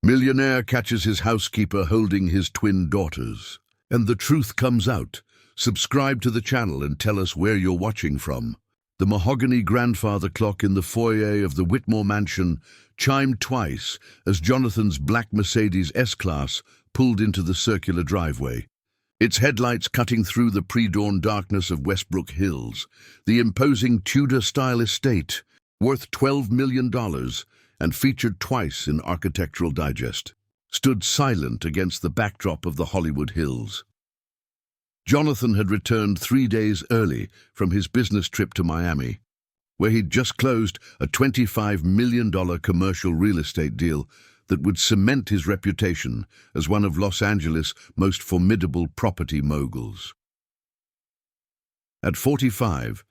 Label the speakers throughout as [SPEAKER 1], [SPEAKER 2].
[SPEAKER 1] Millionaire catches his housekeeper holding his twin daughters. And the truth comes out. Subscribe to the channel and tell us where you're watching from. The mahogany grandfather clock in the foyer of the Whitmore mansion chimed twice as Jonathan's black Mercedes S-Class pulled into the circular driveway. Its headlights cutting through the pre-dawn darkness of Westbrook Hills. The imposing Tudor-style estate, worth $12 million and featured twice in Architectural Digest, stood silent against the backdrop of the Hollywood Hills. Jonathan had returned 3 days early from his business trip to Miami, where he'd just closed a $25 million commercial real estate deal that would cement his reputation as one of Los Angeles' most formidable property moguls. At 45,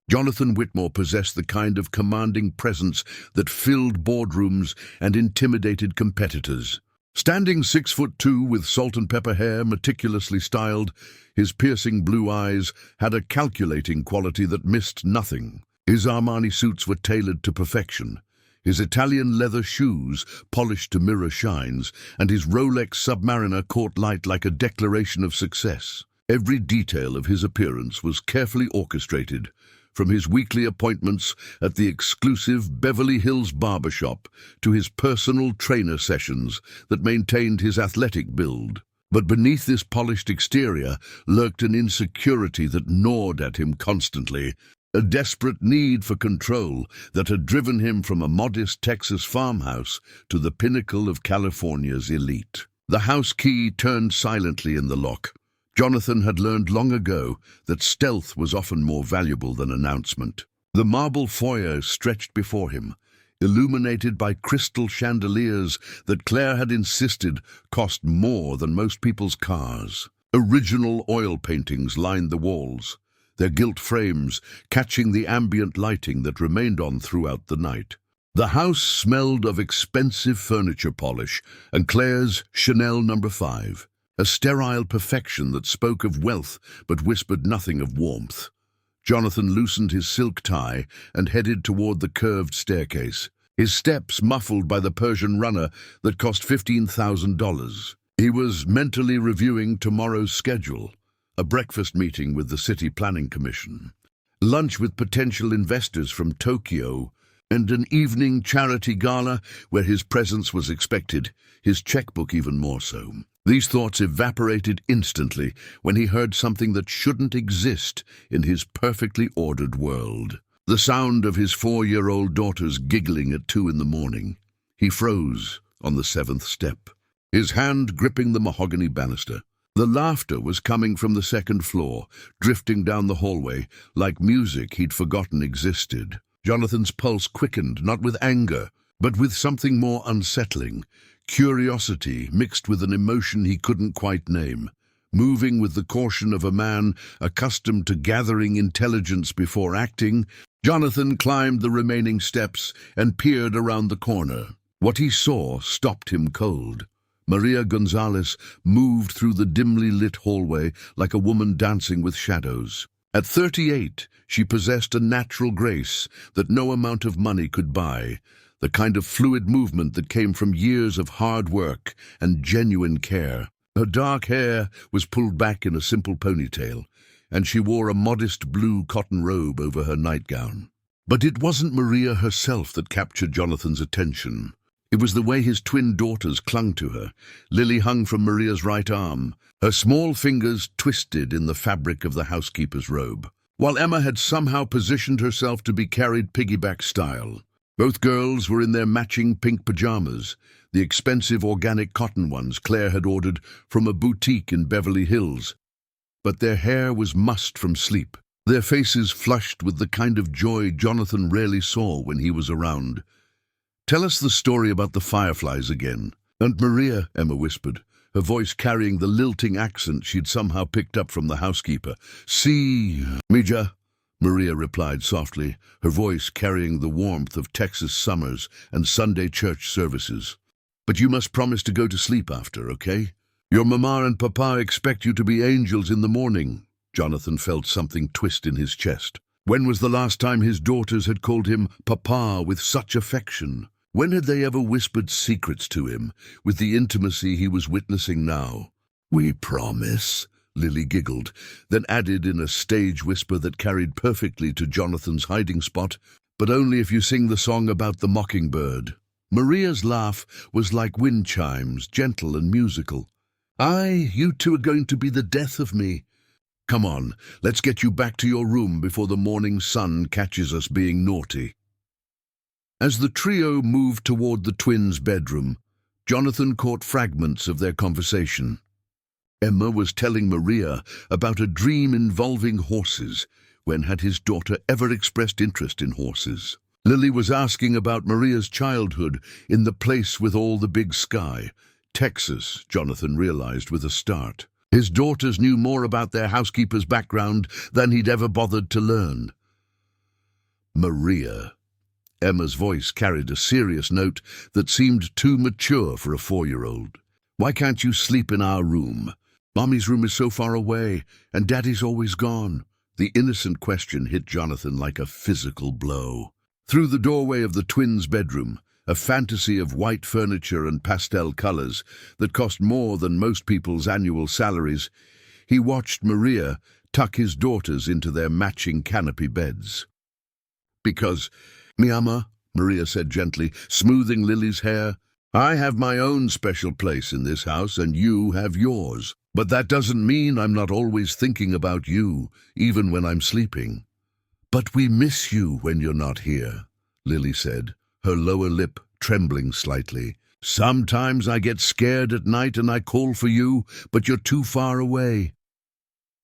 [SPEAKER 1] Jonathan Whitmore possessed the kind of commanding presence that filled boardrooms and intimidated competitors. Standing 6'2" with salt and pepper hair meticulously styled, his piercing blue eyes had a calculating quality that missed nothing. His Armani suits were tailored to perfection, his Italian leather shoes polished to mirror shines, and his Rolex Submariner caught light like a declaration of success. Every detail of his appearance was carefully orchestrated, from his weekly appointments at the exclusive Beverly Hills barbershop to his personal trainer sessions that maintained his athletic build. But beneath this polished exterior lurked an insecurity that gnawed at him constantly, a desperate need for control that had driven him from a modest Texas farmhouse to the pinnacle of California's elite. The house key turned silently in the lock. Jonathan had learned long ago that stealth was often more valuable than announcement. The marble foyer stretched before him, illuminated by crystal chandeliers that Claire had insisted cost more than most people's cars. Original oil paintings lined the walls, their gilt frames catching the ambient lighting that remained on throughout the night. The house smelled of expensive furniture polish and Claire's Chanel No. 5. A sterile perfection that spoke of wealth but whispered nothing of warmth. Jonathan loosened his silk tie and headed toward the curved staircase, his steps muffled by the Persian runner that cost $15,000. He was mentally reviewing tomorrow's schedule, a breakfast meeting with the City Planning Commission, lunch with potential investors from Tokyo, and an evening charity gala where his presence was expected, his checkbook even more so. These thoughts evaporated instantly when he heard something that shouldn't exist in his perfectly ordered world. The sound of his 4-year-old daughters giggling at 2 in the morning. He froze on the 7th step, his hand gripping the mahogany banister. The laughter was coming from the 2nd floor, drifting down the hallway like music he'd forgotten existed. Jonathan's pulse quickened, not with anger, but with something more unsettling. Curiosity mixed with an emotion he couldn't quite name. Moving with the caution of a man accustomed to gathering intelligence before acting, Jonathan climbed the remaining steps and peered around the corner. What he saw stopped him cold. Maria Gonzalez moved through the dimly lit hallway like a woman dancing with shadows. At 38, she possessed a natural grace that no amount of money could buy, the kind of fluid movement that came from years of hard work and genuine care. Her dark hair was pulled back in a simple ponytail, and she wore a modest blue cotton robe over her nightgown. But it wasn't Maria herself that captured Jonathan's attention. It was the way his twin daughters clung to her. Lily hung from Maria's right arm, her small fingers twisted in the fabric of the housekeeper's robe, while Emma had somehow positioned herself to be carried piggyback style. Both girls were in their matching pink pajamas, the expensive organic cotton ones Claire had ordered from a boutique in Beverly Hills. But their hair was mussed from sleep, their faces flushed with the kind of joy Jonathan rarely saw when he was around. "Tell us the story about the fireflies again." "Aunt Maria," Emma whispered, her voice carrying the lilting accent she'd somehow picked up from the housekeeper. "See, Mija," Maria replied softly, her voice carrying the warmth of Texas summers and Sunday church services. "But you must promise to go to sleep after, okay? Your mama and papa expect you to be angels in the morning." Jonathan felt something twist in his chest. When was the last time his daughters had called him papa with such affection? When had they ever whispered secrets to him with the intimacy he was witnessing now? "We promise," Lily giggled, then added in a stage whisper that carried perfectly to Jonathan's hiding spot, "But only if you sing the song about the mockingbird." Maria's laugh was like wind chimes, gentle and musical. "Aye, you two are going to be the death of me. Come on, let's get you back to your room before the morning sun catches us being naughty." As the trio moved toward the twins' bedroom, Jonathan caught fragments of their conversation. Emma was telling Maria about a dream involving horses. When had his daughter ever expressed interest in horses? Lily was asking about Maria's childhood in the place with all the big sky. Texas, Jonathan realized with a start. His daughters knew more about their housekeeper's background than he'd ever bothered to learn. Maria. Emma's voice carried a serious note that seemed too mature for a 4-year-old. "Why can't you sleep in our room? Mommy's room is so far away, and Daddy's always gone." The innocent question hit Jonathan like a physical blow. Through the doorway of the twins' bedroom, a fantasy of white furniture and pastel colors that cost more than most people's annual salaries, he watched Maria tuck his daughters into their matching canopy beds. "Because, mi ama," Maria said gently, smoothing Lily's hair, "I have my own special place in this house and you have yours. But that doesn't mean I'm not always thinking about you, even when I'm sleeping." "But we miss you when you're not here," Lily said, her lower lip trembling slightly. "Sometimes I get scared at night and I call for you, but you're too far away."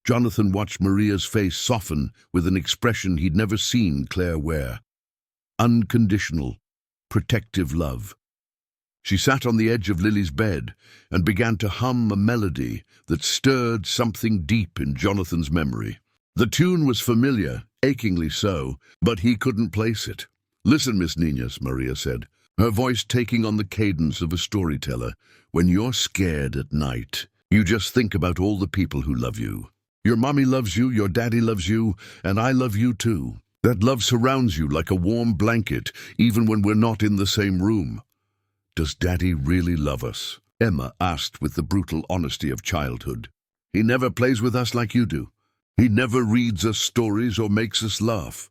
[SPEAKER 1] Jonathan watched Maria's face soften with an expression he'd never seen Claire wear. Unconditional, protective love. She sat on the edge of Lily's bed and began to hum a melody that stirred something deep in Jonathan's memory. The tune was familiar, achingly so, but he couldn't place it. "Listen, Miss Niñas," Maria said, her voice taking on the cadence of a storyteller. "When you're scared at night, you just think about all the people who love you. Your mommy loves you, your daddy loves you, and I love you too. That love surrounds you like a warm blanket, even when we're not in the same room." "Does Daddy really love us?" Emma asked with the brutal honesty of childhood. "He never plays with us like you do. He never reads us stories or makes us laugh."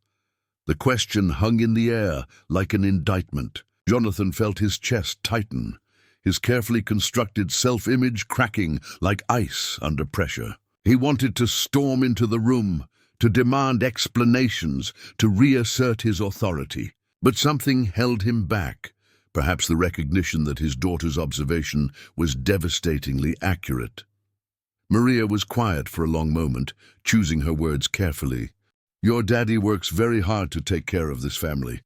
[SPEAKER 1] The question hung in the air like an indictment. Jonathan felt his chest tighten, his carefully constructed self-image cracking like ice under pressure. He wanted to storm into the room, to demand explanations, to reassert his authority. But something held him back. Perhaps the recognition that his daughter's observation was devastatingly accurate. Maria was quiet for a long moment, choosing her words carefully. "Your daddy works very hard to take care of this family.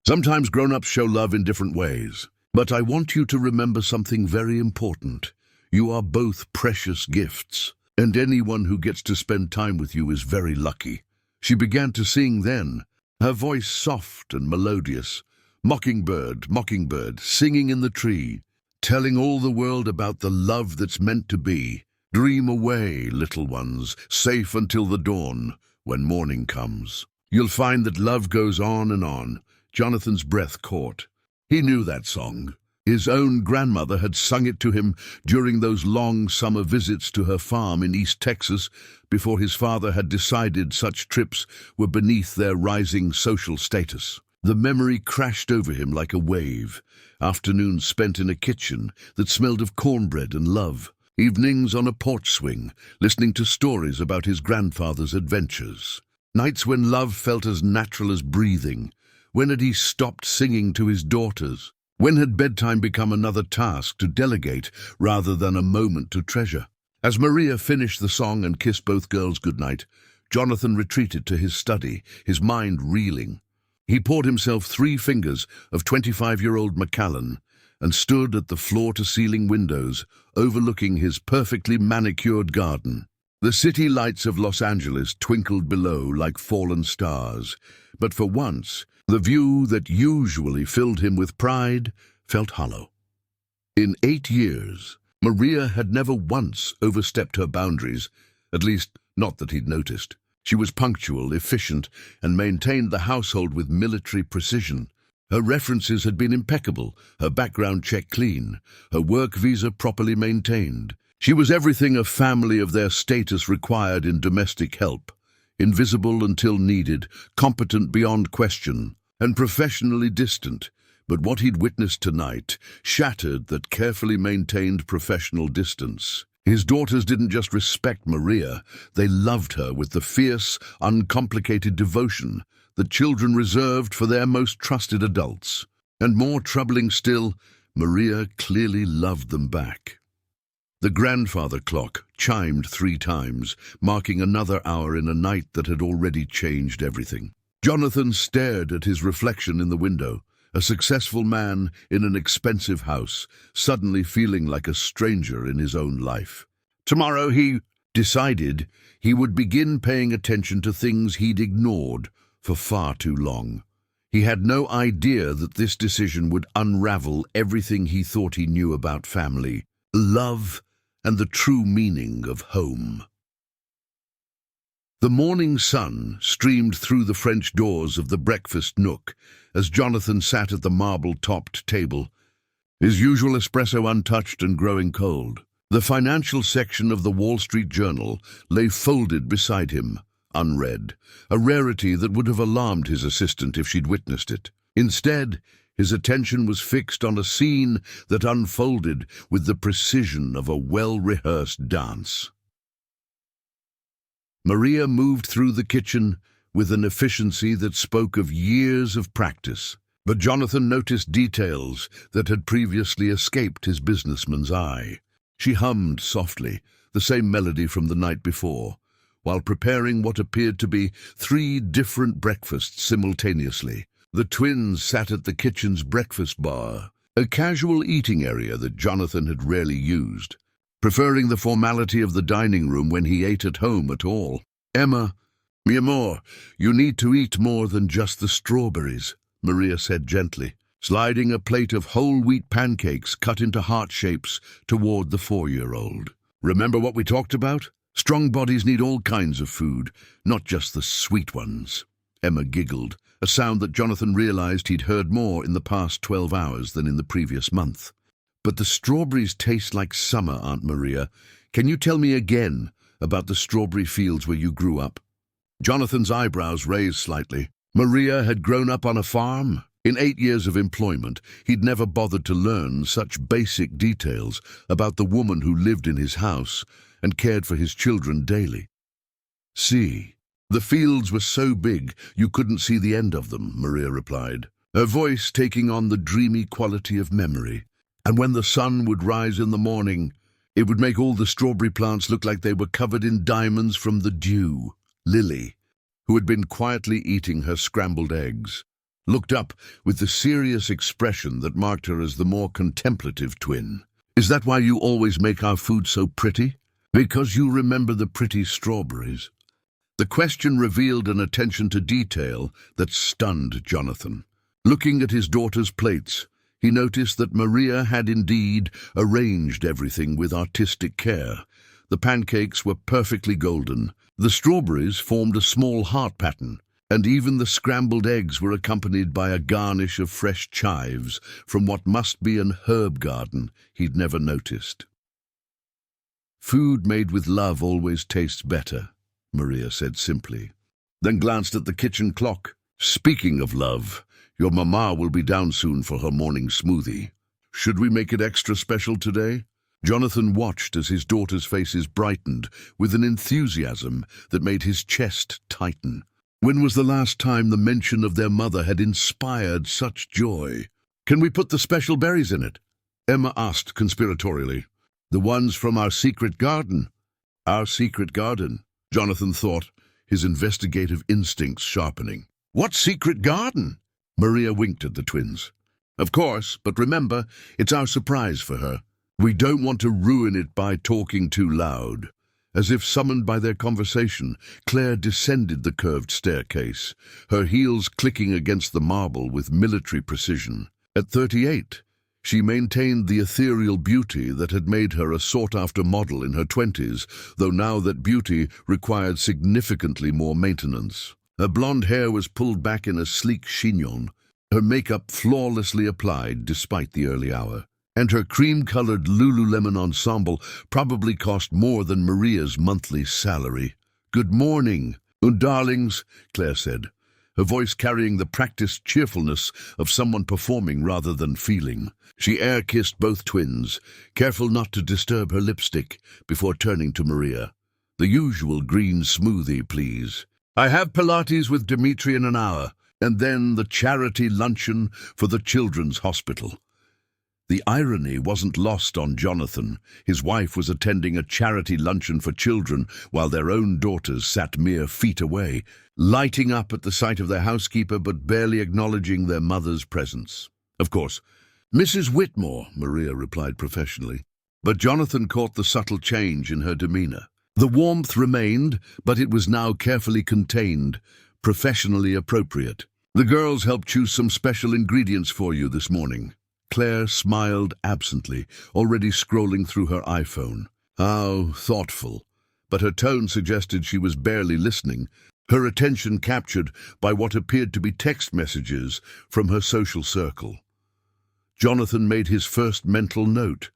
[SPEAKER 1] Sometimes grown-ups show love in different ways. But I want you to remember something very important. You are both precious gifts, and anyone who gets to spend time with you is very lucky." She began to sing then, her voice soft and melodious. "Mockingbird, mockingbird, singing in the tree, telling all the world about the love that's meant to be. Dream away, little ones, safe until the dawn, when morning comes. You'll find that love goes on and on." Jonathan's breath caught. He knew that song. His own grandmother had sung it to him during those long summer visits to her farm in East Texas before his father had decided such trips were beneath their rising social status. The memory crashed over him like a wave. Afternoons spent in a kitchen that smelled of cornbread and love. Evenings on a porch swing, listening to stories about his grandfather's adventures. Nights when love felt as natural as breathing. When had he stopped singing to his daughters? When had bedtime become another task to delegate rather than a moment to treasure? As Maria finished the song and kissed both girls goodnight, Jonathan retreated to his study, his mind reeling. He poured himself 3 fingers of 25-year-old Macallan and stood at the floor-to-ceiling windows overlooking his perfectly manicured garden. The city lights of Los Angeles twinkled below like fallen stars, but for once, the view that usually filled him with pride felt hollow. In 8 years, Maria had never once overstepped her boundaries, at least not that he'd noticed. She was punctual, efficient, and maintained the household with military precision. Her references had been impeccable, her background check clean, her work visa properly maintained. She was everything a family of their status required in domestic help. Invisible until needed, competent beyond question, and professionally distant. But what he'd witnessed tonight shattered that carefully maintained professional distance. His daughters didn't just respect Maria, they loved her with the fierce, uncomplicated devotion that children reserved for their most trusted adults. And more troubling still, Maria clearly loved them back. The grandfather clock chimed 3 times, marking another hour in a night that had already changed everything. Jonathan stared at his reflection in the window, a successful man in an expensive house, suddenly feeling like a stranger in his own life. Tomorrow he decided he would begin paying attention to things he'd ignored for far too long. He had no idea that this decision would unravel everything he thought he knew about family, love, and the true meaning of home. The morning sun streamed through the French doors of the breakfast nook as Jonathan sat at the marble-topped table, his usual espresso untouched and growing cold. The financial section of the Wall Street Journal lay folded beside him, unread, a rarity that would have alarmed his assistant if she'd witnessed it. Instead, his attention was fixed on a scene that unfolded with the precision of a well-rehearsed dance. Maria moved through the kitchen with an efficiency that spoke of years of practice, but Jonathan noticed details that had previously escaped his businessman's eye. She hummed softly, the same melody from the night before, while preparing what appeared to be 3 different breakfasts simultaneously. The twins sat at the kitchen's breakfast bar, a casual eating area that Jonathan had rarely used, preferring the formality of the dining room when he ate at home at all. "Emma, mi amor, you need to eat more than just the strawberries," Maria said gently, sliding a plate of whole wheat pancakes cut into heart shapes toward the 4-year-old. "Remember what we talked about? Strong bodies need all kinds of food, not just the sweet ones." Emma giggled, a sound that Jonathan realized he'd heard more in the past 12 hours than in the previous month. "But the strawberries taste like summer, Aunt Maria. Can you tell me again about the strawberry fields where you grew up?" Jonathan's eyebrows raised slightly. Maria had grown up on a farm. In 8 years of employment, he'd never bothered to learn such basic details about the woman who lived in his house and cared for his children daily. "See, the fields were so big you couldn't see the end of them," Maria replied, her voice taking on the dreamy quality of memory. "And when the sun would rise in the morning, it would make all the strawberry plants look like they were covered in diamonds from the dew." Lily, who had been quietly eating her scrambled eggs, looked up with the serious expression that marked her as the more contemplative twin. "Is that why you always make our food so pretty? Because you remember the pretty strawberries?" The question revealed an attention to detail that stunned Jonathan. Looking at his daughter's plates, he noticed that Maria had indeed arranged everything with artistic care. The pancakes were perfectly golden, the strawberries formed a small heart pattern, and even the scrambled eggs were accompanied by a garnish of fresh chives from what must be an herb garden he'd never noticed. "Food made with love always tastes better," Maria said simply, then glanced at the kitchen clock. "Speaking of love, your mama will be down soon for her morning smoothie. Should we make it extra special today?" Jonathan watched as his daughters' faces brightened with an enthusiasm that made his chest tighten. When was the last time the mention of their mother had inspired such joy? "Can we put the special berries in it?" Emma asked conspiratorially. "The ones from our secret garden." "Our secret garden," Jonathan thought, his investigative instincts sharpening. "What secret garden?" Maria winked at the twins. "Of course, but remember, it's our surprise for her. We don't want to ruin it by talking too loud." As if summoned by their conversation, Claire descended the curved staircase, her heels clicking against the marble with military precision. At 38, she maintained the ethereal beauty that had made her a sought-after model in her 20s, though now that beauty required significantly more maintenance. Her blonde hair was pulled back in a sleek chignon, her makeup flawlessly applied despite the early hour, and her cream-colored Lululemon ensemble probably cost more than Maria's monthly salary. "Good morning, darlings," Claire said, her voice carrying the practiced cheerfulness of someone performing rather than feeling. She air-kissed both twins, careful not to disturb her lipstick, before turning to Maria. "The usual green smoothie, please. I have Pilates with Dimitri in an hour, and then the charity luncheon for the Children's Hospital." The irony wasn't lost on Jonathan. His wife was attending a charity luncheon for children while their own daughters sat mere feet away, lighting up at the sight of their housekeeper but barely acknowledging their mother's presence. "Of course, Mrs. Whitmore," Maria replied professionally, but Jonathan caught the subtle change in her demeanor. The warmth remained, but it was now carefully contained, professionally appropriate. "The girls helped choose some special ingredients for you this morning." Claire smiled absently, already scrolling through her iPhone. How thoughtful, but her tone suggested she was barely listening, her attention captured by what appeared to be text messages from her social circle. Jonathan made his first mental note.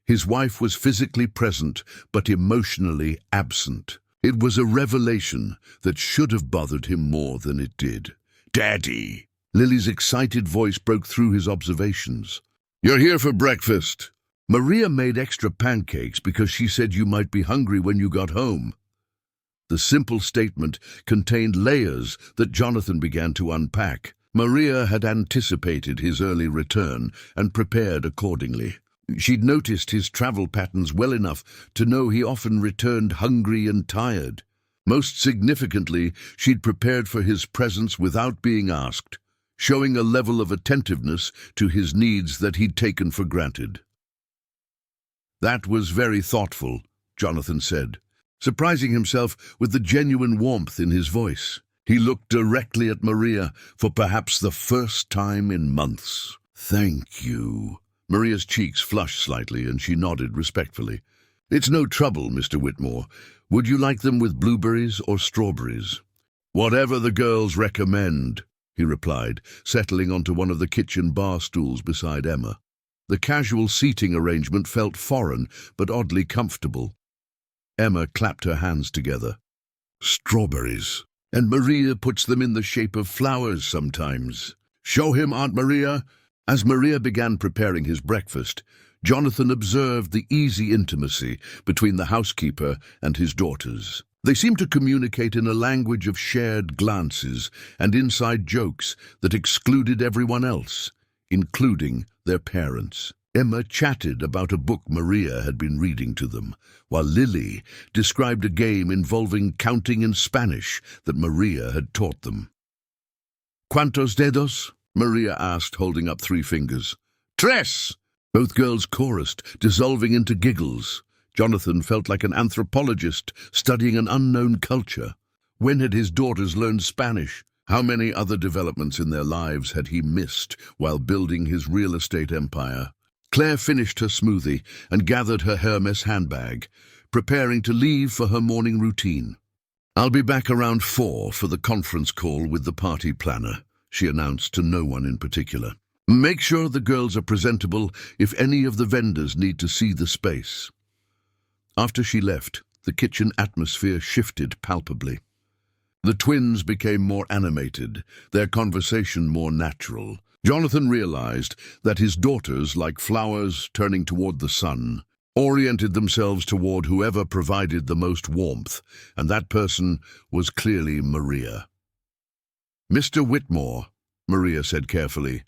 [SPEAKER 1] His wife was physically present, but emotionally absent. It was a revelation that should have bothered him more than it did. "Daddy!" Lily's excited voice broke through his observations. "You're here for breakfast." "Maria made extra pancakes because she said you might be hungry when you got home." The simple statement contained layers that Jonathan began to unpack. Maria had anticipated his early return and prepared accordingly. She'd noticed his travel patterns well enough to know he often returned hungry and tired. Most significantly, she'd prepared for his presence without being asked, showing a level of attentiveness to his needs that he'd taken for granted. "That was very thoughtful," Jonathan said, surprising himself with the genuine warmth in his voice. He looked directly at Maria for perhaps the first time in months. "Thank you." Maria's cheeks flushed slightly, and she nodded respectfully. "It's no trouble, Mr. Whitmore. Would you like them with blueberries or strawberries?" "Whatever the girls recommend," he replied, settling onto one of the kitchen bar stools beside Emma. The casual seating arrangement felt foreign, but oddly comfortable. Emma clapped her hands together. "Strawberries. And Maria puts them in the shape of flowers sometimes. Show him, Aunt Maria." As Maria began preparing his breakfast, Jonathan observed the easy intimacy between the housekeeper and his daughters. They seemed to communicate in a language of shared glances and inside jokes that excluded everyone else, including their parents. Emma chatted about a book Maria had been reading to them, while Lily described a game involving counting in Spanish that Maria had taught them. "¿Cuántos dedos?" Maria asked, holding up 3 fingers. "Tres!" Both girls chorused, dissolving into giggles. Jonathan felt like an anthropologist studying an unknown culture. When had his daughters learned Spanish? How many other developments in their lives had he missed while building his real estate empire? Claire finished her smoothie and gathered her Hermes handbag, preparing to leave for her morning routine. "I'll be back around 4 for the conference call with the party planner," she announced to no one in particular. "Make sure the girls are presentable if any of the vendors need to see the space." After she left, the kitchen atmosphere shifted palpably. The twins became more animated, their conversation more natural. Jonathan realized that his daughters, like flowers turning toward the sun, oriented themselves toward whoever provided the most warmth, and that person was clearly Maria. "Mr. Whitmore," Maria said carefully,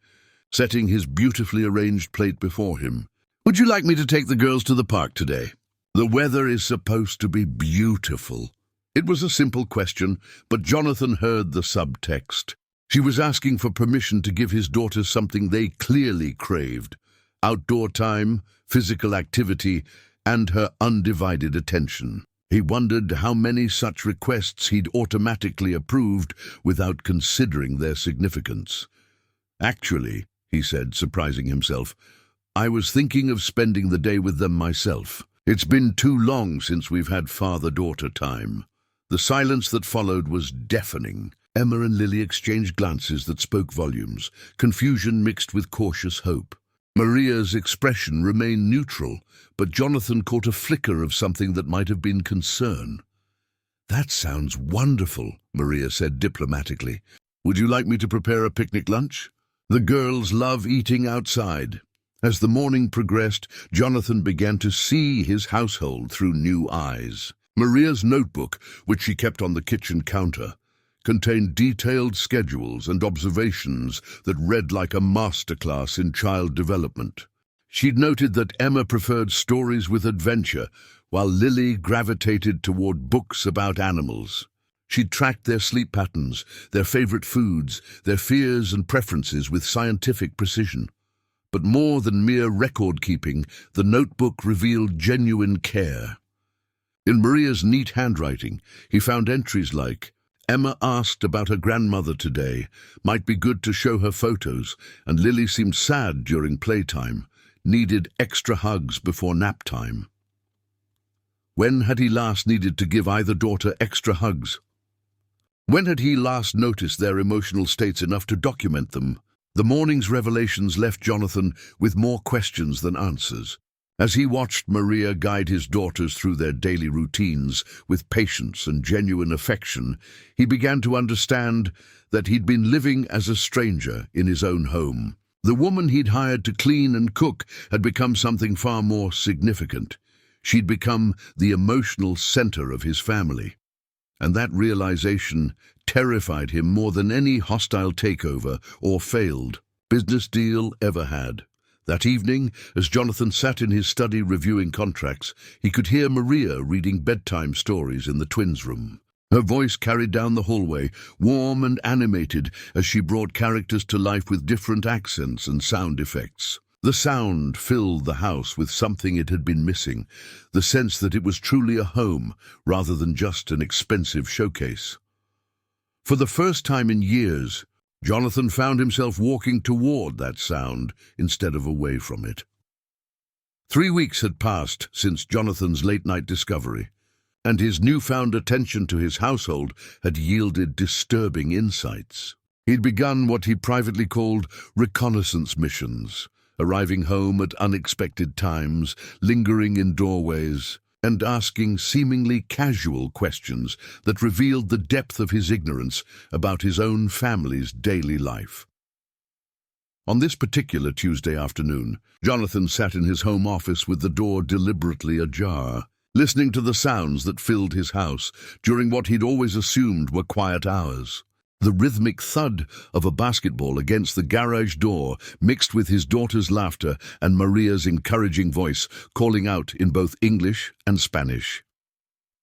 [SPEAKER 1] setting his beautifully arranged plate before him, "would you like me to take the girls to the park today? The weather is supposed to be beautiful." It was a simple question, but Jonathan heard the subtext. She was asking for permission to give his daughters something they clearly craved: outdoor time, physical activity, and her undivided attention. He wondered how many such requests he'd automatically approved without considering their significance. "Actually," he said, surprising himself, "I was thinking of spending the day with them myself. It's been too long since we've had father-daughter time." The silence that followed was deafening. Emma and Lily exchanged glances that spoke volumes, confusion mixed with cautious hope. Maria's expression remained neutral, but Jonathan caught a flicker of something that might have been concern. "That sounds wonderful," Maria said diplomatically. "Would you like me to prepare a picnic lunch?" The girls love eating outside. As the morning progressed, Jonathan began to see his household through new eyes. Maria's notebook, which she kept on the kitchen counter, contained detailed schedules and observations that read like a masterclass in child development. She'd noted that Emma preferred stories with adventure, while Lily gravitated toward books about animals. She'd tracked their sleep patterns, their favorite foods, their fears and preferences with scientific precision. But more than mere record-keeping, the notebook revealed genuine care. In Maria's neat handwriting, he found entries like, "Emma asked about her grandmother today. Might be good to show her photos, and Lily seemed sad during playtime. Needed extra hugs before nap time." When had he last needed to give either daughter extra hugs? When had he last noticed their emotional states enough to document them? The morning's revelations left Jonathan with more questions than answers. As he watched Maria guide his daughters through their daily routines with patience and genuine affection, he began to understand that he'd been living as a stranger in his own home. The woman he'd hired to clean and cook had become something far more significant. She'd become the emotional center of his family. And that realization terrified him more than any hostile takeover or failed business deal ever had. That evening, as Jonathan sat in his study reviewing contracts, he could hear Maria reading bedtime stories in the twins' room. Her voice carried down the hallway, warm and animated, as she brought characters to life with different accents and sound effects. The sound filled the house with something it had been missing, the sense that it was truly a home rather than just an expensive showcase. For the first time in years, Jonathan found himself walking toward that sound instead of away from it. 3 weeks had passed since Jonathan's late-night discovery, and his newfound attention to his household had yielded disturbing insights. He'd begun what he privately called reconnaissance missions, arriving home at unexpected times, lingering in doorways, and asking seemingly casual questions that revealed the depth of his ignorance about his own family's daily life. On this particular Tuesday afternoon, Jonathan sat in his home office with the door deliberately ajar, listening to the sounds that filled his house during what he'd always assumed were quiet hours. The rhythmic thud of a basketball against the garage door mixed with his daughter's laughter and Maria's encouraging voice calling out in both English and Spanish.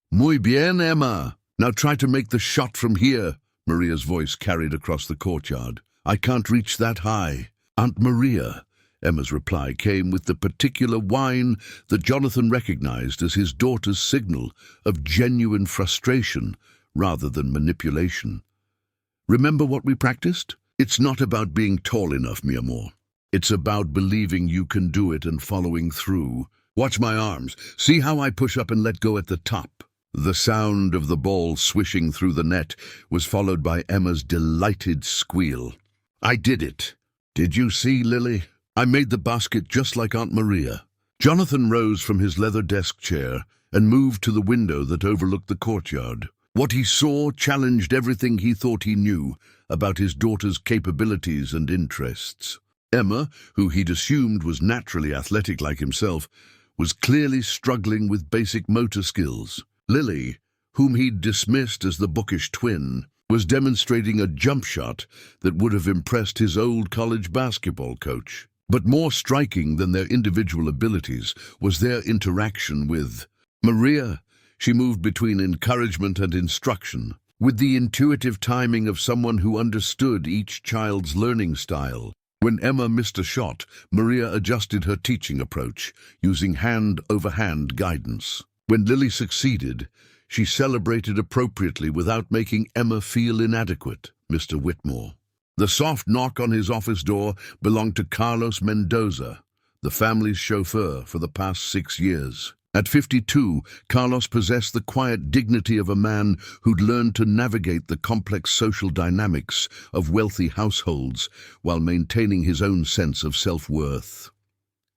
[SPEAKER 1] "Muy bien, Emma. Now try to make the shot from here," Maria's voice carried across the courtyard. "I can't reach that high." "Aunt Maria," Emma's reply came with the particular whine that Jonathan recognized as his daughter's signal of genuine frustration rather than manipulation. "Remember what we practiced? It's not about being tall enough, mi amor. It's about believing you can do it and following through. Watch my arms. See how I push up and let go at the top." The sound of the ball swishing through the net was followed by Emma's delighted squeal. "I did it. Did you see, Lily? I made the basket just like Aunt Maria." Jonathan rose from his leather desk chair and moved to the window that overlooked the courtyard. What he saw challenged everything he thought he knew about his daughter's capabilities and interests. Emma, who he'd assumed was naturally athletic like himself, was clearly struggling with basic motor skills. Lily, whom he'd dismissed as the bookish twin, was demonstrating a jump shot that would have impressed his old college basketball coach. But more striking than their individual abilities was their interaction with Maria. She moved between encouragement and instruction, with the intuitive timing of someone who understood each child's learning style. When Emma missed a shot, Maria adjusted her teaching approach, using hand-over-hand guidance. When Lily succeeded, she celebrated appropriately without making Emma feel inadequate. Mr. Whitmore. The soft knock on his office door belonged to Carlos Mendoza, the family's chauffeur for the past 6 years. At 52, Carlos possessed the quiet dignity of a man who'd learned to navigate the complex social dynamics of wealthy households while maintaining his own sense of self-worth.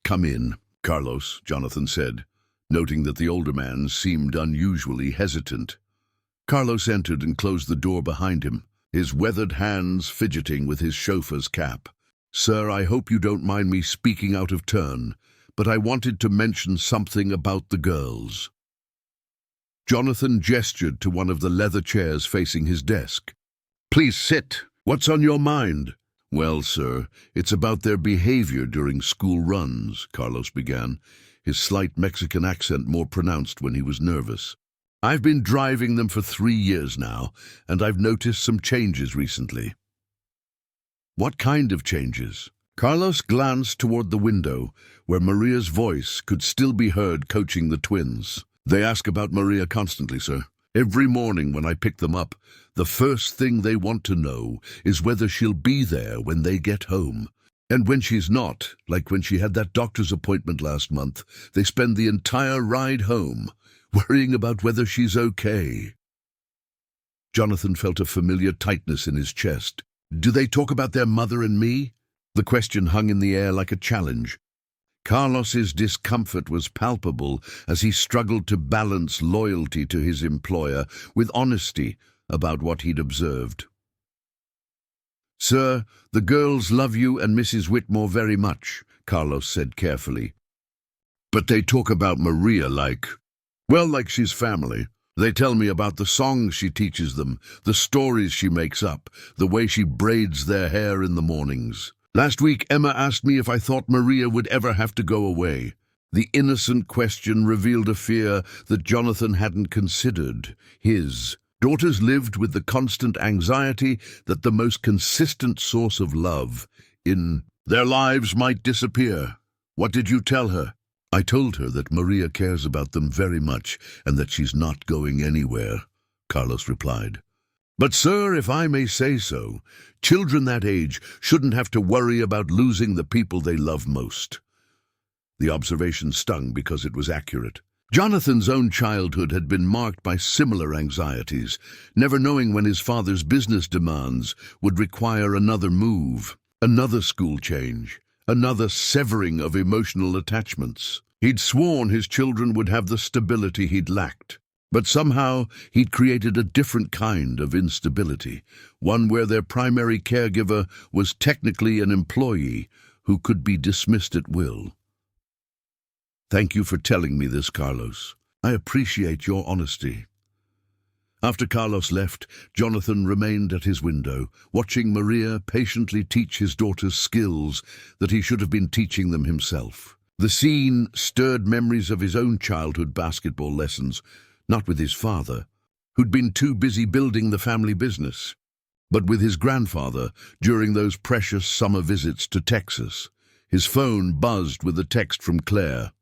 [SPEAKER 1] "Come in, Carlos," Jonathan said, noting that the older man seemed unusually hesitant. Carlos entered and closed the door behind him, his weathered hands fidgeting with his chauffeur's cap. "Sir, I hope you don't mind me speaking out of turn, but I wanted to mention something about the girls." Jonathan gestured to one of the leather chairs facing his desk. "Please sit. What's on your mind?" "Well, sir, it's about their behavior during school runs," Carlos began, his slight Mexican accent more pronounced when he was nervous. "I've been driving them for 3 years now, and I've noticed some changes recently." "What kind of changes?" Carlos glanced toward the window, where Maria's voice could still be heard coaching the twins. "They ask about Maria constantly, sir. Every morning when I pick them up, the first thing they want to know is whether she'll be there when they get home. And when she's not, like when she had that doctor's appointment last month, they spend the entire ride home worrying about whether she's okay." Jonathan felt a familiar tightness in his chest. "Do they talk about their mother and me?" The question hung in the air like a challenge. Carlos's discomfort was palpable as he struggled to balance loyalty to his employer with honesty about what he'd observed. "Sir, the girls love you and Mrs. Whitmore very much," Carlos said carefully. "But they talk about Maria like she's family. They tell me about the songs she teaches them, the stories she makes up, the way she braids their hair in the mornings. Last week, Emma asked me if I thought Maria would ever have to go away." The innocent question revealed a fear that Jonathan hadn't considered. His daughters lived with the constant anxiety that the most consistent source of love in their lives might disappear. "What did you tell her?" "I told her that Maria cares about them very much and that she's not going anywhere," Carlos replied. "But, sir, if I may say so, children that age shouldn't have to worry about losing the people they love most." The observation stung because it was accurate. Jonathan's own childhood had been marked by similar anxieties, never knowing when his father's business demands would require another move, another school change, another severing of emotional attachments. He'd sworn his children would have the stability he'd lacked. But somehow he'd created a different kind of instability, one where their primary caregiver was technically an employee who could be dismissed at will. "Thank you for telling me this, Carlos. I appreciate your honesty." After Carlos left, Jonathan remained at his window, watching Maria patiently teach his daughters skills that he should have been teaching them himself. The scene stirred memories of his own childhood basketball lessons, not with his father, who'd been too busy building the family business, but with his grandfather during those precious summer visits to Texas. His phone buzzed with a text from Claire.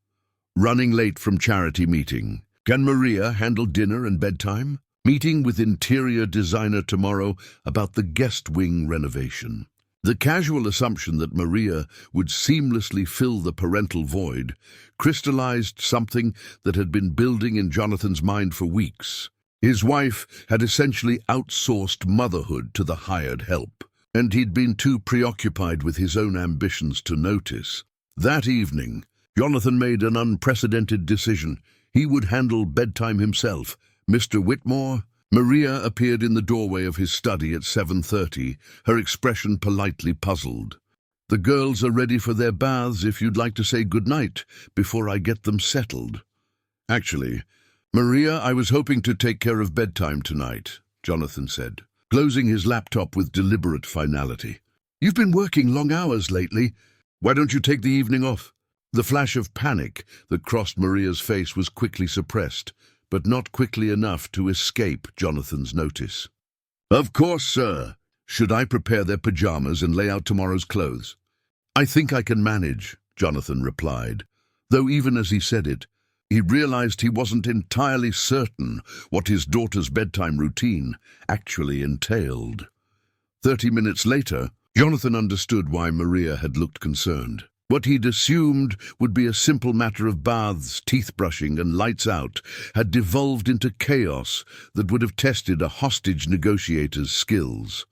[SPEAKER 1] "Running late from charity meeting. Can Maria handle dinner and bedtime? Meeting with interior designer tomorrow about the guest wing renovation." The casual assumption that Maria would seamlessly fill the parental void crystallized something that had been building in Jonathan's mind for weeks. His wife had essentially outsourced motherhood to the hired help, and he'd been too preoccupied with his own ambitions to notice. That evening, Jonathan made an unprecedented decision. He would handle bedtime himself. Mr. Whitmore? Maria appeared in the doorway of his study at 7:30, her expression politely puzzled. "The girls are ready for their baths if you'd like to say goodnight before I get them settled." "Actually, Maria, I was hoping to take care of bedtime tonight," Jonathan said, closing his laptop with deliberate finality. "You've been working long hours lately. Why don't you take the evening off?" The flash of panic that crossed Maria's face was quickly suppressed, but not quickly enough to escape Jonathan's notice. "Of course, sir. Should I prepare their pajamas and lay out tomorrow's clothes?" "I think I can manage," Jonathan replied, though even as he said it, he realized he wasn't entirely certain what his daughter's bedtime routine actually entailed. 30 minutes later, Jonathan understood why Maria had looked concerned. What he'd assumed would be a simple matter of baths, teeth brushing, and lights out had devolved into chaos that would have tested a hostage negotiator's skills.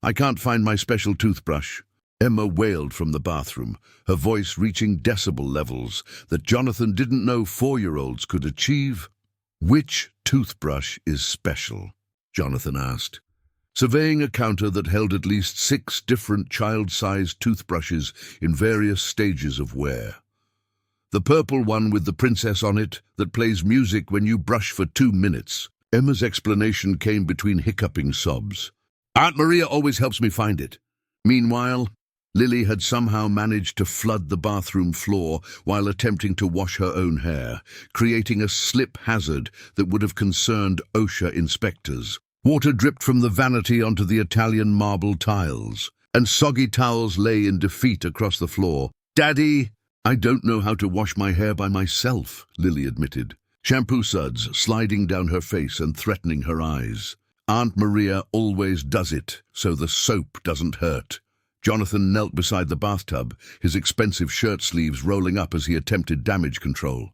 [SPEAKER 1] "I can't find my special toothbrush," Emma wailed from the bathroom, her voice reaching decibel levels that Jonathan didn't know 4-year-olds could achieve. "Which toothbrush is special?" Jonathan asked, surveying a counter that held at least 6 different child-sized toothbrushes in various stages of wear. "The purple one with the princess on it that plays music when you brush for 2 minutes. Emma's explanation came between hiccuping sobs. "Aunt Maria always helps me find it." Meanwhile, Lily had somehow managed to flood the bathroom floor while attempting to wash her own hair, creating a slip hazard that would have concerned OSHA inspectors. Water dripped from the vanity onto the Italian marble tiles, and soggy towels lay in defeat across the floor. "Daddy, I don't know how to wash my hair by myself," Lily admitted, shampoo suds sliding down her face and threatening her eyes. "Aunt Maria always does it, so the soap doesn't hurt." Jonathan knelt beside the bathtub, his expensive shirt sleeves rolling up as he attempted damage control.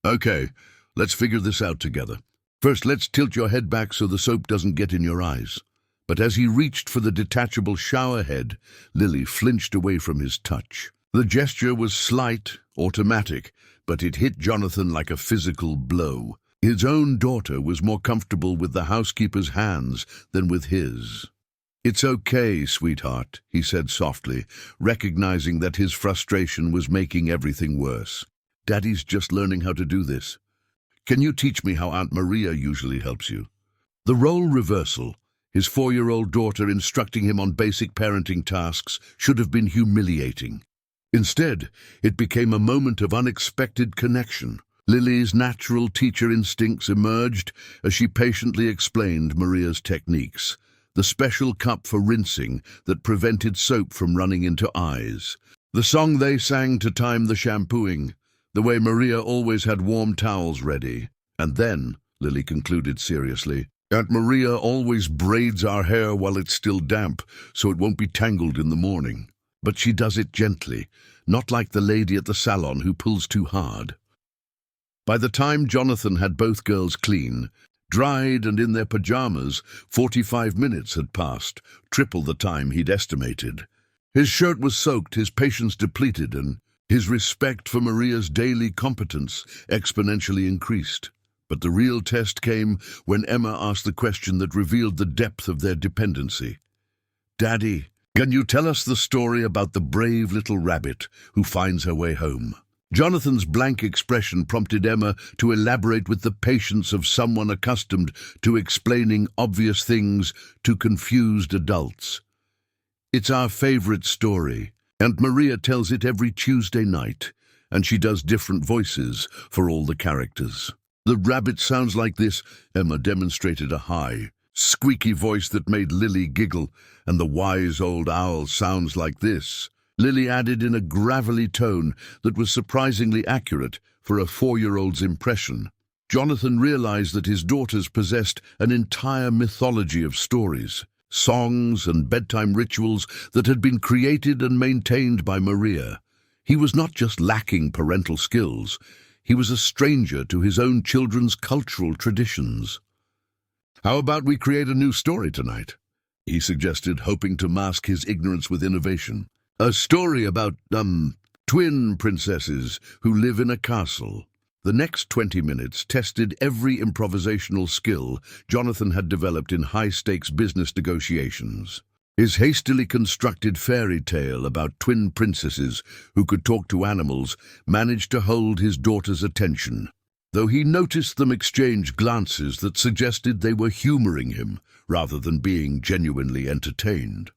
[SPEAKER 1] "Okay, let's figure this out together. First, let's tilt your head back so the soap doesn't get in your eyes." But as he reached for the detachable shower head, Lily flinched away from his touch. The gesture was slight, automatic, but it hit Jonathan like a physical blow. His own daughter was more comfortable with the housekeeper's hands than with his. "It's okay, sweetheart," he said softly, recognizing that his frustration was making everything worse. "Daddy's just learning how to do this. Can you teach me how Aunt Maria usually helps you?" The role reversal, his 4-year-old daughter instructing him on basic parenting tasks, should have been humiliating. Instead, it became a moment of unexpected connection. Lily's natural teacher instincts emerged as she patiently explained Maria's techniques. The special cup for rinsing that prevented soap from running into eyes. The song they sang to time the shampooing. The way Maria always had warm towels ready. "And then," Lily concluded seriously, "Aunt Maria always braids our hair while it's still damp, so it won't be tangled in the morning. But she does it gently, not like the lady at the salon who pulls too hard." By the time Jonathan had both girls clean, dried and in their pajamas, 45 minutes had passed, triple the time he'd estimated. His shirt was soaked, his patience depleted, and his respect for Maria's daily competence exponentially increased. But the real test came when Emma asked the question that revealed the depth of their dependency. "Daddy, can you tell us the story about the brave little rabbit who finds her way home?" Jonathan's blank expression prompted Emma to elaborate with the patience of someone accustomed to explaining obvious things to confused adults. "It's our favorite story. Aunt Maria tells it every Tuesday night, and she does different voices for all the characters. The rabbit sounds like this." Emma demonstrated a high, squeaky voice that made Lily giggle, "and the wise old owl sounds like this." Lily added in a gravelly tone that was surprisingly accurate for a 4-year-old's impression. Jonathan realized that his daughters possessed an entire mythology of stories, songs and bedtime rituals that had been created and maintained by Maria. He was not just lacking parental skills, he was a stranger to his own children's cultural traditions. "How about we create a new story tonight?" he suggested, hoping to mask his ignorance with innovation. "A story about, twin princesses who live in a castle." The next 20 minutes tested every improvisational skill Jonathan had developed in high-stakes business negotiations. His hastily constructed fairy tale about twin princesses who could talk to animals managed to hold his daughter's attention, though he noticed them exchange glances that suggested they were humoring him rather than being genuinely entertained.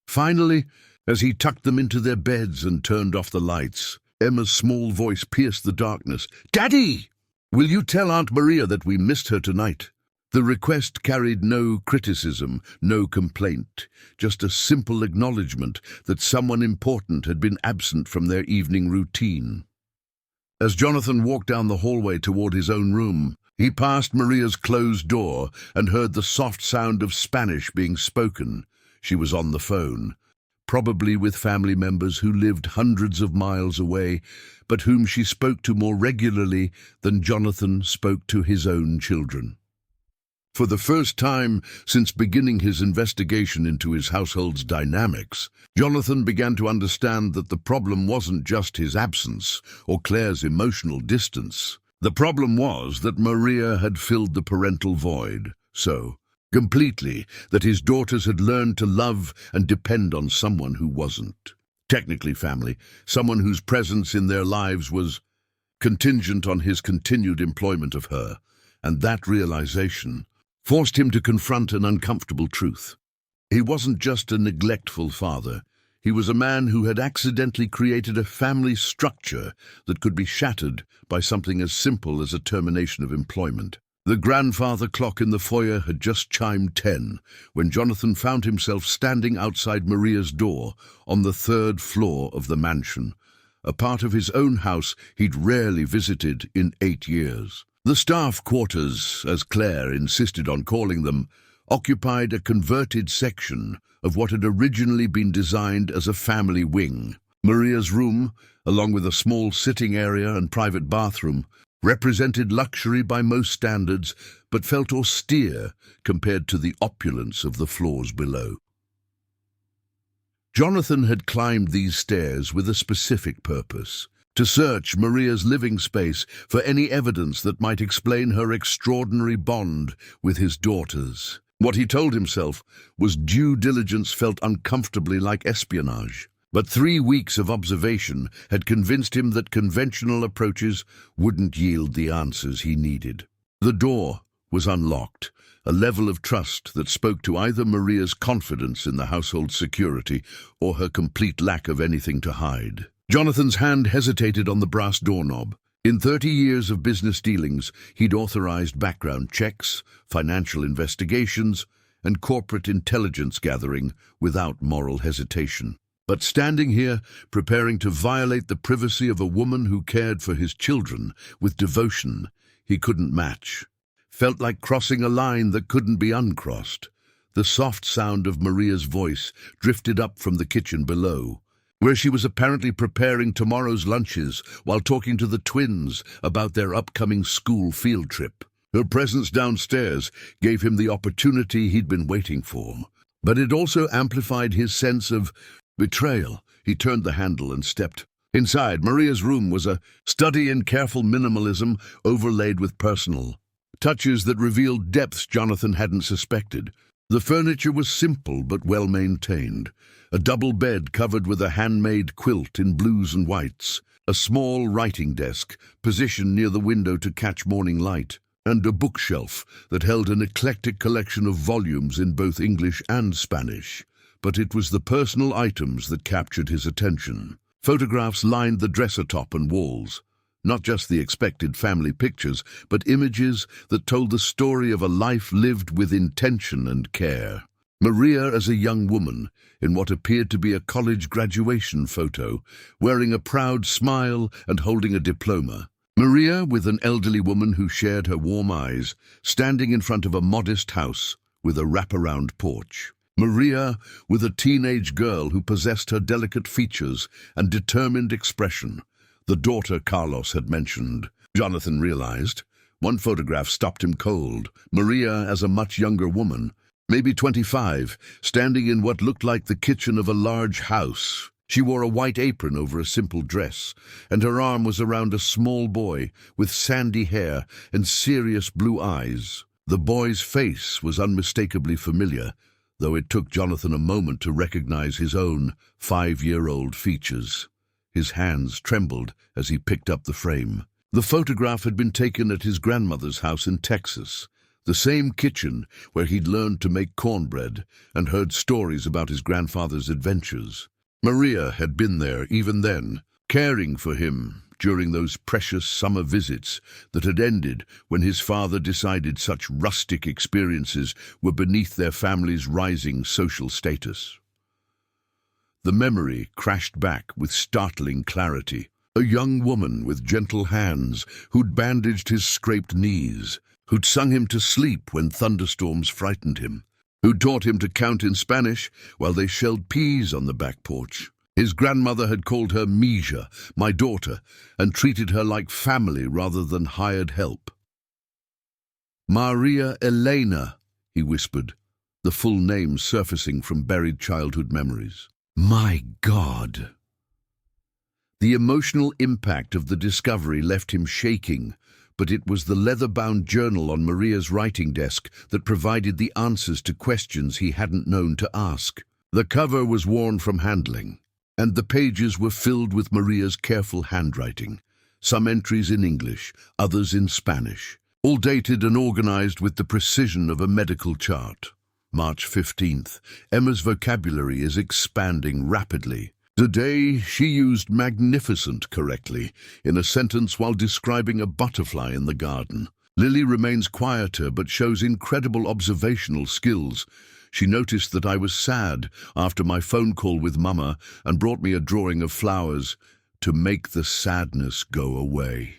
[SPEAKER 1] Finally, as he tucked them into their beds and turned off the lights, Emma's small voice pierced the darkness. "Daddy! Will you tell Aunt Maria that we missed her tonight?" The request carried no criticism, no complaint, just a simple acknowledgement that someone important had been absent from their evening routine. As Jonathan walked down the hallway toward his own room, he passed Maria's closed door and heard the soft sound of Spanish being spoken. She was on the phone. probably with family members who lived hundreds of miles away, but whom she spoke to more regularly than Jonathan spoke to his own children. For the first time since beginning his investigation into his household's dynamics, Jonathan began to understand that the problem wasn't just his absence or Claire's emotional distance. The problem was that Maria had filled the parental void so completely that his daughters had learned to love and depend on someone who wasn't technically family, someone whose presence in their lives was contingent on his continued employment of her, and that realization forced him to confront an uncomfortable truth. He wasn't just a neglectful father. He was a man who had accidentally created a family structure that could be shattered by something as simple as a termination of employment. The grandfather clock in the foyer had just chimed 10 when Jonathan found himself standing outside Maria's door on the 3rd floor of the mansion, a part of his own house he'd rarely visited in 8 years. The staff quarters, as Claire insisted on calling them, occupied a converted section of what had originally been designed as a family wing. Maria's room, along with a small sitting area and private bathroom, represented luxury by most standards, but felt austere compared to the opulence of the floors below. Jonathan had climbed these stairs with a specific purpose: to search Maria's living space for any evidence that might explain her extraordinary bond with his daughters. What he told himself was due diligence felt uncomfortably like espionage. But 3 weeks of observation had convinced him that conventional approaches wouldn't yield the answers he needed. The door was unlocked, a level of trust that spoke to either Maria's confidence in the household's security or her complete lack of anything to hide. Jonathan's hand hesitated on the brass doorknob. In 30 years of business dealings, he'd authorized background checks, financial investigations, and corporate intelligence gathering without moral hesitation. But standing here, preparing to violate the privacy of a woman who cared for his children with devotion he couldn't match, felt like crossing a line that couldn't be uncrossed. The soft sound of Maria's voice drifted up from the kitchen below, where she was apparently preparing tomorrow's lunches while talking to the twins about their upcoming school field trip. Her presence downstairs gave him the opportunity he'd been waiting for, but it also amplified his sense of betrayal. He turned the handle and stepped inside. Maria's room was a study in careful minimalism overlaid with personal touches that revealed depths Jonathan hadn't suspected. The furniture was simple but well-maintained. A double bed covered with a handmade quilt in blues and whites, a small writing desk positioned near the window to catch morning light, and a bookshelf that held an eclectic collection of volumes in both English and Spanish. But it was the personal items that captured his attention. Photographs lined the dresser top and walls, not just the expected family pictures, but images that told the story of a life lived with intention and care. Maria as a young woman, in what appeared to be a college graduation photo, wearing a proud smile and holding a diploma. Maria with an elderly woman who shared her warm eyes, standing in front of a modest house with a wraparound porch. Maria with a teenage girl who possessed her delicate features and determined expression, the daughter Carlos had mentioned. Jonathan realized. One photograph stopped him cold. Maria as a much younger woman, maybe 25, standing in what looked like the kitchen of a large house. She wore a white apron over a simple dress, and her arm was around a small boy with sandy hair and serious blue eyes. The boy's face was unmistakably familiar, though it took Jonathan a moment to recognize his own 5-year-old features. His hands trembled as he picked up the frame. The photograph had been taken at his grandmother's house in Texas, the same kitchen where he'd learned to make cornbread and heard stories about his grandfather's adventures. Maria had been there even then, caring for him during those precious summer visits that had ended when his father decided such rustic experiences were beneath their family's rising social status. The memory crashed back with startling clarity. A young woman with gentle hands who'd bandaged his scraped knees, who'd sung him to sleep when thunderstorms frightened him, who taught him to count in Spanish while they shelled peas on the back porch. His grandmother had called her Mija, my daughter, and treated her like family rather than hired help. Maria Elena, he whispered, the full name surfacing from buried childhood memories. My God! The emotional impact of the discovery left him shaking, but it was the leather-bound journal on Maria's writing desk that provided the answers to questions he hadn't known to ask. The cover was worn from handling, and the pages were filled with Maria's careful handwriting, some entries in English, others in Spanish, all dated and organized with the precision of a medical chart. March 15th. Emma's vocabulary is expanding rapidly. Today, she used magnificent correctly in a sentence while describing a butterfly in the garden. Lily remains quieter but shows incredible observational skills. She noticed that I was sad after my phone call with Mama and brought me a drawing of flowers to make the sadness go away.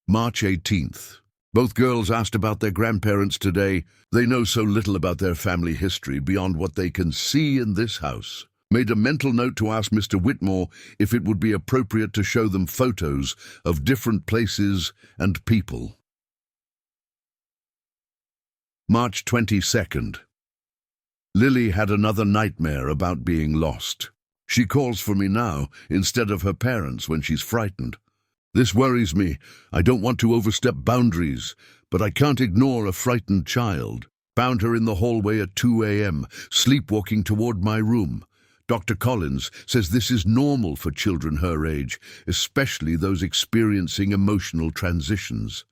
[SPEAKER 1] March 18th. Both girls asked about their grandparents today. They know so little about their family history beyond what they can see in this house. Made a mental note to ask Mr. Whitmore if it would be appropriate to show them photos of different places and people. March 22nd. Lily had another nightmare about being lost. She calls for me now instead of her parents when she's frightened. This worries me. I don't want to overstep boundaries, but I can't ignore a frightened child. Found her in the hallway at 2 a.m., sleepwalking toward my room. Dr. Collins says this is normal for children her age, especially those experiencing emotional transitions.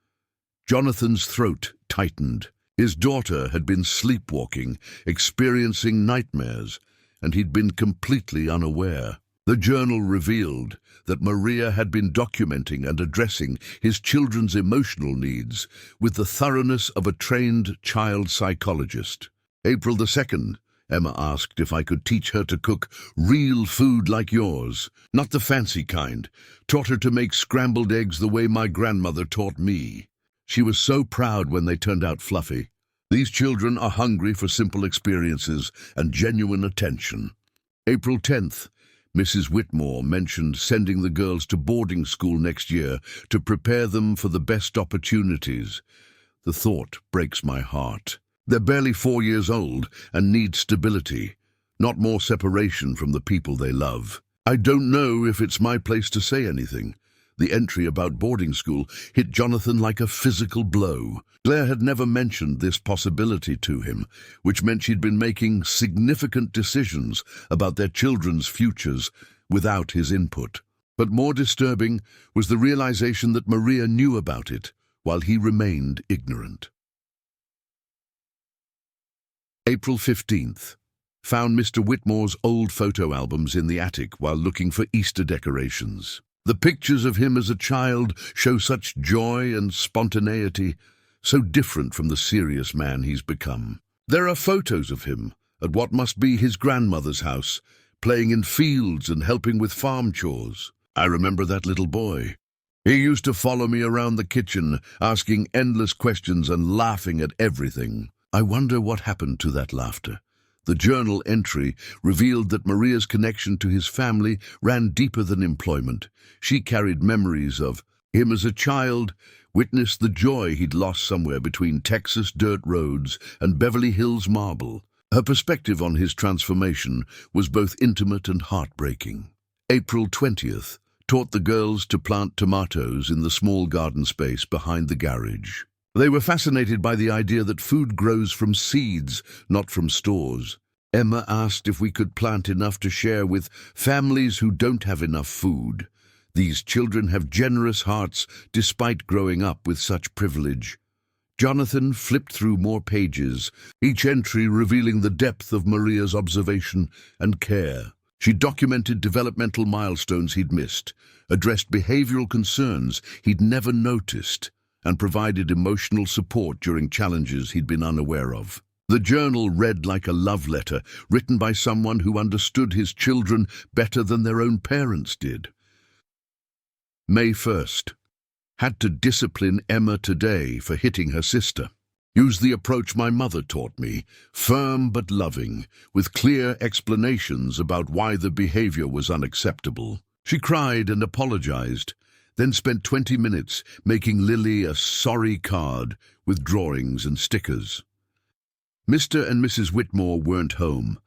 [SPEAKER 1] Jonathan's throat tightened. His daughter had been sleepwalking, experiencing nightmares, and he'd been completely unaware. The journal revealed that Maria had been documenting and addressing his children's emotional needs with the thoroughness of a trained child psychologist. April the 2nd, Emma asked if I could teach her to cook real food like yours, not the fancy kind. Taught her to make scrambled eggs the way my grandmother taught me. She was so proud when they turned out fluffy. These children are hungry for simple experiences and genuine attention. April 10th, Mrs. Whitmore mentioned sending the girls to boarding school next year to prepare them for the best opportunities. The thought breaks my heart. They're barely 4 years old and need stability, not more separation from the people they love. I don't know if it's my place to say anything. The entry about boarding school hit Jonathan like a physical blow. Claire had never mentioned this possibility to him, which meant she'd been making significant decisions about their children's futures without his input. But more disturbing was the realization that Maria knew about it, while he remained ignorant. April 15th. Found Mr. Whitmore's old photo albums in the attic while looking for Easter decorations. The pictures of him as a child show such joy and spontaneity, so different from the serious man he's become. There are photos of him at what must be his grandmother's house, playing in fields and helping with farm chores. I remember that little boy. He used to follow me around the kitchen, asking endless questions and laughing at everything. I wonder what happened to that laughter. The journal entry revealed that Maria's connection to his family ran deeper than employment. She carried memories of him as a child, witnessed the joy he'd lost somewhere between Texas dirt roads and Beverly Hills marble. Her perspective on his transformation was both intimate and heartbreaking. April 20th taught the girls to plant tomatoes in the small garden space behind the garage. They were fascinated by the idea that food grows from seeds, not from stores. Emma asked if we could plant enough to share with families who don't have enough food. These children have generous hearts despite growing up with such privilege. Jonathan flipped through more pages, each entry revealing the depth of Maria's observation and care. She documented developmental milestones he'd missed, addressed behavioral concerns he'd never noticed, and provided emotional support during challenges he'd been unaware of. The journal read like a love letter written by someone who understood his children better than their own parents did. May 1st. Had to discipline Emma today for hitting her sister. Use the approach my mother taught me, firm but loving, with clear explanations about why the behavior was unacceptable. She cried and apologized, then spent 20 minutes making Lily a sorry card with drawings and stickers. Mr. and Mrs. Whitmore weren't home,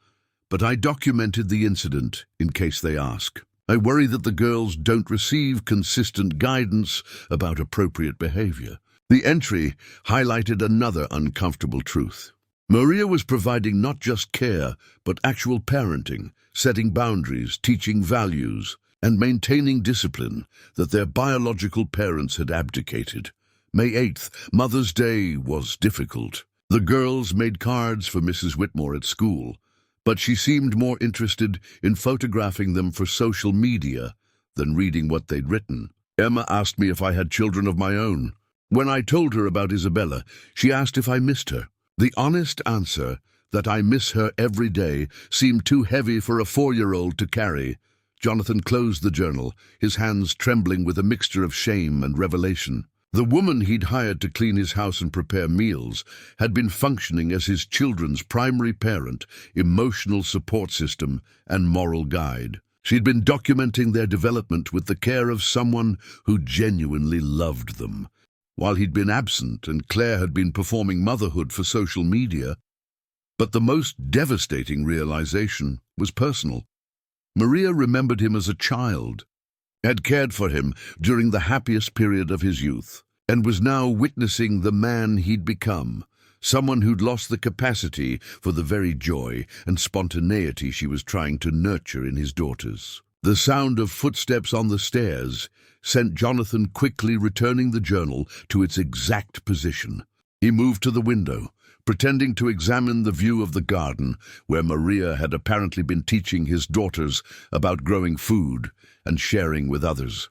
[SPEAKER 1] but I documented the incident in case they ask. I worry that the girls don't receive consistent guidance about appropriate behavior. The entry highlighted another uncomfortable truth. Maria was providing not just care, but actual parenting, setting boundaries, teaching values, and maintaining discipline that their biological parents had abdicated. May 8th, Mother's Day, was difficult. The girls made cards for Mrs. Whitmore at school, but she seemed more interested in photographing them for social media than reading what they'd written. Emma asked me if I had children of my own. When I told her about Isabella, she asked if I missed her. The honest answer, that I miss her every day, seemed too heavy for a 4-year-old to carry. Jonathan closed the journal, his hands trembling with a mixture of shame and revelation. The woman he'd hired to clean his house and prepare meals had been functioning as his children's primary parent, emotional support system, and moral guide. She'd been documenting their development with the care of someone who genuinely loved them. While he'd been absent and Claire had been performing motherhood for social media, but the most devastating realization was personal. Maria remembered him as a child, had cared for him during the happiest period of his youth, and was now witnessing the man he'd become, someone who'd lost the capacity for the very joy and spontaneity she was trying to nurture in his daughters. The sound of footsteps on the stairs sent Jonathan quickly returning the journal to its exact position. He moved to the window, pretending to examine the view of the garden, where Maria had apparently been teaching his daughters about growing food and sharing with others.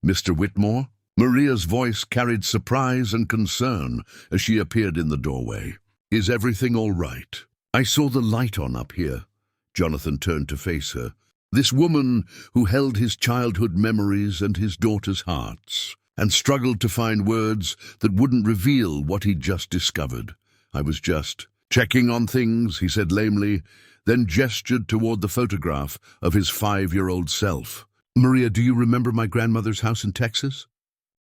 [SPEAKER 1] "Mr. Whitmore?" Maria's voice carried surprise and concern as she appeared in the doorway. "Is everything all right? I saw the light on up here." Jonathan turned to face her. This woman who held his childhood memories and his daughters' hearts, and struggled to find words that wouldn't reveal what he'd just discovered. "I was just checking on things," he said lamely, then gestured toward the photograph of his 5-year-old self. "Maria, do you remember my grandmother's house in Texas?"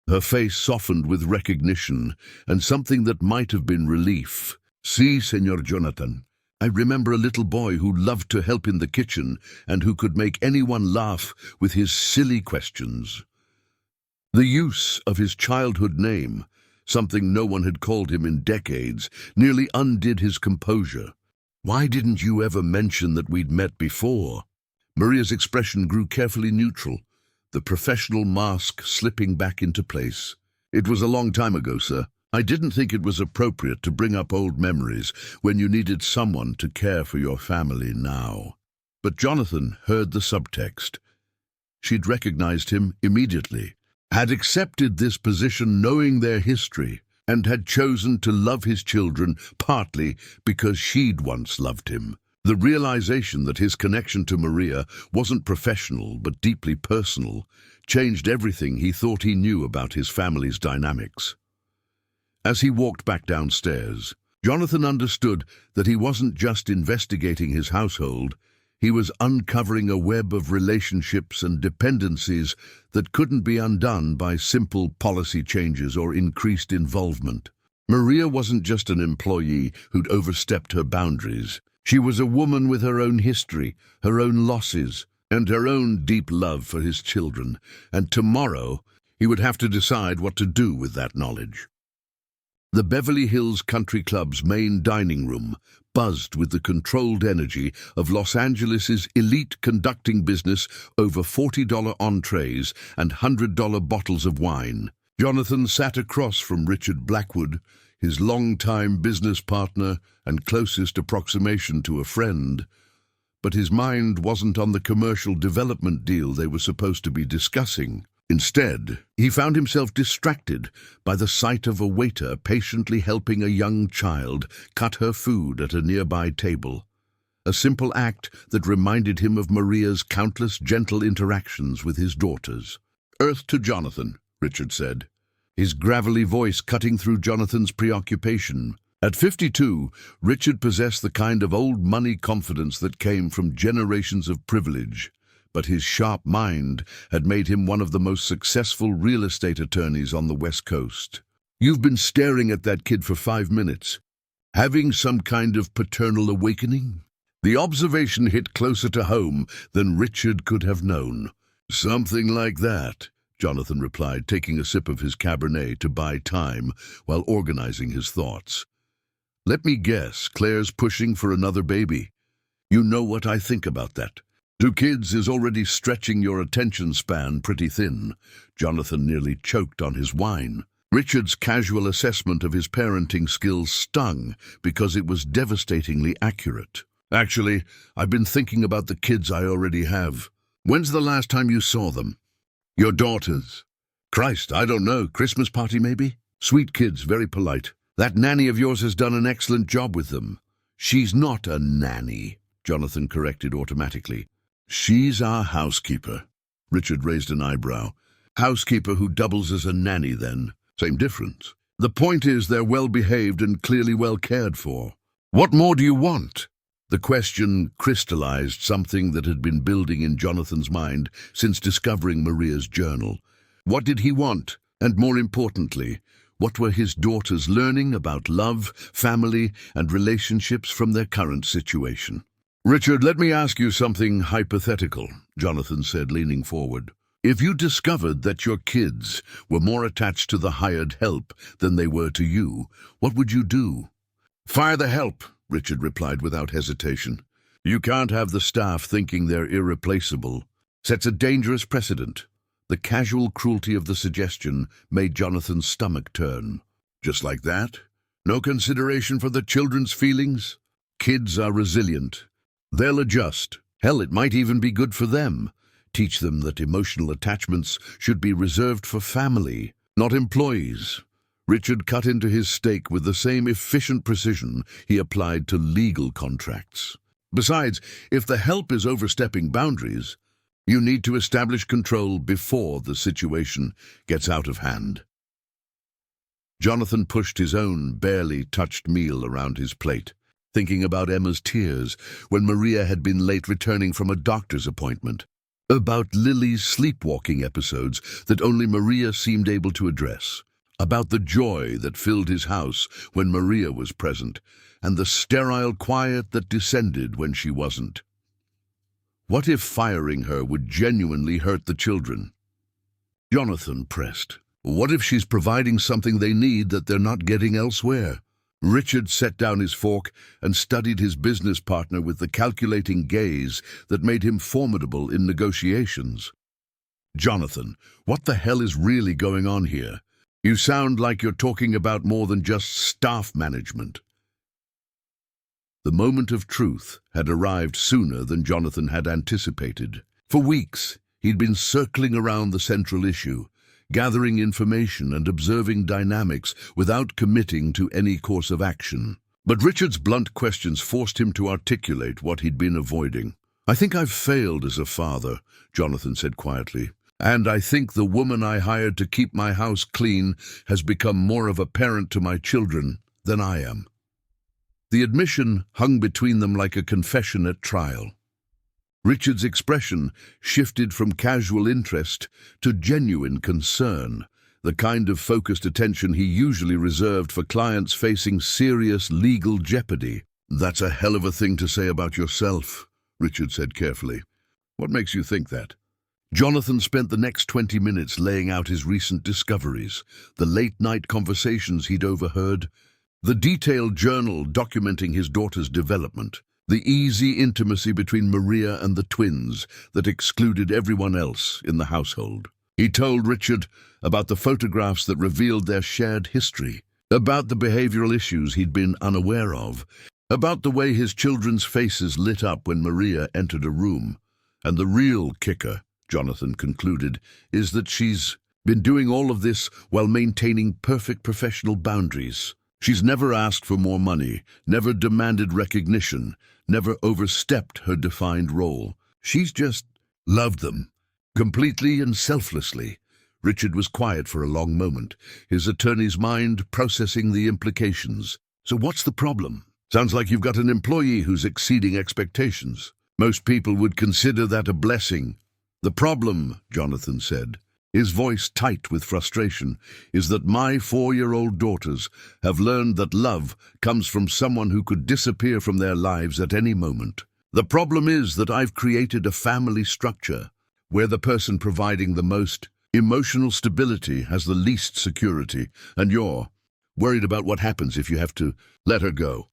[SPEAKER 1] Her face softened with recognition and something that might have been relief. "Sí, Señor Jonathan. I remember a little boy who loved to help in the kitchen and who could make anyone laugh with his silly questions." The use of his childhood name, something no one had called him in decades, nearly undid his composure. "Why didn't you ever mention that we'd met before?" Maria's expression grew carefully neutral, the professional mask slipping back into place. "It was a long time ago, sir. I didn't think it was appropriate to bring up old memories when you needed someone to care for your family now." But Jonathan heard the subtext. She'd recognized him immediately, had accepted this position knowing their history, and had chosen to love his children partly because she'd once loved him. The realization that his connection to Maria wasn't professional but deeply personal changed everything he thought he knew about his family's dynamics. As he walked back downstairs, Jonathan understood that he wasn't just investigating his household, he was uncovering a web of relationships and dependencies that couldn't be undone by simple policy changes or increased involvement. Maria wasn't just an employee who'd overstepped her boundaries. She was a woman with her own history, her own losses, and her own deep love for his children, and tomorrow he would have to decide what to do with that knowledge. The Beverly Hills Country Club's main dining room buzzed with the controlled energy of Los Angeles's elite conducting business over $40 entrees and $100 bottles of wine. Jonathan sat across from Richard Blackwood, his longtime business partner and closest approximation to a friend, but his mind wasn't on the commercial development deal they were supposed to be discussing. Instead, he found himself distracted by the sight of a waiter patiently helping a young child cut her food at a nearby table, a simple act that reminded him of Maria's countless gentle interactions with his daughters. "Earth to Jonathan," Richard said. his gravelly voice cutting through Jonathan's preoccupation. At 52, Richard possessed the kind of old money confidence that came from generations of privilege, but his sharp mind had made him one of the most successful real estate attorneys on the West Coast. "You've been staring at that kid for 5 minutes. Having some kind of paternal awakening?" The observation hit closer to home than Richard could have known. "Something like that," Jonathan replied, taking a sip of his Cabernet to buy time while organizing his thoughts. "Let me guess, Claire's pushing for another baby. You know what I think about that. 2 kids is already stretching your attention span pretty thin." Jonathan nearly choked on his wine. Richard's casual assessment of his parenting skills stung because it was devastatingly accurate. "Actually, I've been thinking about the kids I already have. When's the last time you saw them?" "Your daughters." "Christ, I don't know. Christmas party maybe? Sweet kids, very polite. That nanny of yours has done an excellent job with them." "She's not a nanny," Jonathan corrected automatically. "She's our housekeeper." Richard raised an eyebrow. "Housekeeper who doubles as a nanny then. Same difference. The point is they're well behaved and clearly well cared for. What more do you want?" The question crystallized something that had been building in Jonathan's mind since discovering Maria's journal. What did he want? And more importantly, what were his daughters learning about love, family, and relationships from their current situation? "Richard, let me ask you something hypothetical," Jonathan said, leaning forward. "If you discovered that your kids were more attached to the hired help than they were to you, what would you do?" "Fire the help," Richard replied without hesitation. "You can't have the staff thinking they're irreplaceable. Sets a dangerous precedent." The casual cruelty of the suggestion made Jonathan's stomach turn. "Just like that? No consideration for the children's feelings? Kids are resilient. They'll adjust. Hell, it might even be good for them. Teach them that emotional attachments should be reserved for family, not employees." Richard cut into his steak with the same efficient precision he applied to legal contracts. "Besides, if the help is overstepping boundaries, you need to establish control before the situation gets out of hand." Jonathan pushed his own barely touched meal around his plate, thinking about Emma's tears when Maria had been late returning from a doctor's appointment, about Lily's sleepwalking episodes that only Maria seemed able to address, about the joy that filled his house when Maria was present, and the sterile quiet that descended when she wasn't. What if firing her would genuinely hurt the children? Jonathan pressed. What if she's providing something they need that they're not getting elsewhere? Richard set down his fork and studied his business partner with the calculating gaze that made him formidable in negotiations. "Jonathan, what the hell is really going on here? You sound like you're talking about more than just staff management." The moment of truth had arrived sooner than Jonathan had anticipated. For weeks, he'd been circling around the central issue, gathering information and observing dynamics without committing to any course of action. But Richard's blunt questions forced him to articulate what he'd been avoiding. "I think I've failed as a father," Jonathan said quietly. "And I think the woman I hired to keep my house clean has become more of a parent to my children than I am." The admission hung between them like a confession at trial. Richard's expression shifted from casual interest to genuine concern, the kind of focused attention he usually reserved for clients facing serious legal jeopardy. "That's a hell of a thing to say about yourself," Richard said carefully. "What makes you think that?" Jonathan spent the next 20 minutes laying out his recent discoveries, the late-night conversations he'd overheard, the detailed journal documenting his daughter's development, the easy intimacy between Maria and the twins that excluded everyone else in the household. He told Richard about the photographs that revealed their shared history, about the behavioral issues he'd been unaware of, about the way his children's faces lit up when Maria entered a room. And the real kicker, Jonathan concluded, is that she's been doing all of this while maintaining perfect professional boundaries. She's never asked for more money, never demanded recognition, never overstepped her defined role. She's just loved them, completely and selflessly, Richard was quiet for a long moment, his attorney's mind processing the implications. So what's the problem? Sounds like you've got an employee who's exceeding expectations. Most people would consider that a blessing. The problem, Jonathan said, his voice tight with frustration, is that my 4-year-old daughters have learned that love comes from someone who could disappear from their lives at any moment. The problem is that I've created a family structure where the person providing the most emotional stability has the least security, and you're worried about what happens if you have to let her go.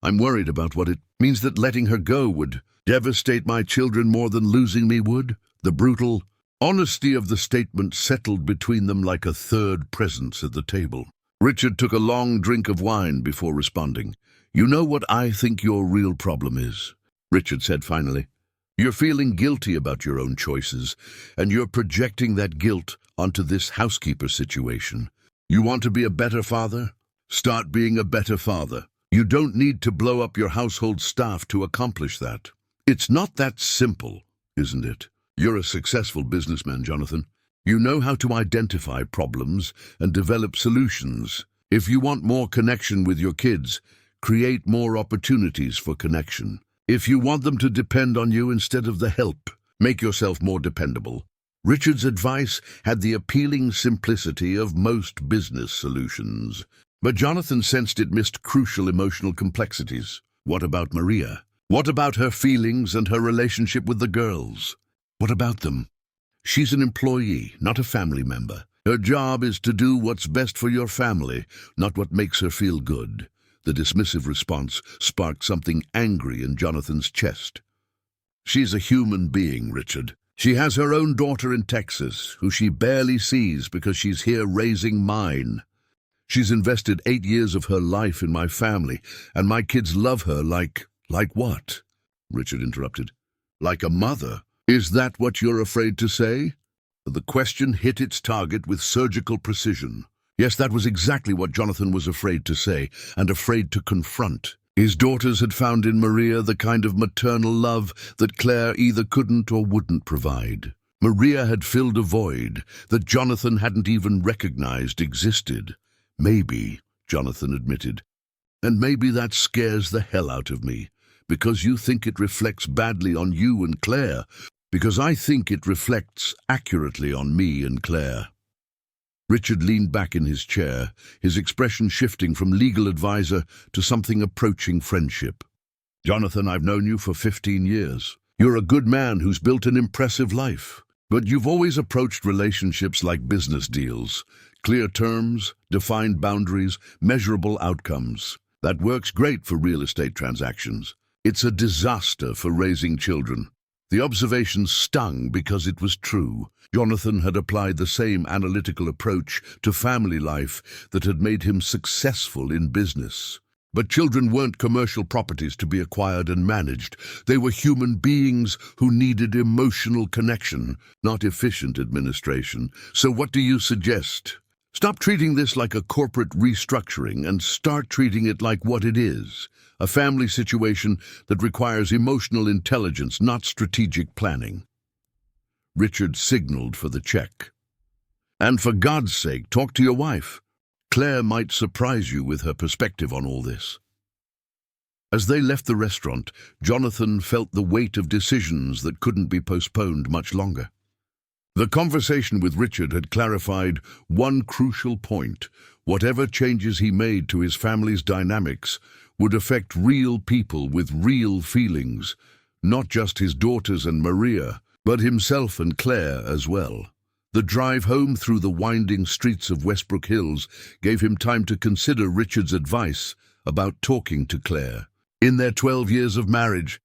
[SPEAKER 1] I'm worried about what it means that letting her go would devastate my children more than losing me would. The brutal honesty of the statement settled between them like a third presence at the table. Richard took a long drink of wine before responding. You know what I think your real problem is, Richard said finally. You're feeling guilty about your own choices, and you're projecting that guilt onto this housekeeper situation. You want to be a better father? Start being a better father. You don't need to blow up your household staff to accomplish that. It's not that simple, isn't it? You're a successful businessman, Jonathan. You know how to identify problems and develop solutions. If you want more connection with your kids, create more opportunities for connection. If you want them to depend on you instead of the help, make yourself more dependable. Richard's advice had the appealing simplicity of most business solutions. But Jonathan sensed it missed crucial emotional complexities. What about Maria? What about her feelings and her relationship with the girls? What about them? She's an employee, not a family member. Her job is to do what's best for your family, not what makes her feel good. The dismissive response sparked something angry in Jonathan's chest. She's a human being, Richard. She has her own daughter in Texas, who she barely sees because she's here raising mine. She's invested 8 years of her life in my family, and my kids love her like what? Richard interrupted. Like a mother. Is that what you're afraid to say? The question hit its target with surgical precision. Yes, that was exactly what Jonathan was afraid to say, and afraid to confront. His daughters had found in Maria the kind of maternal love that Claire either couldn't or wouldn't provide. Maria had filled a void that Jonathan hadn't even recognized existed. Maybe, Jonathan admitted, and maybe that scares the hell out of me, because you think it reflects badly on you and Claire, because I think it reflects accurately on me and Claire. Richard leaned back in his chair, his expression shifting from legal advisor to something approaching friendship. Jonathan, I've known you for 15 years. You're a good man who's built an impressive life. But you've always approached relationships like business deals. Clear terms, defined boundaries, measurable outcomes. That works great for real estate transactions. It's a disaster for raising children. The observation stung because it was true. Jonathan had applied the same analytical approach to family life that had made him successful in business. But children weren't commercial properties to be acquired and managed. They were human beings who needed emotional connection, not efficient administration. So what do you suggest? Stop treating this like a corporate restructuring and start treating it like what it is. A family situation that requires emotional intelligence, not strategic planning. Richard signaled for the check. And for God's sake, talk to your wife. Claire might surprise you with her perspective on all this. As they left the restaurant, Jonathan felt the weight of decisions that couldn't be postponed much longer. The conversation with Richard had clarified one crucial point. Whatever changes he made to his family's dynamics would affect real people with real feelings, not just his daughters and Maria, but himself and Claire as well. The drive home through the winding streets of Westbrook Hills gave him time to consider Richard's advice about talking to Claire. In their 12 years of marriage,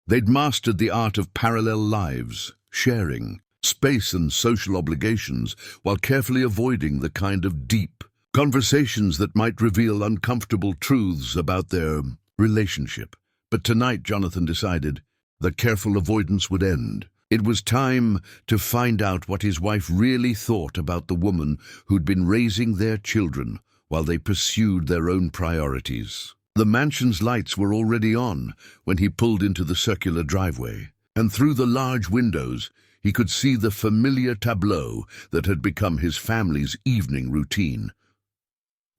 [SPEAKER 1] they'd mastered the art of parallel lives, sharing space and social obligations, while carefully avoiding the kind of deep conversations that might reveal uncomfortable truths about their relationship. But tonight, Jonathan decided, the careful avoidance would end. It was time to find out what his wife really thought about the woman who'd been raising their children while they pursued their own priorities. The mansion's lights were already on when he pulled into the circular driveway, and through the large windows he could see the familiar tableau that had become his family's evening routine.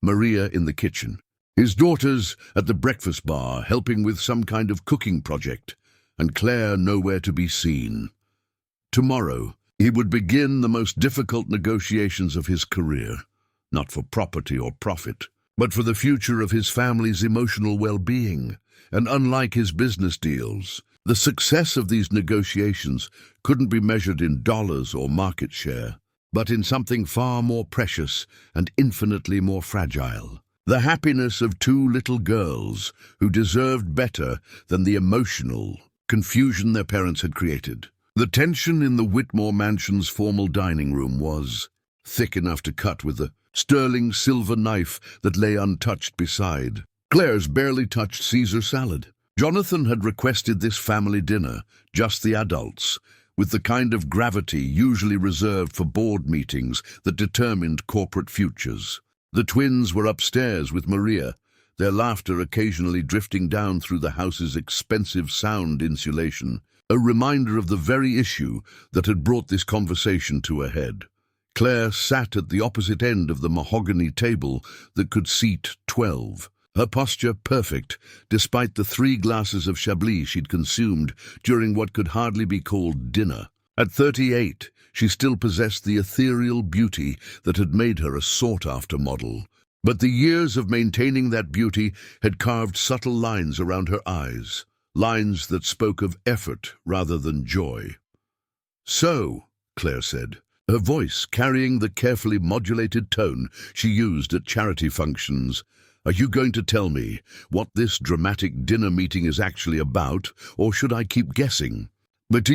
[SPEAKER 1] Maria in the kitchen, his daughters at the breakfast bar helping with some kind of cooking project, and Claire nowhere to be seen. Tomorrow, he would begin the most difficult negotiations of his career, not for property or profit, but for the future of his family's emotional well-being. And unlike his business deals, the success of these negotiations couldn't be measured in dollars or market share, but in something far more precious and infinitely more fragile. The happiness of two little girls who deserved better than the emotional confusion their parents had created. The tension in the Whitmore mansion's formal dining room was thick enough to cut with the sterling silver knife that lay untouched beside. Claire's barely touched Caesar salad. Jonathan had requested this family dinner, just the adults, with the kind of gravity usually reserved for board meetings that determined corporate futures. The twins were upstairs with Maria, their laughter occasionally drifting down through the house's expensive sound insulation, a reminder of the very issue that had brought this conversation to a head. Claire sat at the opposite end of the mahogany table that could seat 12, her posture perfect, despite the 3 glasses of Chablis she'd consumed during what could hardly be called dinner. At 38, she still possessed the ethereal beauty that had made her a sought-after model. But the years of maintaining that beauty had carved subtle lines around her eyes, lines that spoke of effort rather than joy. "So," Claire said, her voice carrying the carefully modulated tone she used at charity functions, "are you going to tell me what this dramatic dinner meeting is actually about, or should I keep guessing?" But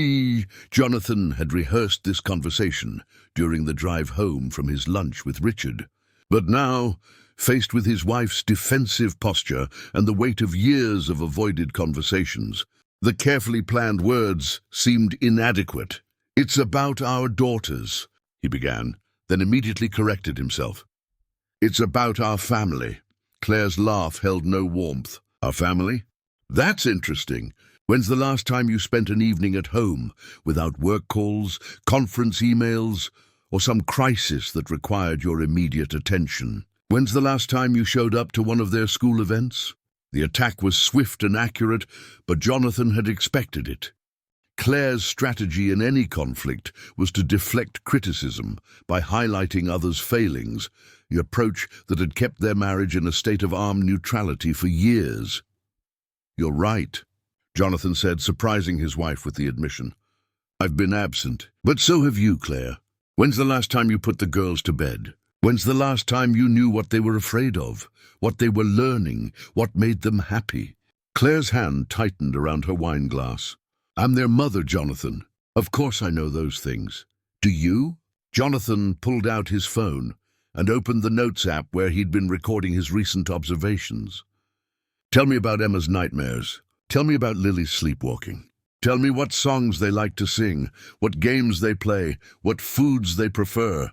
[SPEAKER 1] Jonathan had rehearsed this conversation during the drive home from his lunch with Richard. But now, faced with his wife's defensive posture and the weight of years of avoided conversations, the carefully planned words seemed inadequate. "It's about our daughters," he began, then immediately corrected himself. "It's about our family." Claire's laugh held no warmth. "Our family? That's interesting. When's the last time you spent an evening at home without work calls, conference emails, or some crisis that required your immediate attention? When's the last time you showed up to one of their school events?" The attack was swift and accurate, but Jonathan had expected it. Claire's strategy in any conflict was to deflect criticism by highlighting others' failings, the approach that had kept their marriage in a state of armed neutrality for years. "You're right," Jonathan said, surprising his wife with the admission. "I've been absent, but so have you, Claire. When's the last time you put the girls to bed? When's the last time you knew what they were afraid of, what they were learning, what made them happy?" Claire's hand tightened around her wine glass. "I'm their mother, Jonathan. Of course I know those things. Do you?" Jonathan pulled out his phone and opened the Notes app where he'd been recording his recent observations. "Tell me about Emma's nightmares. Tell me about Lily's sleepwalking. Tell me what songs they like to sing, what games they play, what foods they prefer."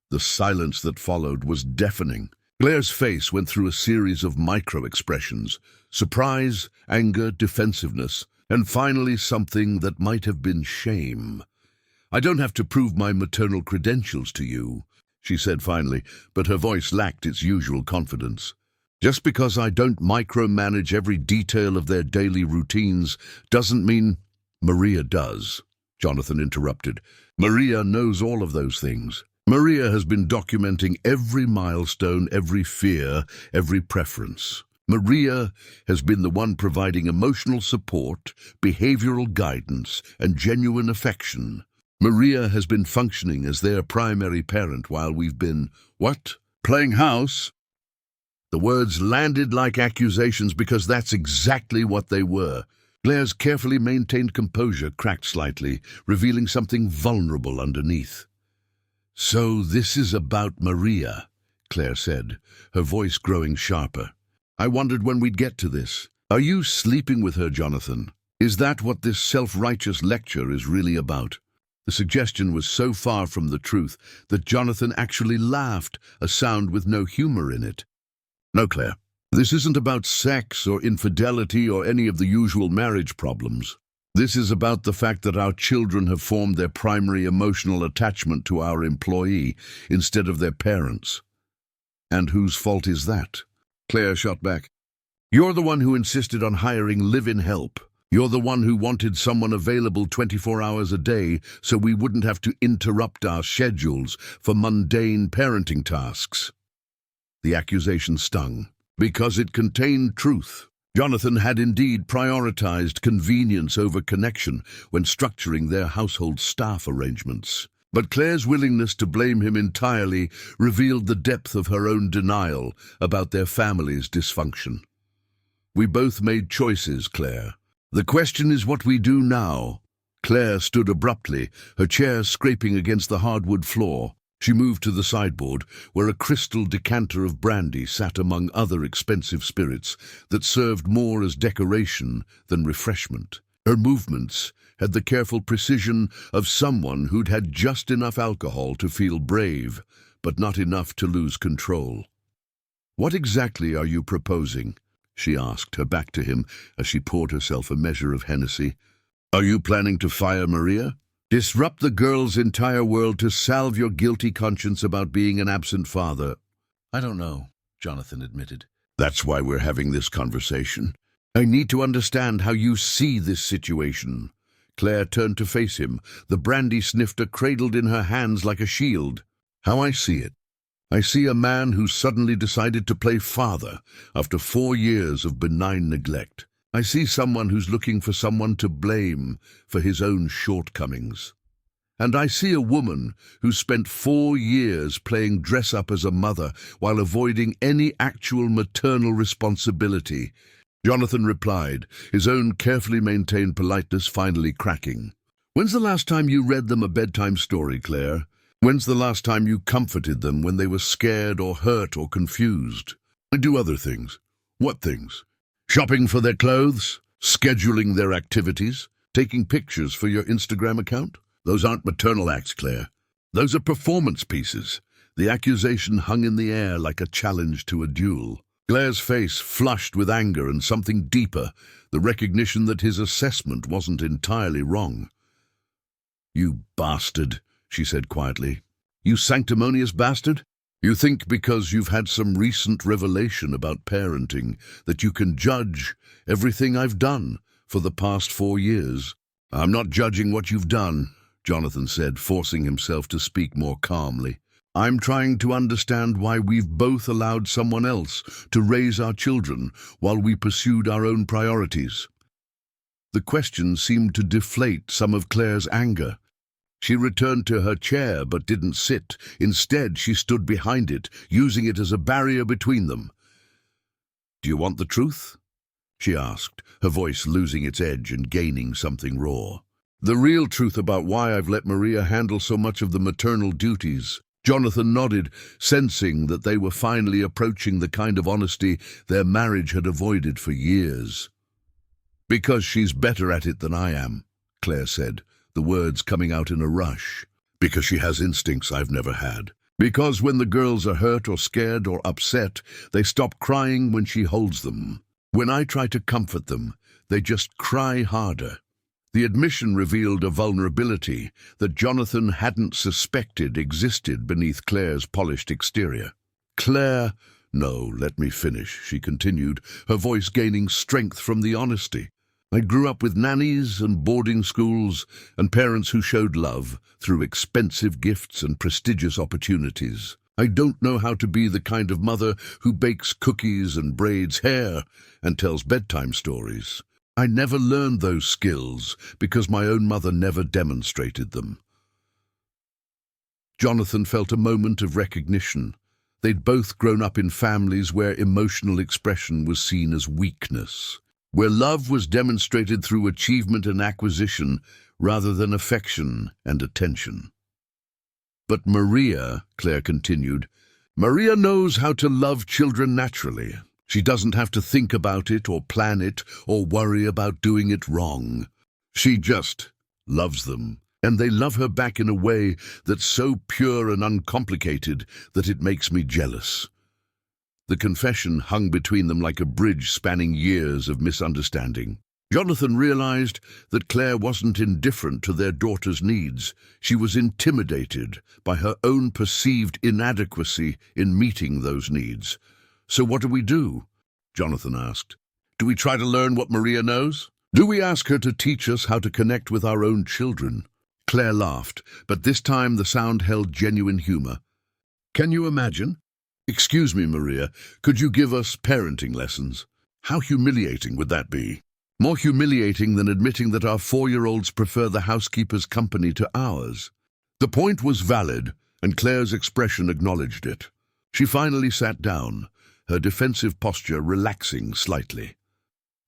[SPEAKER 1] The silence that followed was deafening. Claire's face went through a series of micro-expressions: surprise, anger, defensiveness, and finally something that might have been shame. "I don't have to prove my maternal credentials to you," she said finally, but her voice lacked its usual confidence. "Just because I don't micromanage every detail of their daily routines doesn't mean—" "Maria does," Jonathan interrupted. "Maria knows all of those things. Maria has been documenting every milestone, every fear, every preference. Maria has been the one providing emotional support, behavioral guidance, and genuine affection. Maria has been functioning as their primary parent while we've been, what? Playing house?" The words landed like accusations because that's exactly what they were. Claire's carefully maintained composure cracked slightly, revealing something vulnerable underneath. "So this is about Maria," Claire said, her voice growing sharper. "I wondered when we'd get to this. Are you sleeping with her, Jonathan? Is that what this self-righteous lecture is really about?" The suggestion was so far from the truth that Jonathan actually laughed, a sound with no humor in it. "No, Claire. This isn't about sex or infidelity or any of the usual marriage problems. This is about the fact that our children have formed their primary emotional attachment to our employee instead of their parents. And whose fault is that? Claire shot back. You're the one who insisted on hiring live-in help. You're the one who wanted someone available 24 hours a day so we wouldn't have to interrupt our schedules for mundane parenting tasks. The accusation stung, because it contained truth. Jonathan had indeed prioritized convenience over connection when structuring their household staff arrangements. But Claire's willingness to blame him entirely revealed the depth of her own denial about their family's dysfunction. We both made choices, Claire. The question is what we do now. Claire stood abruptly, her chair scraping against the hardwood floor. She moved to the sideboard, where a crystal decanter of brandy sat among other expensive spirits that served more as decoration than refreshment. Her movements had the careful precision of someone who'd had just enough alcohol to feel brave, but not enough to lose control. "What exactly are you proposing?" she asked, her back to him as she poured herself a measure of Hennessy. "Are you planning to fire Maria? Disrupt the girl's entire world to salve your guilty conscience about being an absent father?" "I don't know," Jonathan admitted. "That's why we're having this conversation. I need to understand how you see this situation." Claire turned to face him, the brandy snifter cradled in her hands like a shield. "How I see it? I see a man who suddenly decided to play father after 4 years of benign neglect. I see someone who's looking for someone to blame for his own shortcomings. And I see a woman who spent 4 years playing dress-up as a mother while avoiding any actual maternal responsibility." Jonathan replied, his own carefully maintained politeness finally cracking. "When's the last time you read them a bedtime story, Claire? When's the last time you comforted them when they were scared or hurt or confused? I do other things." "What things?" "Shopping for their clothes, scheduling their activities, taking pictures for your Instagram account. Those aren't maternal acts, Claire. Those are performance pieces." The accusation hung in the air like a challenge to a duel. Claire's face flushed with anger and something deeper, the recognition that his assessment wasn't entirely wrong. "You bastard," she said quietly. "You sanctimonious bastard. You think because you've had some recent revelation about parenting that you can judge everything I've done for the past 4 years. I'm not judging what you've done," Jonathan said, forcing himself to speak more calmly. "I'm trying to understand why we've both allowed someone else to raise our children while we pursued our own priorities." The question seemed to deflate some of Claire's anger. She returned to her chair but didn't sit. Instead, she stood behind it, using it as a barrier between them. "Do you want the truth?" she asked, her voice losing its edge and gaining something raw. "The real truth about why I've let Maria handle so much of the maternal duties." Jonathan nodded, sensing that they were finally approaching the kind of honesty their marriage had avoided for years. "Because she's better at it than I am," Claire said, the words coming out in a rush. "Because she has instincts I've never had. Because when the girls are hurt or scared or upset, they stop crying when she holds them. When I try to comfort them, they just cry harder." The admission revealed a vulnerability that Jonathan hadn't suspected existed beneath Claire's polished exterior. "Claire—" "No, let me finish," she continued, her voice gaining strength from the honesty. "I grew up with nannies and boarding schools and parents who showed love through expensive gifts and prestigious opportunities. I don't know how to be the kind of mother who bakes cookies and braids hair and tells bedtime stories. I never learned those skills because my own mother never demonstrated them." Jonathan felt a moment of recognition. They'd both grown up in families where emotional expression was seen as weakness, where love was demonstrated through achievement and acquisition rather than affection and attention. "But Maria," Claire continued, "Maria knows how to love children naturally. She doesn't have to think about it or plan it or worry about doing it wrong. She just loves them, and they love her back in a way that's so pure and uncomplicated that it makes me jealous." The confession hung between them like a bridge spanning years of misunderstanding. Jonathan realized that Claire wasn't indifferent to their daughter's needs. She was intimidated by her own perceived inadequacy in meeting those needs. "So what do we do?" Jonathan asked. "Do we try to learn what Maria knows? Do we ask her to teach us how to connect with our own children?" Claire laughed, but this time the sound held genuine humor. "Can you imagine? Excuse me, Maria, could you give us parenting lessons? How humiliating would that be? More humiliating than admitting that our 4-year-olds prefer the housekeeper's company to ours." The point was valid, and Claire's expression acknowledged it. She finally sat down, her defensive posture relaxing slightly.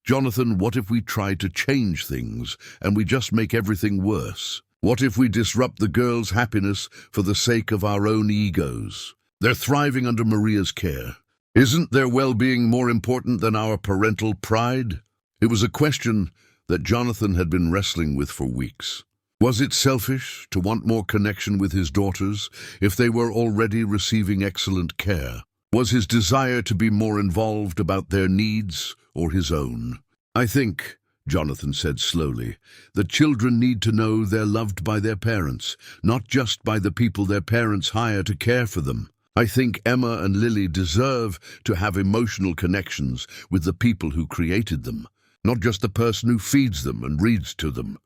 [SPEAKER 1] "Jonathan, what if we try to change things and we just make everything worse? What if we disrupt the girls' happiness for the sake of our own egos? They're thriving under Maria's care. Isn't their well-being more important than our parental pride?" It was a question that Jonathan had been wrestling with for weeks. Was it selfish to want more connection with his daughters if they were already receiving excellent care? Was his desire to be more involved about their needs or his own? "I think," Jonathan said slowly, "that children need to know they're loved by their parents, not just by the people their parents hire to care for them. I think Emma and Lily deserve to have emotional connections with the people who created them, not just the person who feeds them and reads to them."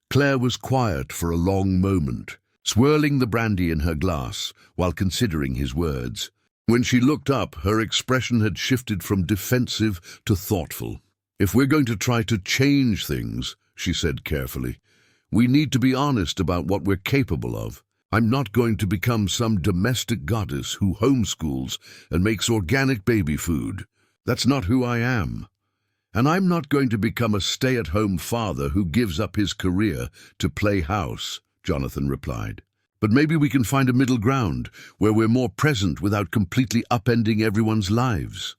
[SPEAKER 1] Claire was quiet for a long moment, swirling the brandy in her glass while considering his words. When she looked up, her expression had shifted from defensive to thoughtful. "If we're going to try to change things," she said carefully, "we need to be honest about what we're capable of. I'm not going to become some domestic goddess who homeschools and makes organic baby food. That's not who I am. And I'm not going to become a stay-at-home father who gives up his career to play house," Jonathan replied. "But maybe we can find a middle ground where we're more present without completely upending everyone's lives."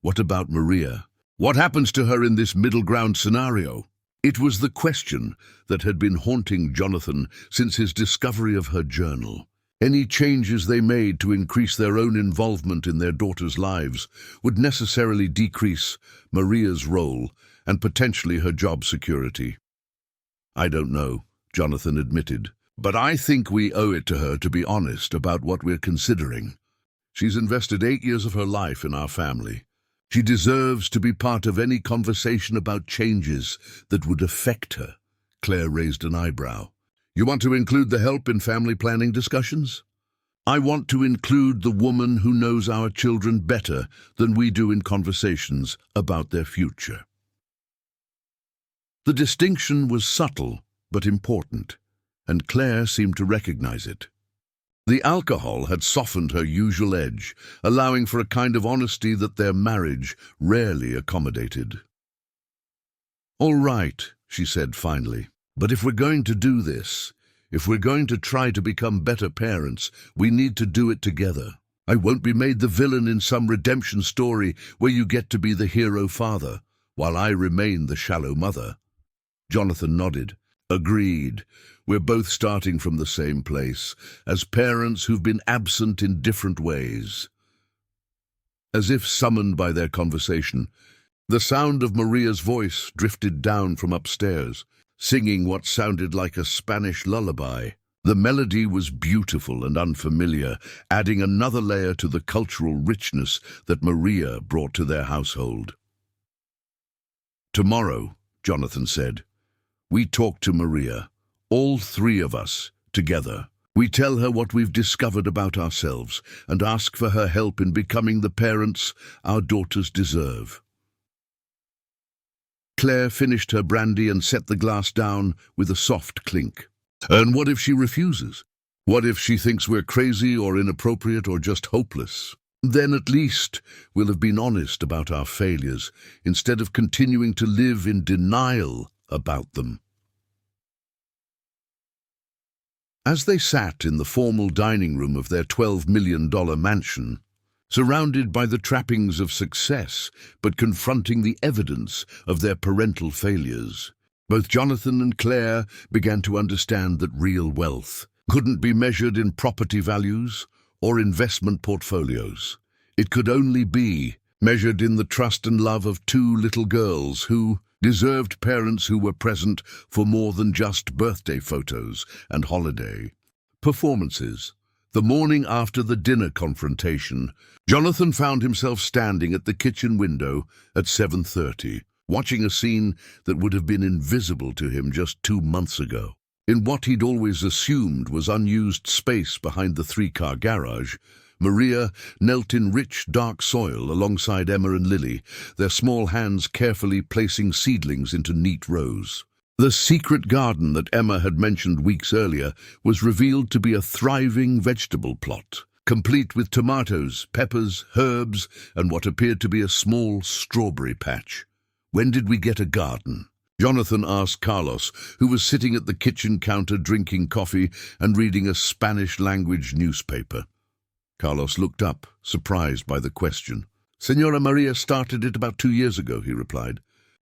[SPEAKER 1] "What about Maria? What happens to her in this middle ground scenario?" It was the question that had been haunting Jonathan since his discovery of her journal. Any changes they made to increase their own involvement in their daughters' lives would necessarily decrease Maria's role and potentially her job security. "I don't know," Jonathan admitted, "but I think we owe it to her to be honest about what we're considering. She's invested 8 years of her life in our family. She deserves to be part of any conversation about changes that would affect her." Claire raised an eyebrow. "You want to include the help in family planning discussions?" "I want to include the woman who knows our children better than we do in conversations about their future." The distinction was subtle but important, and Claire seemed to recognize it. The alcohol had softened her usual edge, allowing for a kind of honesty that their marriage rarely accommodated. "All right," she said finally, "but if we're going to do this, if we're going to try to become better parents, we need to do it together. I won't be made the villain in some redemption story where you get to be the hero father, while I remain the shallow mother." Jonathan nodded. "Agreed. We're both starting from the same place, as parents who've been absent in different ways." As if summoned by their conversation, the sound of Maria's voice drifted down from upstairs, singing what sounded like a Spanish lullaby. The melody was beautiful and unfamiliar, adding another layer to the cultural richness that Maria brought to their household. "Tomorrow," Jonathan said, "we talk to Maria, all 3 of us, together. We tell her what we've discovered about ourselves and ask for her help in becoming the parents our daughters deserve." Claire finished her brandy and set the glass down with a soft clink. "And what if she refuses? What if she thinks we're crazy or inappropriate or just hopeless? Then at least we'll have been honest about our failures instead of continuing to live in denial about them." As they sat in the formal dining room of their $12 million mansion, surrounded by the trappings of success but confronting the evidence of their parental failures, both Jonathan and Claire began to understand that real wealth couldn't be measured in property values or investment portfolios. It could only be measured in the trust and love of 2 little girls who, deserved parents who were present for more than just birthday photos and holiday performances. The morning after the dinner confrontation, Jonathan found himself standing at the kitchen window at 7:30, watching a scene that would have been invisible to him just 2 months ago. In what he'd always assumed was unused space behind the 3-car garage, Maria knelt in rich, dark soil alongside Emma and Lily, their small hands carefully placing seedlings into neat rows. The secret garden that Emma had mentioned weeks earlier was revealed to be a thriving vegetable plot, complete with tomatoes, peppers, herbs, and what appeared to be a small strawberry patch. "When did we get a garden?" Jonathan asked Carlos, who was sitting at the kitchen counter drinking coffee and reading a Spanish-language newspaper. Carlos looked up, surprised by the question. "Senora Maria started it about 2 years ago," he replied.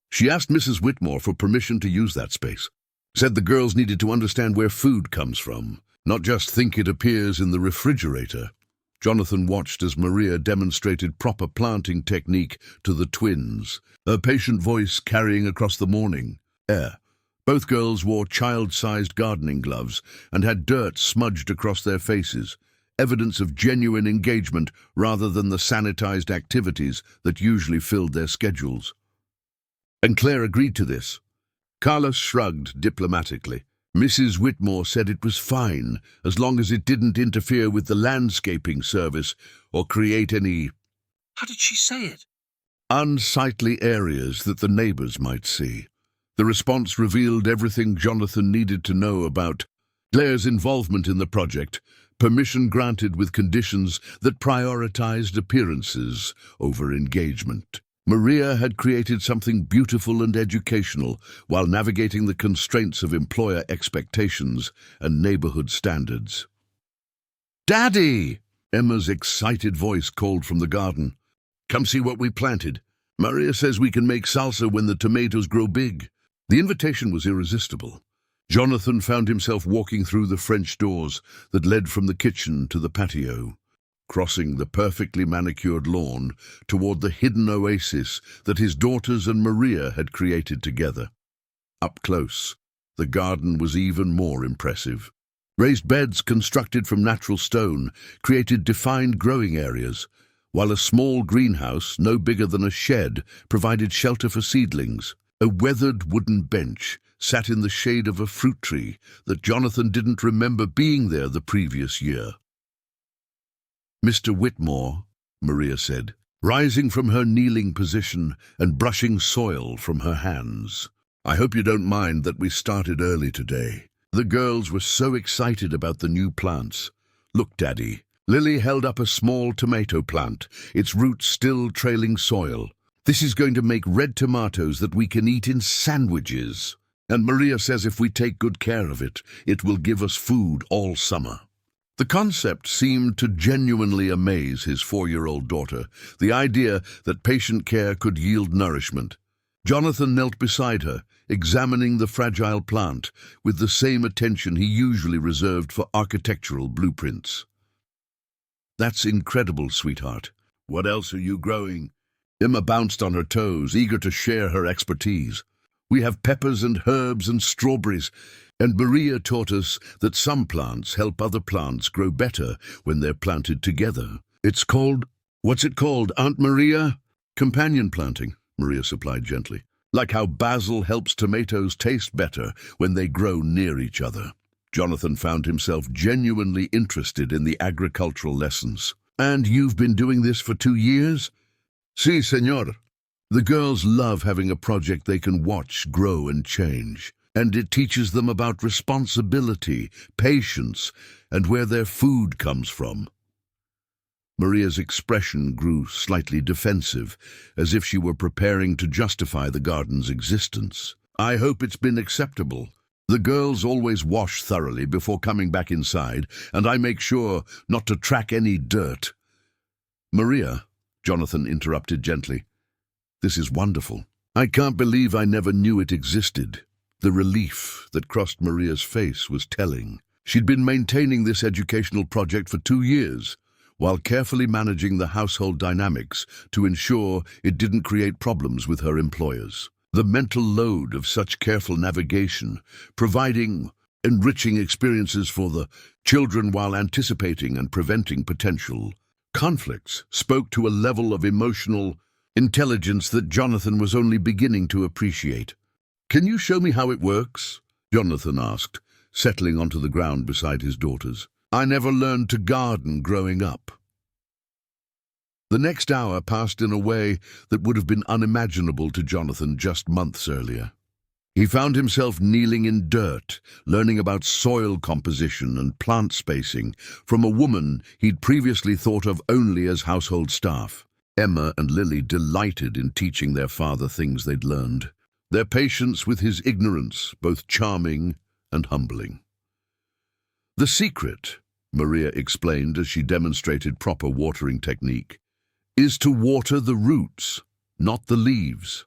[SPEAKER 1] "She asked Mrs. Whitmore for permission to use that space. Said the girls needed to understand where food comes from, not just think it appears in the refrigerator." Jonathan watched as Maria demonstrated proper planting technique to the twins, her patient voice carrying across the morning air. Both girls wore child-sized gardening gloves and had dirt smudged across their faces, evidence of genuine engagement rather than the sanitized activities that usually filled their schedules. And Claire agreed to this. Carlos shrugged diplomatically. Mrs. Whitmore said it was fine, as long as it didn't interfere with the landscaping service or create any—
[SPEAKER 2] How did she say it?
[SPEAKER 1] unsightly areas that the neighbors might see. The response revealed everything Jonathan needed to know about Claire's involvement in the project, permission granted with conditions that prioritized appearances over engagement. Maria had created something beautiful and educational while navigating the constraints of employer expectations and neighborhood standards. "Daddy!" Emma's excited voice called from the garden. "Come see what we planted. Maria says we can make salsa when the tomatoes grow big." The invitation was irresistible. Jonathan found himself walking through the French doors that led from the kitchen to the patio, crossing the perfectly manicured lawn toward the hidden oasis that his daughters and Maria had created together. Up close, the garden was even more impressive. Raised beds constructed from natural stone created defined growing areas, while a small greenhouse, no bigger than a shed, provided shelter for seedlings. A weathered wooden bench sat in the shade of a fruit tree that Jonathan didn't remember being there the previous year. "Mr. Whitmore," Maria said, rising from her kneeling position and brushing soil from her hands. "I hope you don't mind that we started early today." The girls were so excited about the new plants. "Look, Daddy." Lily held up a small tomato plant, its roots still trailing soil. "This is going to make red tomatoes that we can eat in sandwiches. And Maria says if we take good care of it, it will give us food all summer." The concept seemed to genuinely amaze his 4-year-old daughter, the idea that patient care could yield nourishment. Jonathan knelt beside her, examining the fragile plant with the same attention he usually reserved for architectural blueprints. "That's incredible, sweetheart. What else are you growing?" Emma bounced on her toes, eager to share her expertise. "We have peppers and herbs and strawberries, and Maria taught us that some plants help other plants grow better when they're planted together. It's called— What's it called, Aunt Maria?" "Companion planting," Maria supplied gently. "Like how basil helps tomatoes taste better when they grow near each other." Jonathan found himself genuinely interested in the agricultural lessons. "And you've been doing this for 2 years?" "Sí, señor." The girls love having a project they can watch grow and change, and it teaches them about responsibility, patience, and where their food comes from. Maria's expression grew slightly defensive, as if she were preparing to justify the garden's existence. "I hope it's been acceptable. The girls always wash thoroughly before coming back inside, and I make sure not to track any dirt." "Maria," Jonathan interrupted gently, "this is wonderful. I can't believe I never knew it existed." The relief that crossed Maria's face was telling. She'd been maintaining this educational project for 2 years, while carefully managing the household dynamics to ensure it didn't create problems with her employers. The mental load of such careful navigation, providing enriching experiences for the children while anticipating and preventing potential conflicts, spoke to a level of emotional intelligence that Jonathan was only beginning to appreciate. "Can you show me how it works?" Jonathan asked, settling onto the ground beside his daughters. "I never learned to garden growing up." The next hour passed in a way that would have been unimaginable to Jonathan just months earlier. He found himself kneeling in dirt, learning about soil composition and plant spacing from a woman he'd previously thought of only as household staff. Emma and Lily delighted in teaching their father things they'd learned, their patience with his ignorance both charming and humbling. "The secret," Maria explained as she demonstrated proper watering technique, "is to water the roots, not the leaves.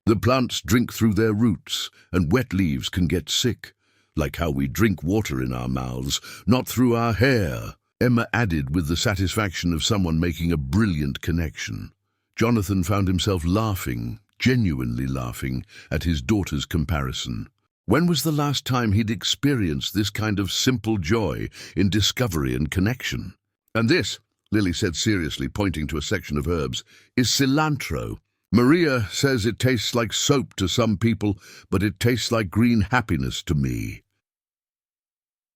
[SPEAKER 1] The plants drink through their roots, and wet leaves can get sick, like how we drink water in our mouths, not through our hair," Emma added with the satisfaction of someone making a brilliant connection. Jonathan found himself laughing, genuinely laughing, at his daughter's comparison. When was the last time he'd experienced this kind of simple joy in discovery and connection? "And this," Lily said seriously, pointing to a section of herbs, "is cilantro. Maria says it tastes like soap to some people, but it tastes like green happiness to me."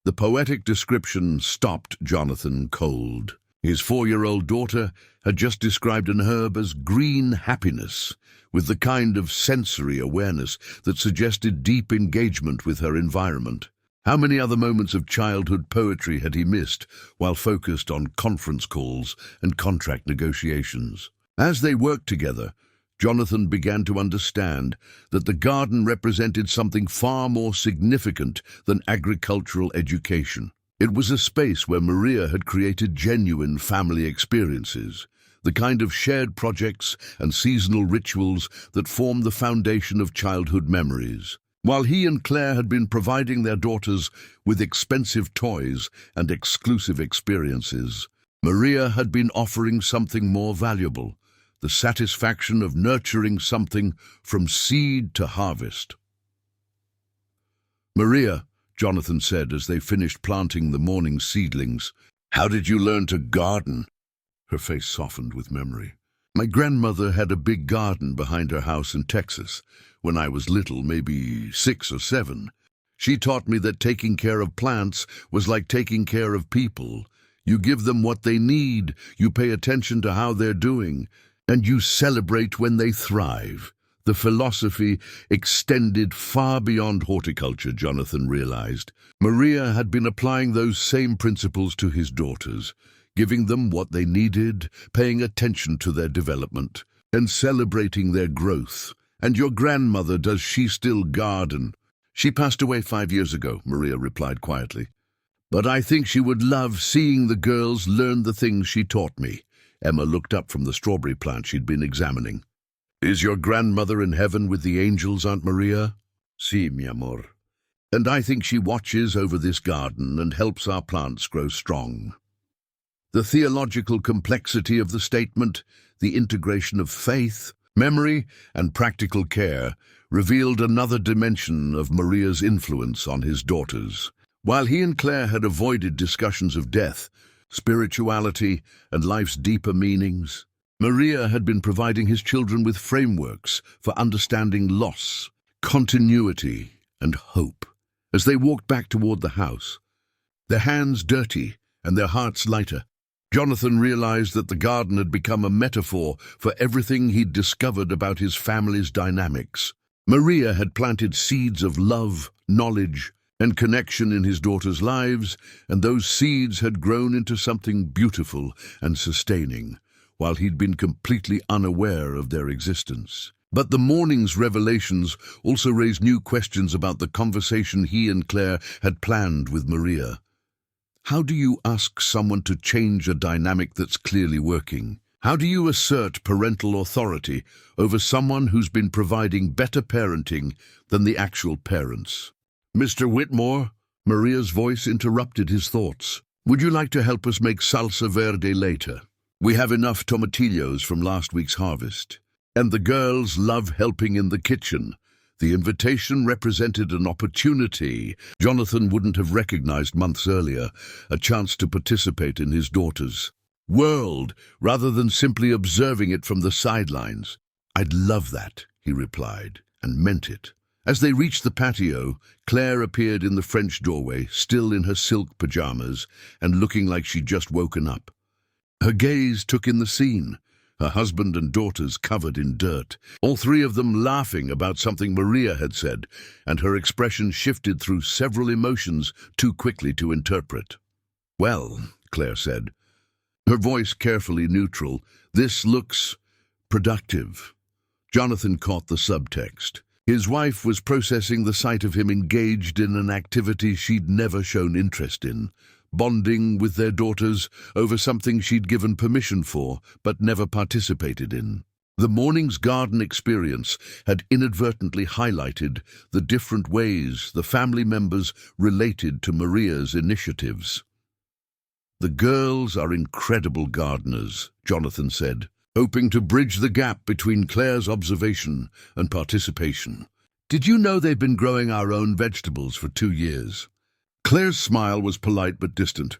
[SPEAKER 1] The poetic description stopped Jonathan cold. His 4-year-old daughter had just described an herb as green happiness, with the kind of sensory awareness that suggested deep engagement with her environment. How many other moments of childhood poetry had he missed while focused on conference calls and contract negotiations? As they worked together, Jonathan began to understand that the garden represented something far more significant than agricultural education. It was a space where Maria had created genuine family experiences, the kind of shared projects and seasonal rituals that form the foundation of childhood memories. While he and Claire had been providing their daughters with expensive toys and exclusive experiences, Maria had been offering something more valuable, the satisfaction of nurturing something from seed to harvest. "Maria," Jonathan said as they finished planting the morning seedlings, "how did you learn to garden?" Her face softened with memory. "My grandmother had a big garden behind her house in Texas. When I was little, maybe 6 or 7, she taught me that taking care of plants was like taking care of people. You give them what they need, you pay attention to how they're doing, and you celebrate when they thrive." The philosophy extended far beyond horticulture, Jonathan realized. Maria had been applying those same principles to his daughters, giving them what they needed, paying attention to their development, and celebrating their growth. "And your grandmother, does she still garden?" "She passed away 5 years ago," Maria replied quietly. "But I think she would love seeing the girls learn the things she taught me." Emma looked up from the strawberry plant she'd been examining. "Is your grandmother in heaven with the angels, Aunt Maria?" "Sí, mi amor. And I think she watches over this garden and helps our plants grow strong." The theological complexity of the statement, the integration of faith, memory, and practical care revealed another dimension of Maria's influence on his daughters. While he and Claire had avoided discussions of death, spirituality, and life's deeper meanings, Maria had been providing his children with frameworks for understanding loss, continuity, and hope. As they walked back toward the house, their hands dirty and their hearts lighter, Jonathan realized that the garden had become a metaphor for everything he'd discovered about his family's dynamics. Maria had planted seeds of love, knowledge, and connection in his daughters' lives, and those seeds had grown into something beautiful and sustaining, while he'd been completely unaware of their existence. But the morning's revelations also raised new questions about the conversation he and Claire had planned with Maria. How do you ask someone to change a dynamic that's clearly working? How do you assert parental authority over someone who's been providing better parenting than the actual parents? "Mr. Whitmore," Maria's voice interrupted his thoughts. "Would you like to help us make salsa verde later? We have enough tomatillos from last week's harvest." And the girls love helping in the kitchen. The invitation represented an opportunity Jonathan wouldn't have recognized months earlier, a chance to participate in his daughter's world rather than simply observing it from the sidelines. "I'd love that," he replied, and meant it. As they reached the patio, Claire appeared in the French doorway, still in her silk pajamas and looking like she'd just woken up. Her gaze took in the scene. Her husband and daughters covered in dirt, all three of them laughing about something Maria had said, and her expression shifted through several emotions too quickly to interpret. "Well," Claire said, her voice carefully neutral, "this looks productive." Jonathan caught the subtext. His wife was processing the sight of him engaged in an activity she'd never shown interest in, bonding with their daughters over something she'd given permission for but never participated in. The morning's garden experience had inadvertently highlighted the different ways the family members related to Maria's initiatives. "The girls are incredible gardeners," Jonathan said, hoping to bridge the gap between Claire's observation and participation. "Did you know they've been growing our own vegetables for 2 years?" Claire's smile was polite but distant.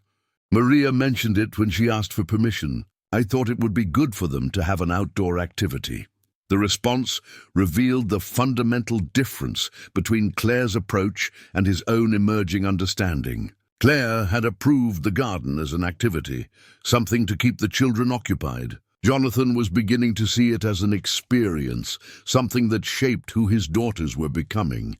[SPEAKER 1] "Maria mentioned it when she asked for permission. I thought it would be good for them to have an outdoor activity." The response revealed the fundamental difference between Claire's approach and his own emerging understanding. Claire had approved the garden as an activity, something to keep the children occupied. Jonathan was beginning to see it as an experience, something that shaped who his daughters were becoming.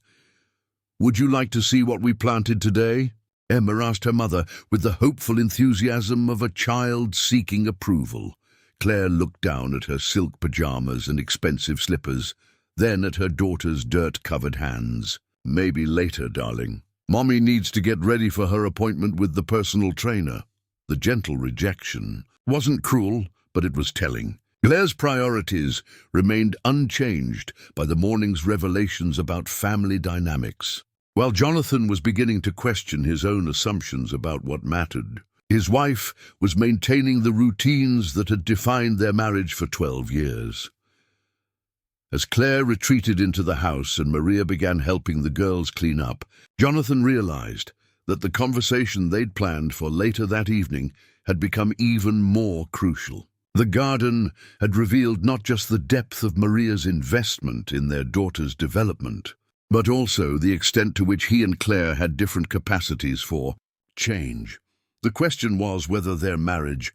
[SPEAKER 1] "Would you like to see what we planted today?" Emma asked her mother with the hopeful enthusiasm of a child seeking approval. Claire looked down at her silk pajamas and expensive slippers, then at her daughter's dirt-covered hands. "Maybe later, darling. Mommy needs to get ready for her appointment with the personal trainer." The gentle rejection wasn't cruel, but it was telling. Claire's priorities remained unchanged by the morning's revelations about family dynamics. While Jonathan was beginning to question his own assumptions about what mattered, his wife was maintaining the routines that had defined their marriage for 12 years. As Claire retreated into the house and Maria began helping the girls clean up, Jonathan realized that the conversation they'd planned for later that evening had become even more crucial. The garden had revealed not just the depth of Maria's investment in their daughter's development, but also the extent to which he and Claire had different capacities for change. The question was whether their marriage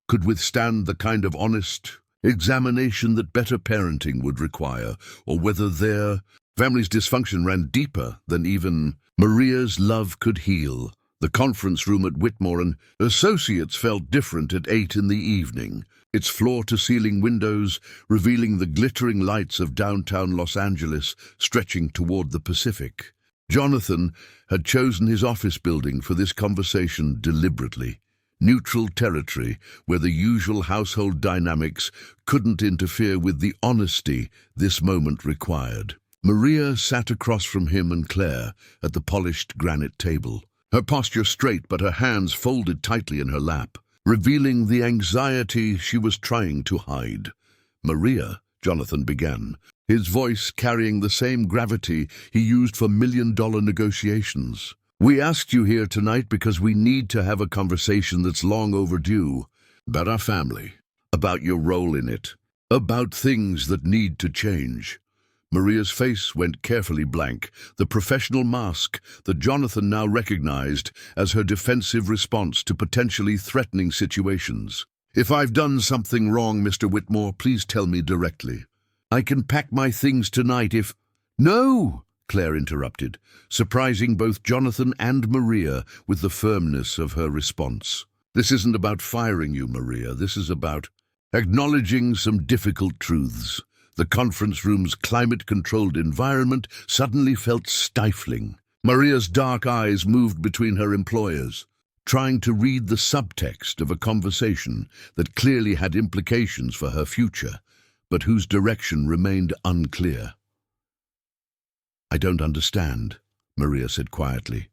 [SPEAKER 1] could withstand the kind of honest examination that better parenting would require, or whether their family's dysfunction ran deeper than even Maria's love could heal. The conference room at Whitmore and Associates felt different at 8 in the evening, its floor-to-ceiling windows revealing the glittering lights of downtown Los Angeles stretching toward the Pacific. Jonathan had chosen his office building for this conversation deliberately, neutral territory where the usual household dynamics couldn't interfere with the honesty this moment required. Maria sat across from him and Claire at the polished granite table, her posture straight but her hands folded tightly in her lap, revealing the anxiety she was trying to hide. "Maria," Jonathan began, his voice carrying the same gravity he used for million-dollar negotiations. "We asked you here tonight because we need to have a conversation that's long overdue, about our family, about your role in it, about things that need to change." Maria's face went carefully blank, the professional mask that Jonathan now recognized as her defensive response to potentially threatening situations. "If I've done something wrong, Mr. Whitmore, please tell me directly. I can pack my things tonight if—" "No!" Claire interrupted, surprising both Jonathan and Maria with the firmness of her response. "This isn't about firing you, Maria. This is about acknowledging some difficult truths." The conference room's climate-controlled environment suddenly felt stifling. Maria's dark eyes moved between her employers, trying to read the subtext of a conversation that clearly had implications for her future, but whose direction remained unclear. "I don't understand," Maria said quietly.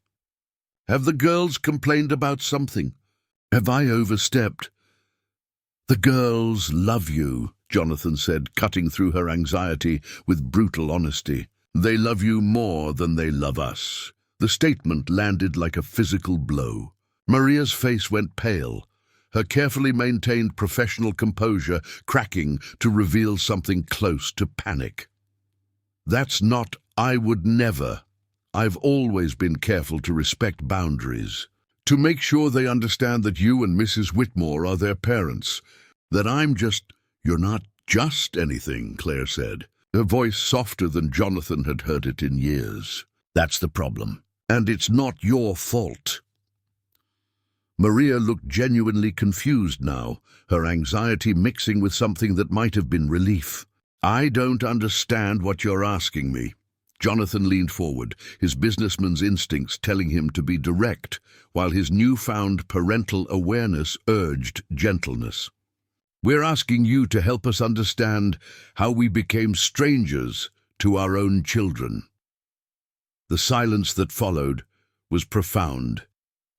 [SPEAKER 1] "Have the girls complained about something? Have I overstepped?" "The girls love you," Jonathan said, cutting through her anxiety with brutal honesty. They love you more than they love us. The statement landed like a physical blow. Maria's face went pale, her carefully maintained professional composure cracking to reveal something close to panic. That's not, I would never. I've always been careful to respect boundaries, to make sure they understand that you and Mrs. Whitmore are their parents, that I'm just... You're not just anything, Claire said, her voice softer than Jonathan had heard it in years. That's the problem, and it's not your fault. Maria looked genuinely confused now, her anxiety mixing with something that might have been relief. I don't understand what you're asking me. Jonathan leaned forward, his businessman's instincts telling him to be direct, while his newfound parental awareness urged gentleness. We're asking you to help us understand how we became strangers to our own children. The silence that followed was profound.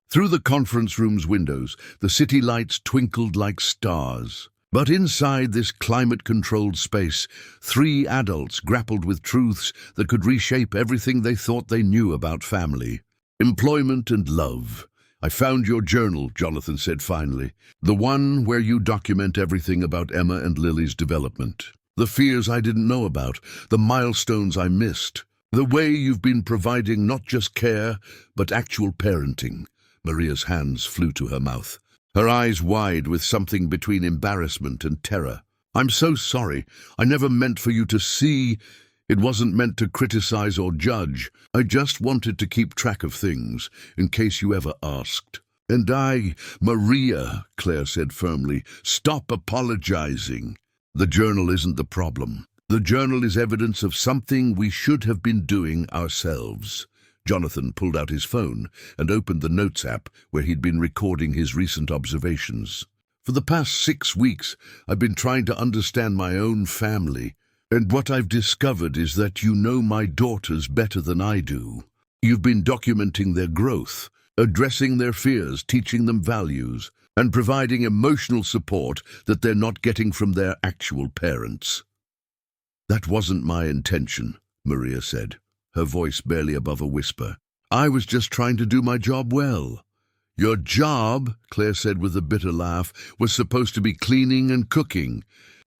[SPEAKER 1] Through the conference room's windows, the city lights twinkled like stars. But inside this climate-controlled space, 3 adults grappled with truths that could reshape everything they thought they knew about family. Employment and love. I found your journal, Jonathan said finally. The one where you document everything about Emma and Lily's development. The fears I didn't know about, the milestones I missed. The way you've been providing not just care, but actual parenting. Maria's hands flew to her mouth, her eyes wide with something between embarrassment and terror. I'm so sorry. I never meant for you to see. It wasn't meant to criticize or judge. I just wanted to keep track of things, in case you ever asked. And Maria, Claire said firmly, stop apologizing. The journal isn't the problem. The journal is evidence of something we should have been doing ourselves. Jonathan pulled out his phone and opened the Notes app where he'd been recording his recent observations. For the past 6 weeks, I've been trying to understand my own family. And what I've discovered is that you know my daughters better than I do. You've been documenting their growth, addressing their fears, teaching them values, and providing emotional support that they're not getting from their actual parents. That wasn't my intention, Maria said, her voice barely above a whisper. I was just trying to do my job well. Your job, Claire said with a bitter laugh, was supposed to be cleaning and cooking.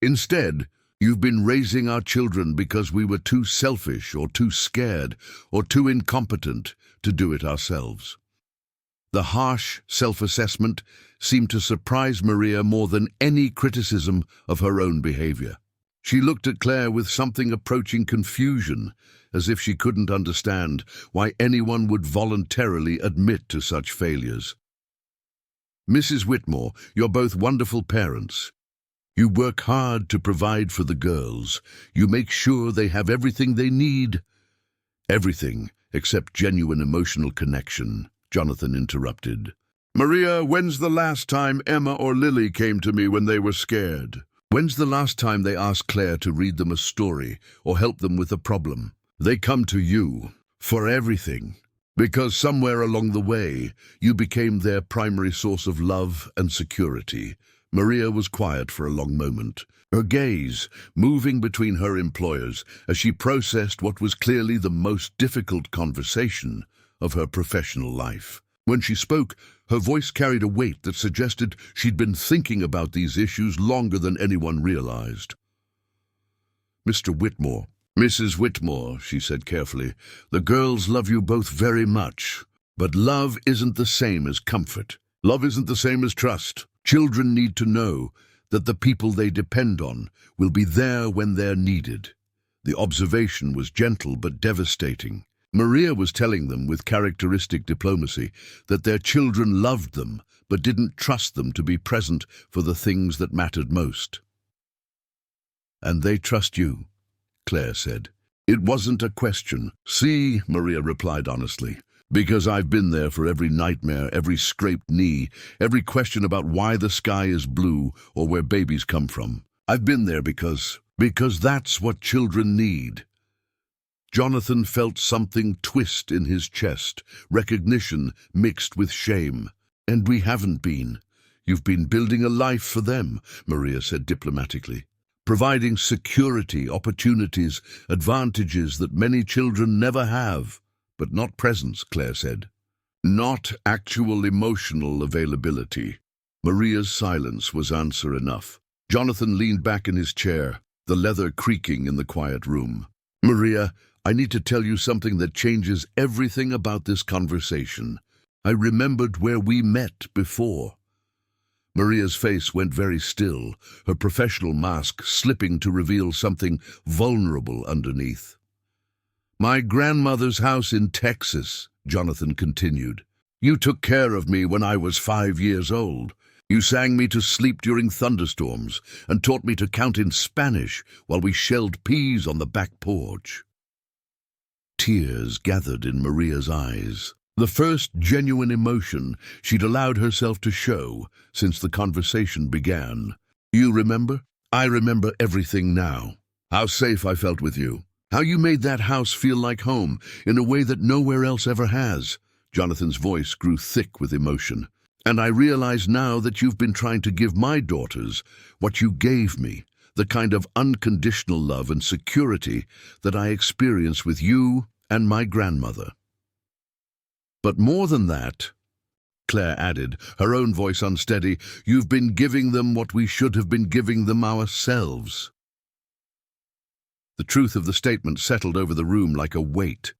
[SPEAKER 1] Instead, you've been raising our children because we were too selfish or too scared or too incompetent to do it ourselves. The harsh self-assessment seemed to surprise Maria more than any criticism of her own behavior. She looked at Claire with something approaching confusion, as if she couldn't understand why anyone would voluntarily admit to such failures. Mrs. Whitmore, you're both wonderful parents. You work hard to provide for the girls. You make sure they have everything they need. Everything except genuine emotional connection, Jonathan interrupted. Maria, when's the last time Emma or Lily came to me when they were scared? When's the last time they asked Claire to read them a story or help them with a problem? They come to you for everything, because somewhere along the way, you became their primary source of love and security. Maria was quiet for a long moment, her gaze moving between her employers as she processed what was clearly the most difficult conversation of her professional life. When she spoke, her voice carried a weight that suggested she'd been thinking about these issues longer than anyone realized. Mr. Whitmore, Mrs. Whitmore, she said carefully, the girls love you both very much, but love isn't the same as comfort. Love isn't the same as trust. Children need to know that the people they depend on will be there when they're needed. The observation was gentle but devastating. Maria was telling them with characteristic diplomacy that their children loved them but didn't trust them to be present for the things that mattered most. And they trust you, Claire said. It wasn't a question. See, Maria replied honestly, because I've been there for every nightmare, every scraped knee, every question about why the sky is blue or where babies come from. I've been there because that's what children need. Jonathan felt something twist in his chest, recognition mixed with shame. And we haven't been. You've been building a life for them, Maria said diplomatically. providing security, opportunities, advantages that many children never have. But not presence, Claire said. Not actual emotional availability. Maria's silence was answer enough. Jonathan leaned back in his chair, the leather creaking in the quiet room. Maria, I need to tell you something that changes everything about this conversation. I remembered where we met before. Maria's face went very still, her professional mask slipping to reveal something vulnerable underneath. My grandmother's house in Texas, Jonathan continued. You took care of me when I was 5 years old. You sang me to sleep during thunderstorms and taught me to count in Spanish while we shelled peas on the back porch. Tears gathered in Maria's eyes, the first genuine emotion she'd allowed herself to show since the conversation began. You remember? I remember everything now. How safe I felt with you. How you made that house feel like home in a way that nowhere else ever has. Jonathan's voice grew thick with emotion. And I realize now that you've been trying to give my daughters what you gave me, the kind of unconditional love and security that I experienced with you and my grandmother. But more than that, Claire added, her own voice unsteady, you've been giving them what we should have been giving them ourselves. The truth of the statement settled over the room like a weight.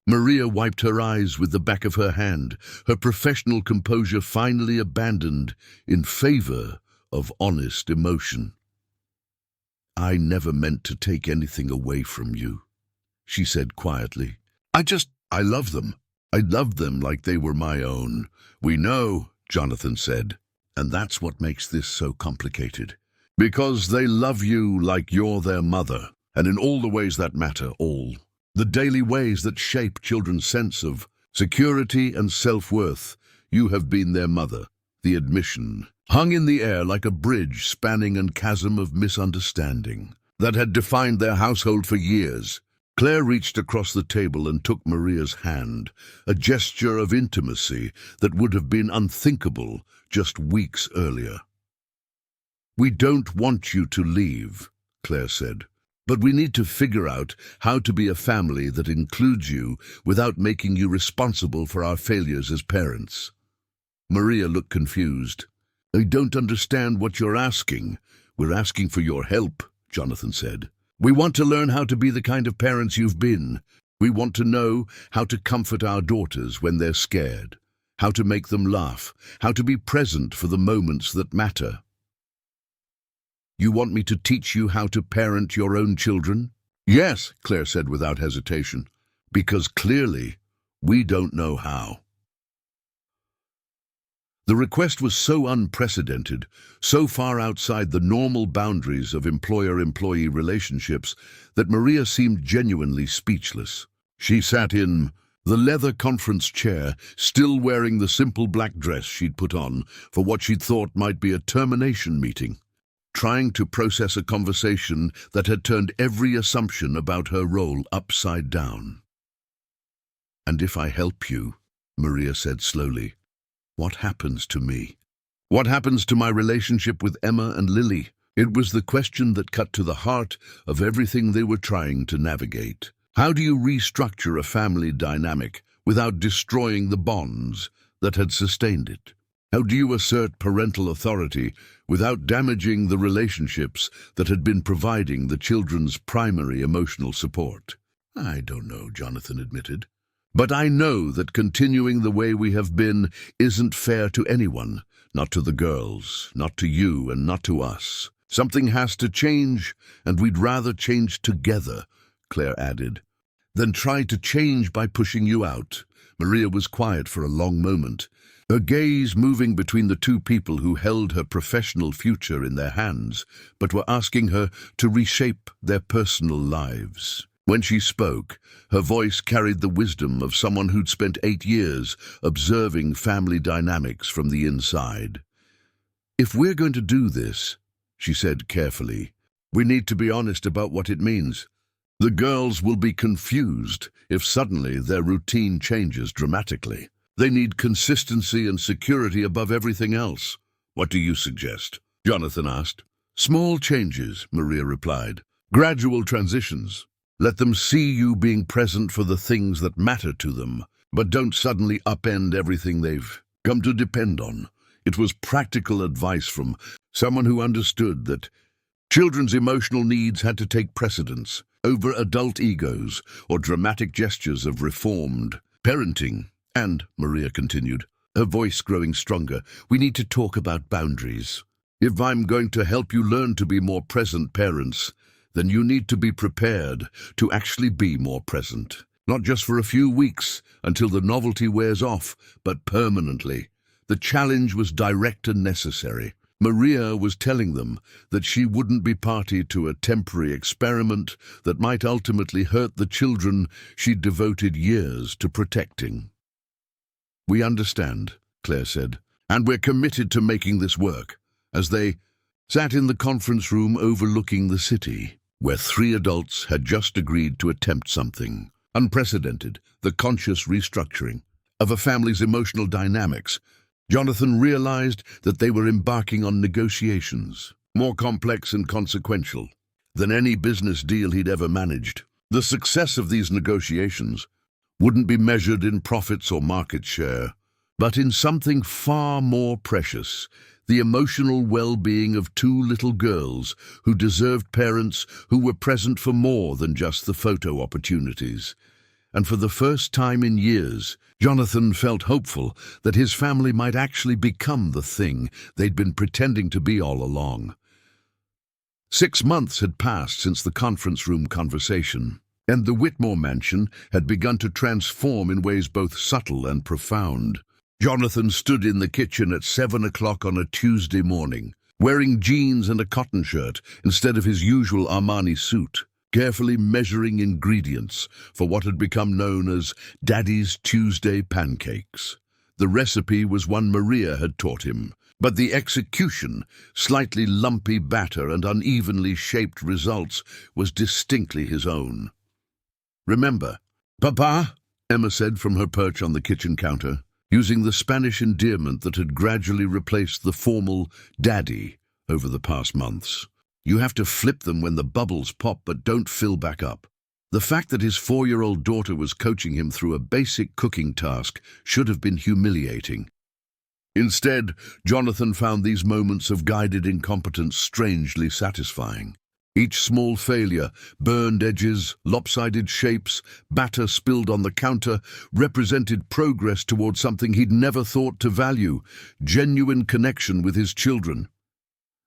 [SPEAKER 1] Maria wiped her eyes with the back of her hand, her professional composure finally abandoned in favor of honest emotion. I never meant to take anything away from you, she said quietly. I love them. I loved them like they were my own. We know, Jonathan said, and that's what makes this so complicated. Because they love you like you're their mother, and in all the ways that matter, all. The daily ways that shape children's sense of security and self-worth. You have been their mother. The admission hung in the air like a bridge spanning a chasm of misunderstanding that had defined their household for years. Claire reached across the table and took Maria's hand, a gesture of intimacy that would have been unthinkable just weeks earlier. We don't want you to leave, Claire said. But we need to figure out how to be a family that includes you without making you responsible for our failures as parents. Maria looked confused. I don't understand what you're asking. We're asking for your help, Jonathan said. We want to learn how to be the kind of parents you've been. We want to know how to comfort our daughters when they're scared, how to make them laugh, how to be present for the moments that matter. You want me to teach you how to parent your own children? Yes, Claire said without hesitation, because clearly we don't know how. The request was so unprecedented, so far outside the normal boundaries of employer-employee relationships, that Maria seemed genuinely speechless. She sat in the leather conference chair, still wearing the simple black dress she'd put on for what she'd thought might be a termination meeting, trying to process a conversation that had turned every assumption about her role upside down. And if I help you, Maria said slowly, what happens to me? What happens to my relationship with Emma and Lily? It was the question that cut to the heart of everything they were trying to navigate. How do you restructure a family dynamic without destroying the bonds that had sustained it? How do you assert parental authority without damaging the relationships that had been providing the children's primary emotional support? I don't know, Jonathan admitted. But I know that continuing the way we have been isn't fair to anyone, not to the girls, not to you, and not to us. Something has to change, and we'd rather change together, Claire added, than try to change by pushing you out. Maria was quiet for a long moment, her gaze moving between the two people who held her professional future in their hands, but were asking her to reshape their personal lives. When she spoke, her voice carried the wisdom of someone who'd spent 8 years observing family dynamics from the inside. If we're going to do this, she said carefully, we need to be honest about what it means. The girls will be confused if suddenly their routine changes dramatically. They need consistency and security above everything else. What do you suggest? Jonathan asked. Small changes, Maria replied. Gradual transitions. Let them see you being present for the things that matter to them, but don't suddenly upend everything they've come to depend on. It was practical advice from someone who understood that children's emotional needs had to take precedence over adult egos or dramatic gestures of reformed parenting. And, Maria continued, her voice growing stronger, we need to talk about boundaries. If I'm going to help you learn to be more present parents, then you need to be prepared to actually be more present. Not just for a few weeks until the novelty wears off, but permanently. The challenge was direct and necessary. Maria was telling them that she wouldn't be party to a temporary experiment that might ultimately hurt the children she'd devoted years to protecting. We understand, Claire said, and we're committed to making this work, as they sat in the conference room overlooking the city, where 3 adults had just agreed to attempt something unprecedented, the conscious restructuring of a family's emotional dynamics. Jonathan realized that they were embarking on negotiations, more complex and consequential than any business deal he'd ever managed. The success of these negotiations wouldn't be measured in profits or market share, but in something far more precious, the emotional well-being of 2 little girls who deserved parents who were present for more than just the photo opportunities. And for the first time in years, Jonathan felt hopeful that his family might actually become the thing they'd been pretending to be all along. 6 months had passed since the conference room conversation, and the Whitmore mansion had begun to transform in ways both subtle and profound. Jonathan stood in the kitchen at 7 o'clock on a Tuesday morning, wearing jeans and a cotton shirt instead of his usual Armani suit, carefully measuring ingredients for what had become known as Daddy's Tuesday pancakes. The recipe was one Maria had taught him, but the execution, slightly lumpy batter and unevenly shaped results, was distinctly his own. "Remember, Papa," Emma said from her perch on the kitchen counter, using the Spanish endearment that had gradually replaced the formal Daddy over the past months. "You have to flip them when the bubbles pop, but don't fill back up." The fact that his 4-year-old daughter was coaching him through a basic cooking task should have been humiliating. Instead, Jonathan found these moments of guided incompetence strangely satisfying. Each small failure, burned edges, lopsided shapes, batter spilled on the counter, represented progress toward something he'd never thought to value, genuine connection with his children.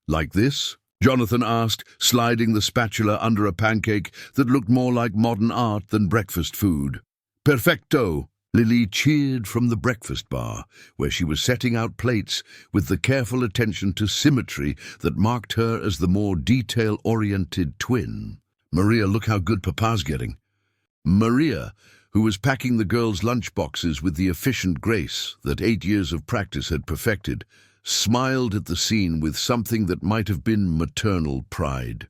[SPEAKER 1] "Like this?" Jonathan asked, sliding the spatula under a pancake that looked more like modern art than breakfast food. "Perfecto!" Lily cheered from the breakfast bar, where she was setting out plates with the careful attention to symmetry that marked her as the more detail-oriented twin. "Maria, look how good Papa's getting." Maria, who was packing the girls' lunchboxes with the efficient grace that 8 years of practice had perfected, smiled at the scene with something that might have been maternal pride.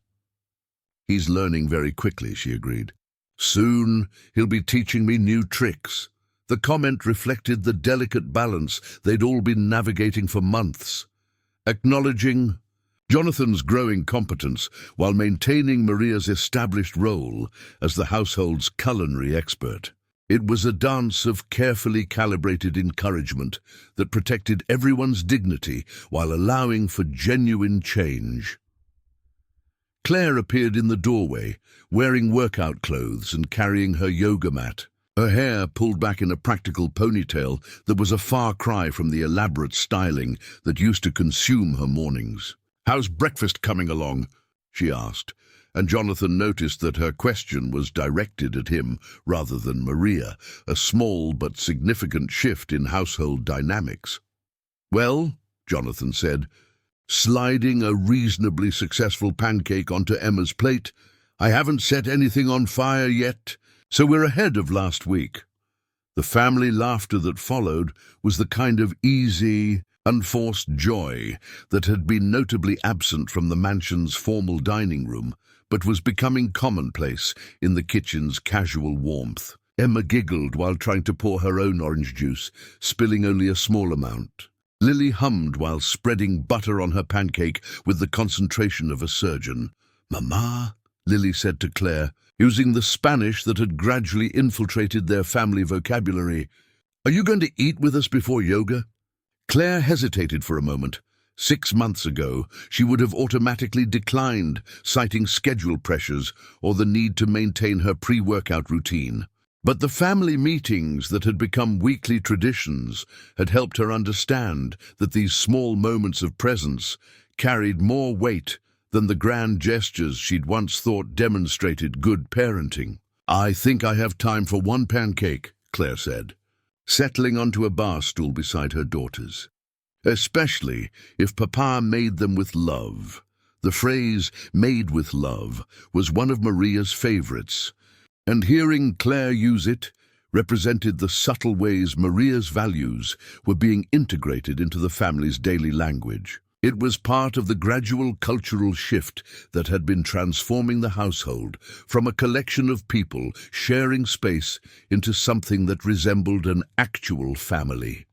[SPEAKER 1] "He's learning very quickly," she agreed. "Soon he'll be teaching me new tricks." The comment reflected the delicate balance they'd all been navigating for months, acknowledging Jonathan's growing competence while maintaining Maria's established role as the household's culinary expert. It was a dance of carefully calibrated encouragement that protected everyone's dignity while allowing for genuine change. Claire appeared in the doorway, wearing workout clothes and carrying her yoga mat. Her hair pulled back in a practical ponytail that was a far cry from the elaborate styling that used to consume her mornings. "How's breakfast coming along?" she asked, and Jonathan noticed that her question was directed at him rather than Maria, a small but significant shift in household dynamics. "Well," Jonathan said, sliding a reasonably successful pancake onto Emma's plate, "I haven't set anything on fire yet, so we're ahead of last week." The family laughter that followed was the kind of easy, unforced joy that had been notably absent from the mansion's formal dining room, but was becoming commonplace in the kitchen's casual warmth. Emma giggled while trying to pour her own orange juice, spilling only a small amount. Lily hummed while spreading butter on her pancake with the concentration of a surgeon. "Mama," Lily said to Claire, using the Spanish that had gradually infiltrated their family vocabulary, "are you going to eat with us before yoga?" Claire hesitated for a moment. 6 months ago, she would have automatically declined, citing schedule pressures or the need to maintain her pre-workout routine. But the family meetings that had become weekly traditions had helped her understand that these small moments of presence carried more weight than the grand gestures she'd once thought demonstrated good parenting. "I think I have time for one pancake," Claire said, settling onto a bar stool beside her daughters. Especially if Papa made them with love. The phrase, "made with love," was one of Maria's favorites, and hearing Claire use it represented the subtle ways Maria's values were being integrated into the family's daily language. It was part of the gradual cultural shift that had been transforming the household from a collection of people sharing space into something that resembled an actual family.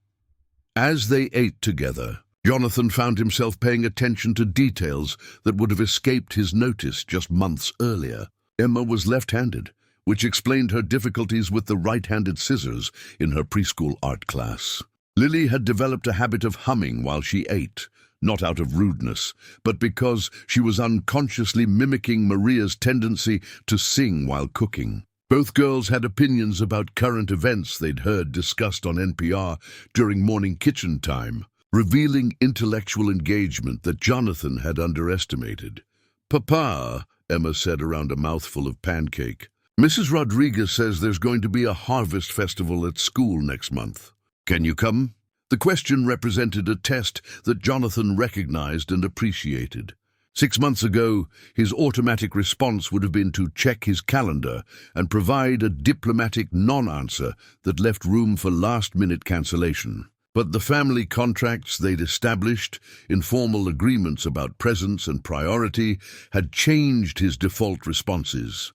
[SPEAKER 1] As they ate together, Jonathan found himself paying attention to details that would have escaped his notice just months earlier. Emma was left-handed, which explained her difficulties with the right-handed scissors in her preschool art class. Lily had developed a habit of humming while she ate, not out of rudeness, but because she was unconsciously mimicking Maria's tendency to sing while cooking. Both girls had opinions about current events they'd heard discussed on NPR during morning kitchen time, revealing intellectual engagement that Jonathan had underestimated. "Papa," Emma said around a mouthful of pancake, "Mrs. Rodriguez says there's going to be a harvest festival at school next month. Can you come?" The question represented a test that Jonathan recognized and appreciated. 6 months ago, his automatic response would have been to check his calendar and provide a diplomatic non-answer that left room for last-minute cancellation. But the family contracts they'd established, informal agreements about presence and priority, had changed his default responses.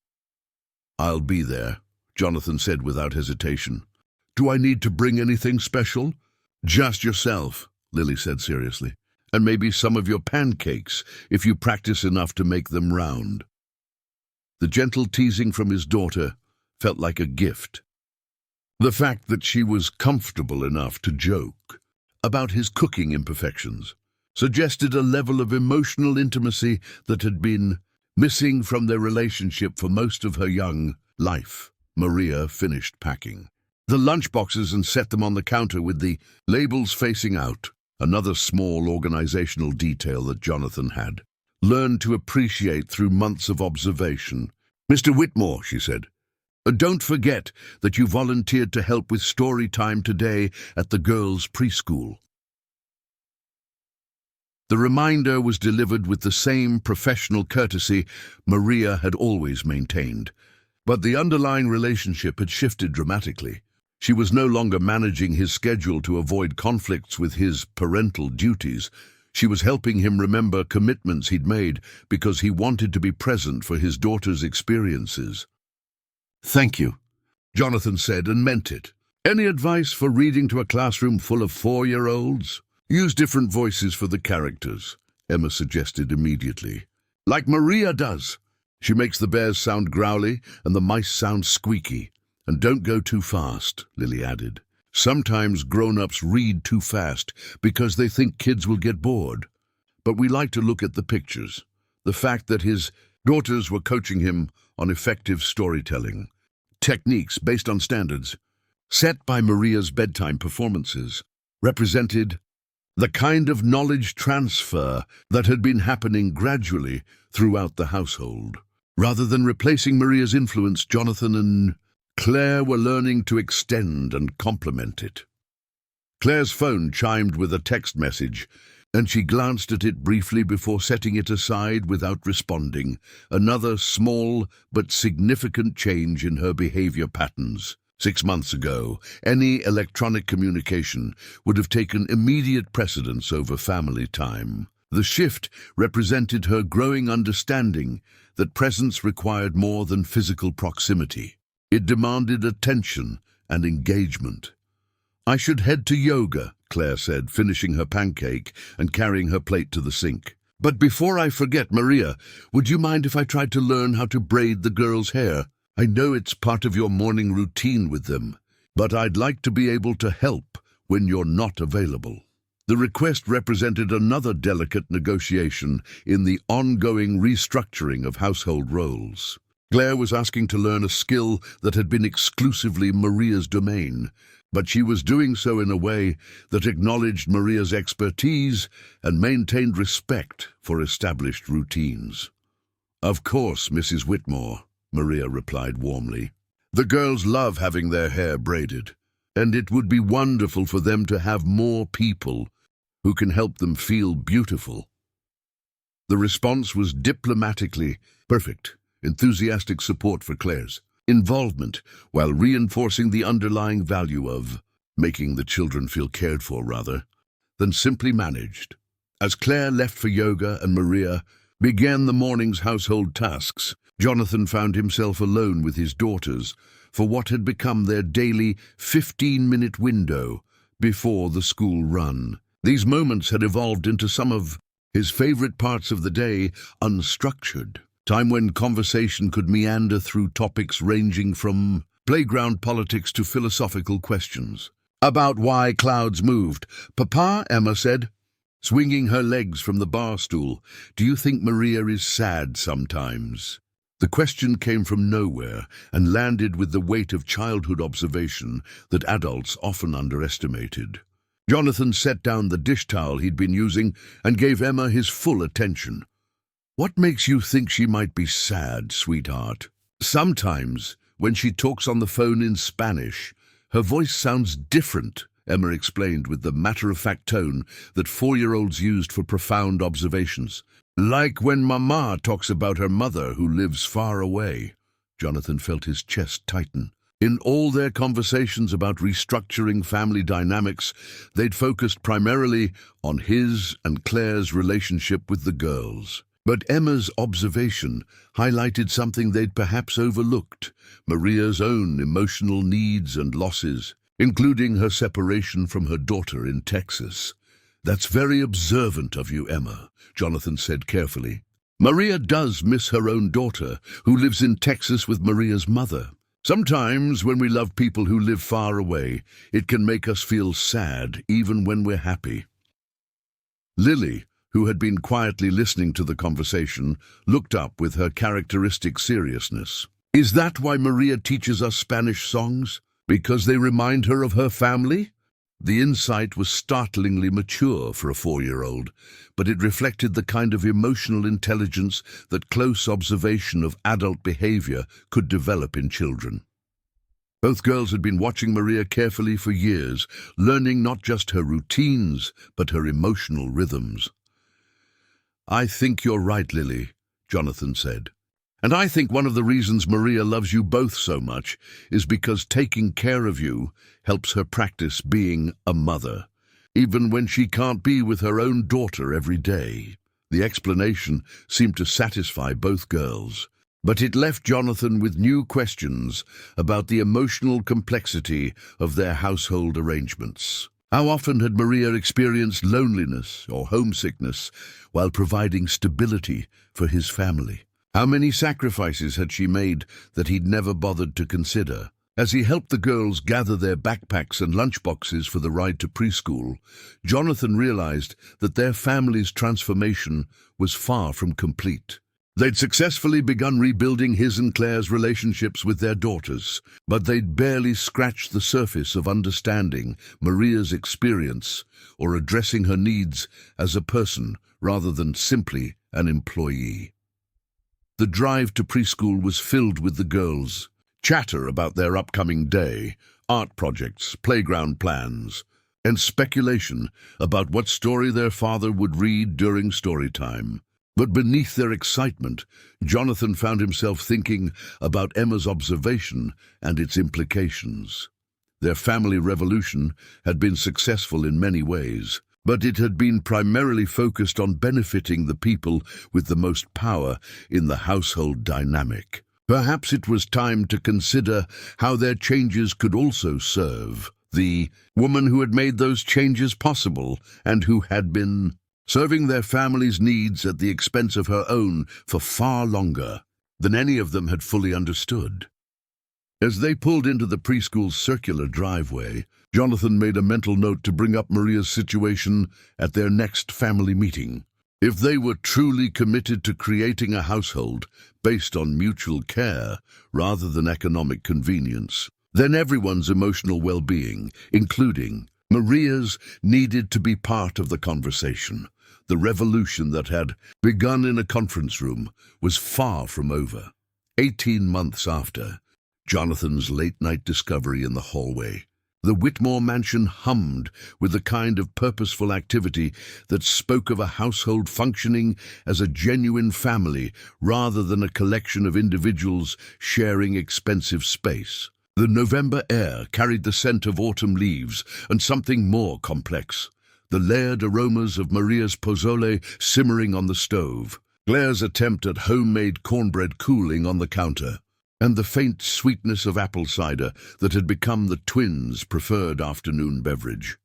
[SPEAKER 1] "I'll be there," Jonathan said without hesitation. "Do I need to bring anything special?" "Just yourself," Lily said seriously. "And maybe some of your pancakes, if you practice enough to make them round." The gentle teasing from his daughter felt like a gift. The fact that she was comfortable enough to joke about his cooking imperfections suggested a level of emotional intimacy that had been missing from their relationship for most of her young life. Maria finished packing the lunchboxes and set them on the counter with the labels facing out. Another small organizational detail that Jonathan had learned to appreciate through months of observation. "Mr. Whitmore," she said, "don't forget that you volunteered to help with story time today at the girls' preschool." The reminder was delivered with the same professional courtesy Maria had always maintained, but the underlying relationship had shifted dramatically. She was no longer managing his schedule to avoid conflicts with his parental duties. She was helping him remember commitments he'd made because he wanted to be present for his daughter's experiences. "Thank you," Jonathan said, and meant it. "Any advice for reading to a classroom full of 4-year-olds? Use different voices for the characters," Emma suggested immediately. "Like Maria does. She makes the bears sound growly and the mice sound squeaky. And don't go too fast," Lily added. "Sometimes grown-ups read too fast because they think kids will get bored. But we like to look at the pictures, the fact that his daughters were coaching him on effective storytelling, techniques based on standards set by Maria's bedtime performances, represented the kind of knowledge transfer that had been happening gradually throughout the household. Rather than replacing Maria's influence, Jonathan and Claire were learning to extend and complement it. Claire's phone chimed with a text message, and she glanced at it briefly before setting it aside without responding, another small but significant change in her behavior patterns. 6 months ago, any electronic communication would have taken immediate precedence over family time. The shift represented her growing understanding that presence required more than physical proximity. It demanded attention and engagement. "I should head to yoga," Claire said, finishing her pancake and carrying her plate to the sink. "But before I forget, Maria, would you mind if I tried to learn how to braid the girls' hair? I know it's part of your morning routine with them, but I'd like to be able to help when you're not available." The request represented another delicate negotiation in the ongoing restructuring of household roles. Claire was asking to learn a skill that had been exclusively Maria's domain, but she was doing so in a way that acknowledged Maria's expertise and maintained respect for established routines. "Of course, Mrs. Whitmore," Maria replied warmly. "The girls love having their hair braided, and it would be wonderful for them to have more people who can help them feel beautiful." The response was diplomatically perfect, enthusiastic support for Claire's involvement, while reinforcing the underlying value of making the children feel cared for rather than simply managed. As Claire left for yoga and Maria began the morning's household tasks, Jonathan found himself alone with his daughters for what had become their daily 15-minute window before the school run. These moments had evolved into some of his favorite parts of the day, unstructured. Time when conversation could meander through topics ranging from playground politics to philosophical questions. "About why clouds moved. Papa," Emma said, swinging her legs from the bar stool, "do you think Maria is sad sometimes?" The question came from nowhere and landed with the weight of childhood observation that adults often underestimated. Jonathan set down the dish towel he'd been using and gave Emma his full attention. "What makes you think she might be sad, sweetheart?" "Sometimes, when she talks on the phone in Spanish, her voice sounds different," Emma explained with the matter-of-fact tone that 4-year-olds used for profound observations. "Like when Mama talks about her mother who lives far away." Jonathan felt his chest tighten. In all their conversations about restructuring family dynamics, they'd focused primarily on his and Claire's relationship with the girls. But Emma's observation highlighted something they'd perhaps overlooked: Maria's own emotional needs and losses, including her separation from her daughter in Texas. "That's very observant of you, Emma," Jonathan said carefully. "Maria does miss her own daughter, who lives in Texas with Maria's mother. Sometimes, when we love people who live far away, it can make us feel sad, even when we're happy." Lily, who had been quietly listening to the conversation, looked up with her characteristic seriousness. "Is that why Maria teaches us Spanish songs? Because they remind her of her family?" The insight was startlingly mature for a 4-year-old, but it reflected the kind of emotional intelligence that close observation of adult behavior could develop in children. Both girls had been watching Maria carefully for years, learning not just her routines, but her emotional rhythms. "I think you're right, Lily," Jonathan said. "And I think one of the reasons Maria loves you both so much is because taking care of you helps her practice being a mother, even when she can't be with her own daughter every day." The explanation seemed to satisfy both girls, but it left Jonathan with new questions about the emotional complexity of their household arrangements. How often had Maria experienced loneliness or homesickness while providing stability for his family? How many sacrifices had she made that he'd never bothered to consider? As he helped the girls gather their backpacks and lunchboxes for the ride to preschool, Jonathan realized that their family's transformation was far from complete. They'd successfully begun rebuilding his and Claire's relationships with their daughters, but they'd barely scratched the surface of understanding Maria's experience or addressing her needs as a person rather than simply an employee. The drive to preschool was filled with the girls' chatter about their upcoming day, art projects, playground plans, and speculation about what story their father would read during story time. But beneath their excitement, Jonathan found himself thinking about Emma's observation and its implications. Their family revolution had been successful in many ways, but it had been primarily focused on benefiting the people with the most power in the household dynamic. Perhaps it was time to consider how their changes could also serve the woman who had made those changes possible and who had been serving their family's needs at the expense of her own for far longer than any of them had fully understood. As they pulled into the preschool's circular driveway, Jonathan made a mental note to bring up Maria's situation at their next family meeting. If they were truly committed to creating a household based on mutual care rather than economic convenience, then everyone's emotional well-being, including Maria's, needed to be part of the conversation. The revolution that had begun in a conference room was far from over. 18 months after Jonathan's late-night discovery in the hallway, the Whitmore mansion hummed with the kind of purposeful activity that spoke of a household functioning as a genuine family rather than a collection of individuals sharing expensive space. The November air carried the scent of autumn leaves and something more complex, the layered aromas of Maria's pozole simmering on the stove, Claire's attempt at homemade cornbread cooling on the counter, and the faint sweetness of apple cider that had become the twins' preferred afternoon beverage.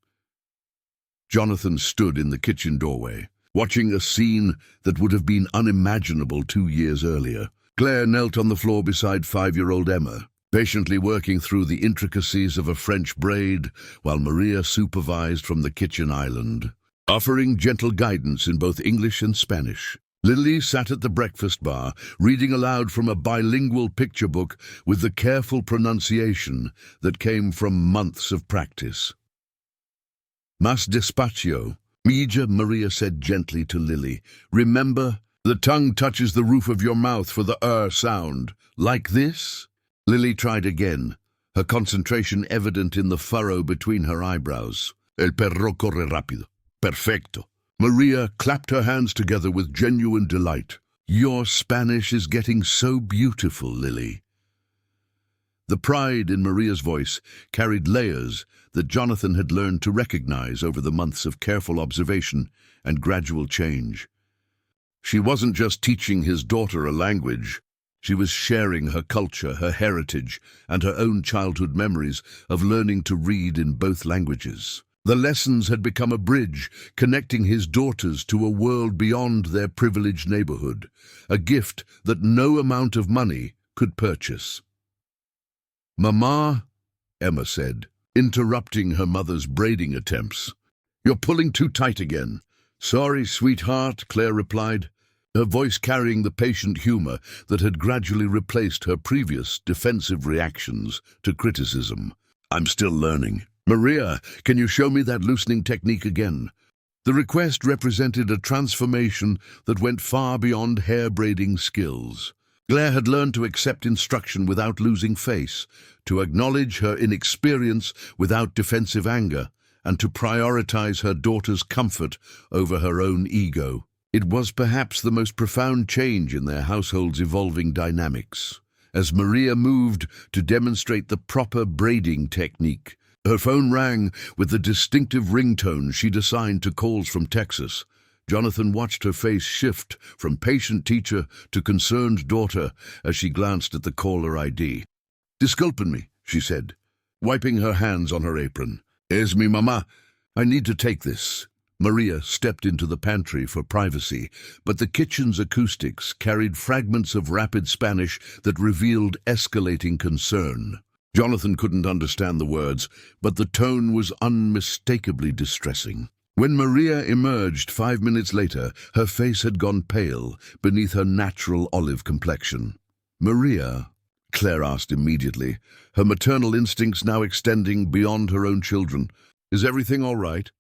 [SPEAKER 1] Jonathan stood in the kitchen doorway, watching a scene that would have been unimaginable 2 years earlier. Claire knelt on the floor beside 5-year-old Emma, patiently working through the intricacies of a French braid, while Maria supervised from the kitchen island, offering gentle guidance in both English and Spanish. Lily sat at the breakfast bar, reading aloud from a bilingual picture book with the careful pronunciation that came from months of practice. Más despacio, Mija, Maria said gently to Lily. Remember, the tongue touches the roof of your mouth for the sound. Like this? Lily tried again, her concentration evident in the furrow between her eyebrows. El perro corre rápido. Perfecto. Maria clapped her hands together with genuine delight. Your Spanish is getting so beautiful, Lily. The pride in Maria's voice carried layers that Jonathan had learned to recognize over the months of careful observation and gradual change. She wasn't just teaching his daughter a language. She was sharing her culture, her heritage, and her own childhood memories of learning to read in both languages. The lessons had become a bridge connecting his daughters to a world beyond their privileged neighborhood, a gift that no amount of money could purchase. Mama, Emma said, interrupting her mother's braiding attempts. You're pulling too tight again. Sorry, sweetheart, Claire replied, her voice carrying the patient humor that had gradually replaced her previous defensive reactions to criticism. I'm still learning. Maria, can you show me that loosening technique again? The request represented a transformation that went far beyond hair braiding skills. Claire had learned to accept instruction without losing face, to acknowledge her inexperience without defensive anger, and to prioritize her daughter's comfort over her own ego. It was perhaps the most profound change in their household's evolving dynamics. As Maria moved to demonstrate the proper braiding technique, her phone rang with the distinctive ringtone she'd assigned to calls from Texas. Jonathan watched her face shift from patient teacher to concerned daughter as she glanced at the caller ID. Disculpen me, she said, wiping her hands on her apron. Es mi mamá. I need to take this. Maria stepped into the pantry for privacy, but the kitchen's acoustics carried fragments of rapid Spanish that revealed escalating concern. Jonathan couldn't understand the words, but the tone was unmistakably distressing. When Maria emerged 5 minutes later, her face had gone pale beneath her natural olive complexion. Maria, Claire asked immediately, her maternal instincts now extending beyond her own children, is everything all right?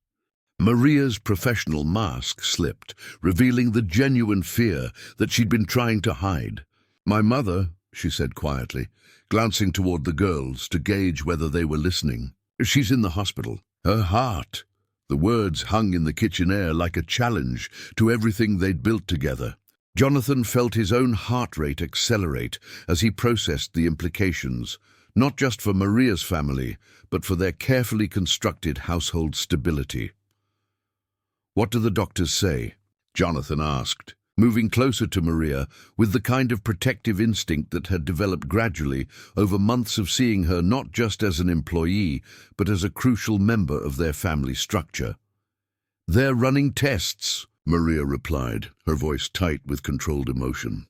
[SPEAKER 1] Maria's professional mask slipped, revealing the genuine fear that she'd been trying to hide. My mother, she said quietly, glancing toward the girls to gauge whether they were listening. She's in the hospital. Her heart. The words hung in the kitchen air like a challenge to everything they'd built together. Jonathan felt his own heart rate accelerate as he processed the implications, not just for Maria's family, but for their carefully constructed household stability. What do the doctors say? Jonathan asked. moving closer to Maria with the kind of protective instinct that had developed gradually over months of seeing her not just as an employee, but as a crucial member of their family structure. "They're running tests," Maria replied, her voice tight with controlled emotion.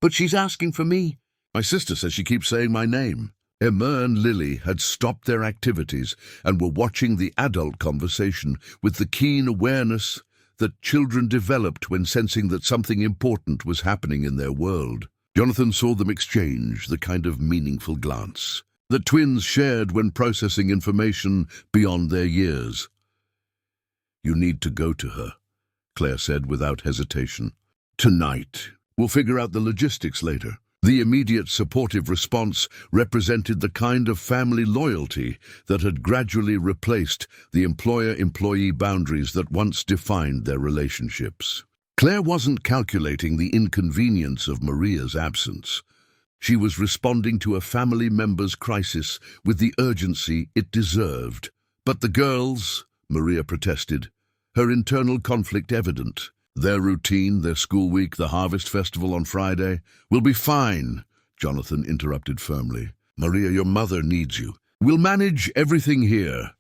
[SPEAKER 1] "But she's asking for me. My sister says she keeps saying my name." Emma and Lily had stopped their activities and were watching the adult conversation with the keen awareness that children developed when sensing that something important was happening in their world. Jonathan saw them exchange the kind of meaningful glance that twins shared when processing information beyond their years. "You need to go to her," Claire said without hesitation. "Tonight. We'll figure out the logistics later." The immediate supportive response represented the kind of family loyalty that had gradually replaced the employer-employee boundaries that once defined their relationships. Claire wasn't calculating the inconvenience of Maria's absence. She was responding to a family member's crisis with the urgency it deserved. "But the girls," Maria protested, her internal conflict evident. "Their routine, their school week, the harvest festival on Friday. Will be fine," Jonathan interrupted firmly. "Maria, your mother needs you. We'll manage everything here."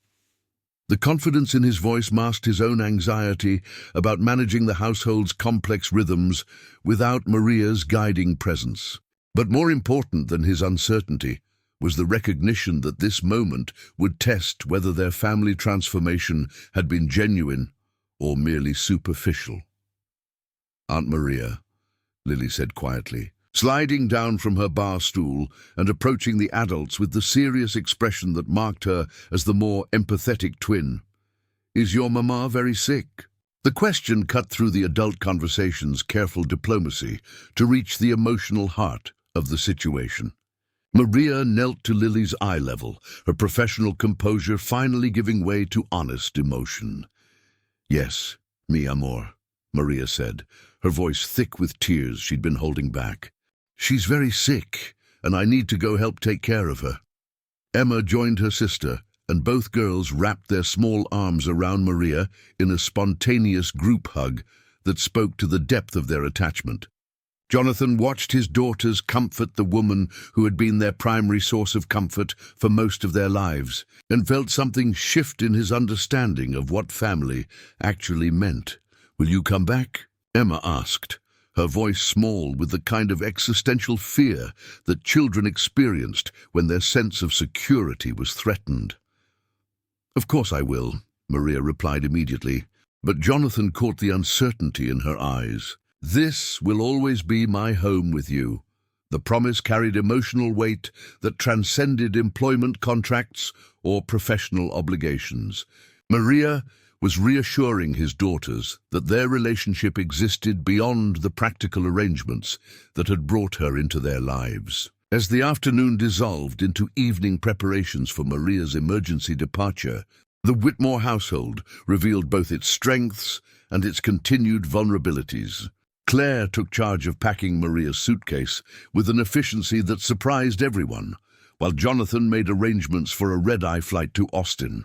[SPEAKER 1] The confidence in his voice masked his own anxiety about managing the household's complex rhythms without Maria's guiding presence. But more important than his uncertainty was the recognition that this moment would test whether their family transformation had been genuine or merely superficial. "Aunt Maria," Lily said quietly, sliding down from her bar stool and approaching the adults with the serious expression that marked her as the more empathetic twin. "Is your mama very sick?" The question cut through the adult conversation's careful diplomacy to reach the emotional heart of the situation. Maria knelt to Lily's eye level, her professional composure finally giving way to honest emotion. "Yes, mi amor," Maria said, her voice thick with tears she'd been holding back. "She's very sick, and I need to go help take care of her." Emma joined her sister, and both girls wrapped their small arms around Maria in a spontaneous group hug that spoke to the depth of their attachment. Jonathan watched his daughters comfort the woman who had been their primary source of comfort for most of their lives, and felt something shift in his understanding of what family actually meant. "Will you come back?" Emma asked, her voice small with the kind of existential fear that children experienced when their sense of security was threatened. "Of course I will," Maria replied immediately, but Jonathan caught the uncertainty in her eyes. "This will always be my home with you." The promise carried emotional weight that transcended employment contracts or professional obligations. Maria was reassuring his daughters that their relationship existed beyond the practical arrangements that had brought her into their lives. As the afternoon dissolved into evening preparations for Maria's emergency departure, the Whitmore household revealed both its strengths and its continued vulnerabilities. Claire took charge of packing Maria's suitcase with an efficiency that surprised everyone, while Jonathan made arrangements for a red-eye flight to Austin.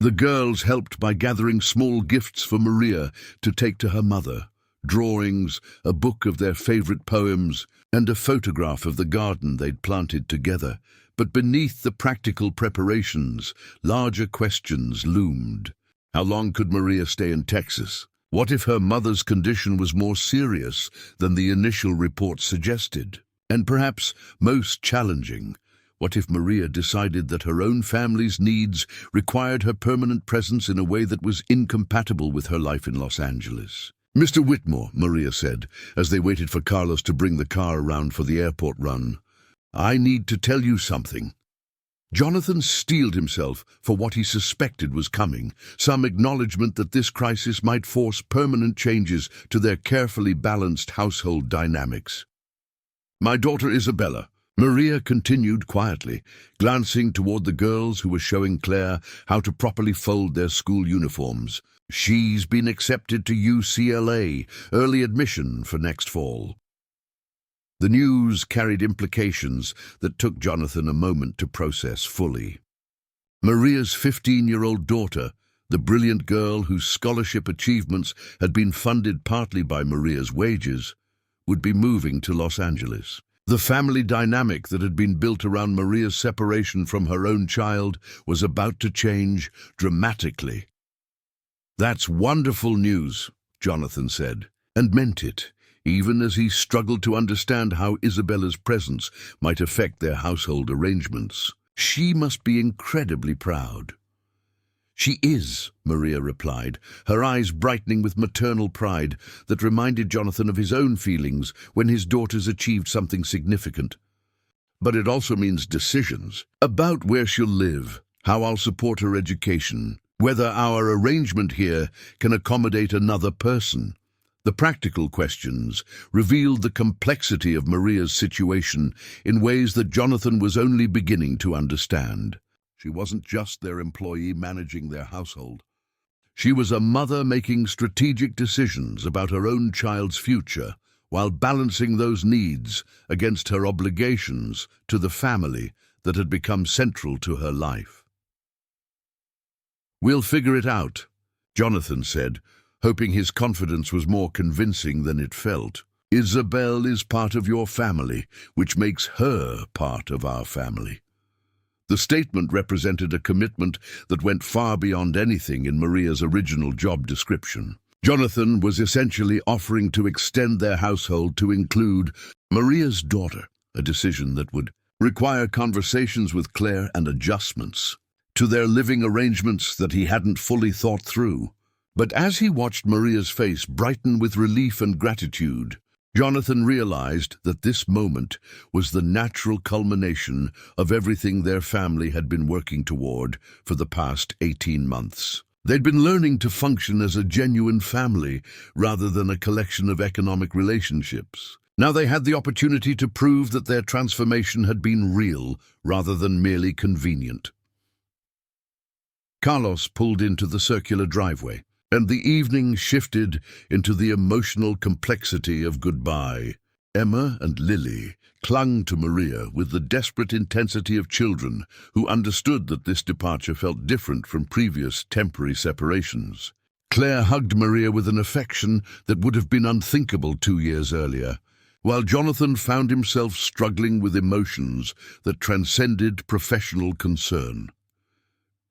[SPEAKER 1] The girls helped by gathering small gifts for Maria to take to her mother: drawings, a book of their favorite poems, and a photograph of the garden they'd planted together. But beneath the practical preparations, larger questions loomed. How long could Maria stay in Texas? What if her mother's condition was more serious than the initial reports suggested? And perhaps most challenging, what if Maria decided that her own family's needs required her permanent presence in a way that was incompatible with her life in Los Angeles? "Mr. Whitmore," Maria said, as they waited for Carlos to bring the car around for the airport run, "I need to tell you something." Jonathan steeled himself for what he suspected was coming, some acknowledgement that this crisis might force permanent changes to their carefully balanced household dynamics. "My daughter Isabella," Maria continued quietly, glancing toward the girls who were showing Claire how to properly fold their school uniforms. "She's been accepted to UCLA, early admission for next fall." The news carried implications that took Jonathan a moment to process fully. Maria's 15-year-old daughter, The brilliant girl whose scholarship achievements had been funded partly by Maria's wages, would be moving to Los Angeles. The family dynamic that had been built around Maria's separation from her own child was about to change dramatically. "That's wonderful news," Jonathan said, and meant it, even as he struggled to understand how Isabella's presence might affect their household arrangements. She must be incredibly proud. "She is," Maria replied, her eyes brightening with maternal pride that reminded Jonathan of his own feelings when his daughters achieved something significant. "But it also means decisions about where she'll live, how I'll support her education, whether our arrangement here can accommodate another person." The practical questions revealed the complexity of Maria's situation in ways that Jonathan was only beginning to understand. She wasn't just their employee managing their household. She was a mother making strategic decisions about her own child's future while balancing those needs against her obligations to the family that had become central to her life. "We'll figure it out," Jonathan said, hoping his confidence was more convincing than it felt. "Isabel is part of your family, which makes her part of our family." The statement represented a commitment that went far beyond anything in Maria's original job description. Jonathan was essentially offering to extend their household to include Maria's daughter, a decision that would require conversations with Claire and adjustments to their living arrangements that he hadn't fully thought through. But as he watched Maria's face brighten with relief and gratitude, Jonathan realized that this moment was the natural culmination of everything their family had been working toward for the past 18 months. They'd been learning to function as a genuine family rather than a collection of economic relationships. Now they had the opportunity to prove that their transformation had been real rather than merely convenient. Carlos pulled into the circular driveway, and the evening shifted into the emotional complexity of goodbye. Emma and Lily clung to Maria with the desperate intensity of children who understood that this departure felt different from previous temporary separations. Claire hugged Maria with an affection that would have been unthinkable 2 years earlier, while Jonathan found himself struggling with emotions that transcended professional concern.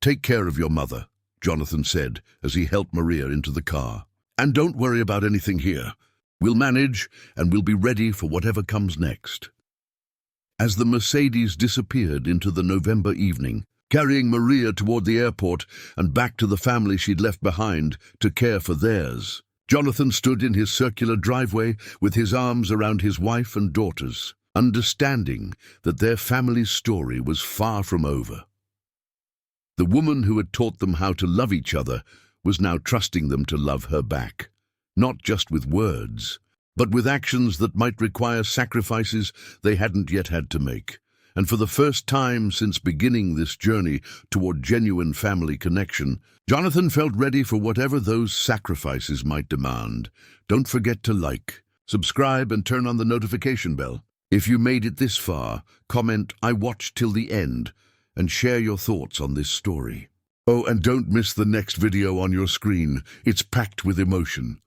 [SPEAKER 1] "Take care of your mother," Jonathan said as he helped Maria into the car. "And don't worry about anything here. We'll manage, and we'll be ready for whatever comes next." As the Mercedes disappeared into the November evening, carrying Maria toward the airport and back to the family she'd left behind to care for theirs, Jonathan stood in his circular driveway with his arms around his wife and daughters, understanding that their family's story was far from over. The woman who had taught them how to love each other was now trusting them to love her back, not just with words, but with actions that might require sacrifices they hadn't yet had to make. And for the first time since beginning this journey toward genuine family connection, Jonathan felt ready for whatever those sacrifices might demand. Don't forget to like, subscribe, and turn on the notification bell. If you made it this far, comment "I watched till the end," and share your thoughts on this story. Oh, and don't miss the next video on your screen. It's packed with emotion.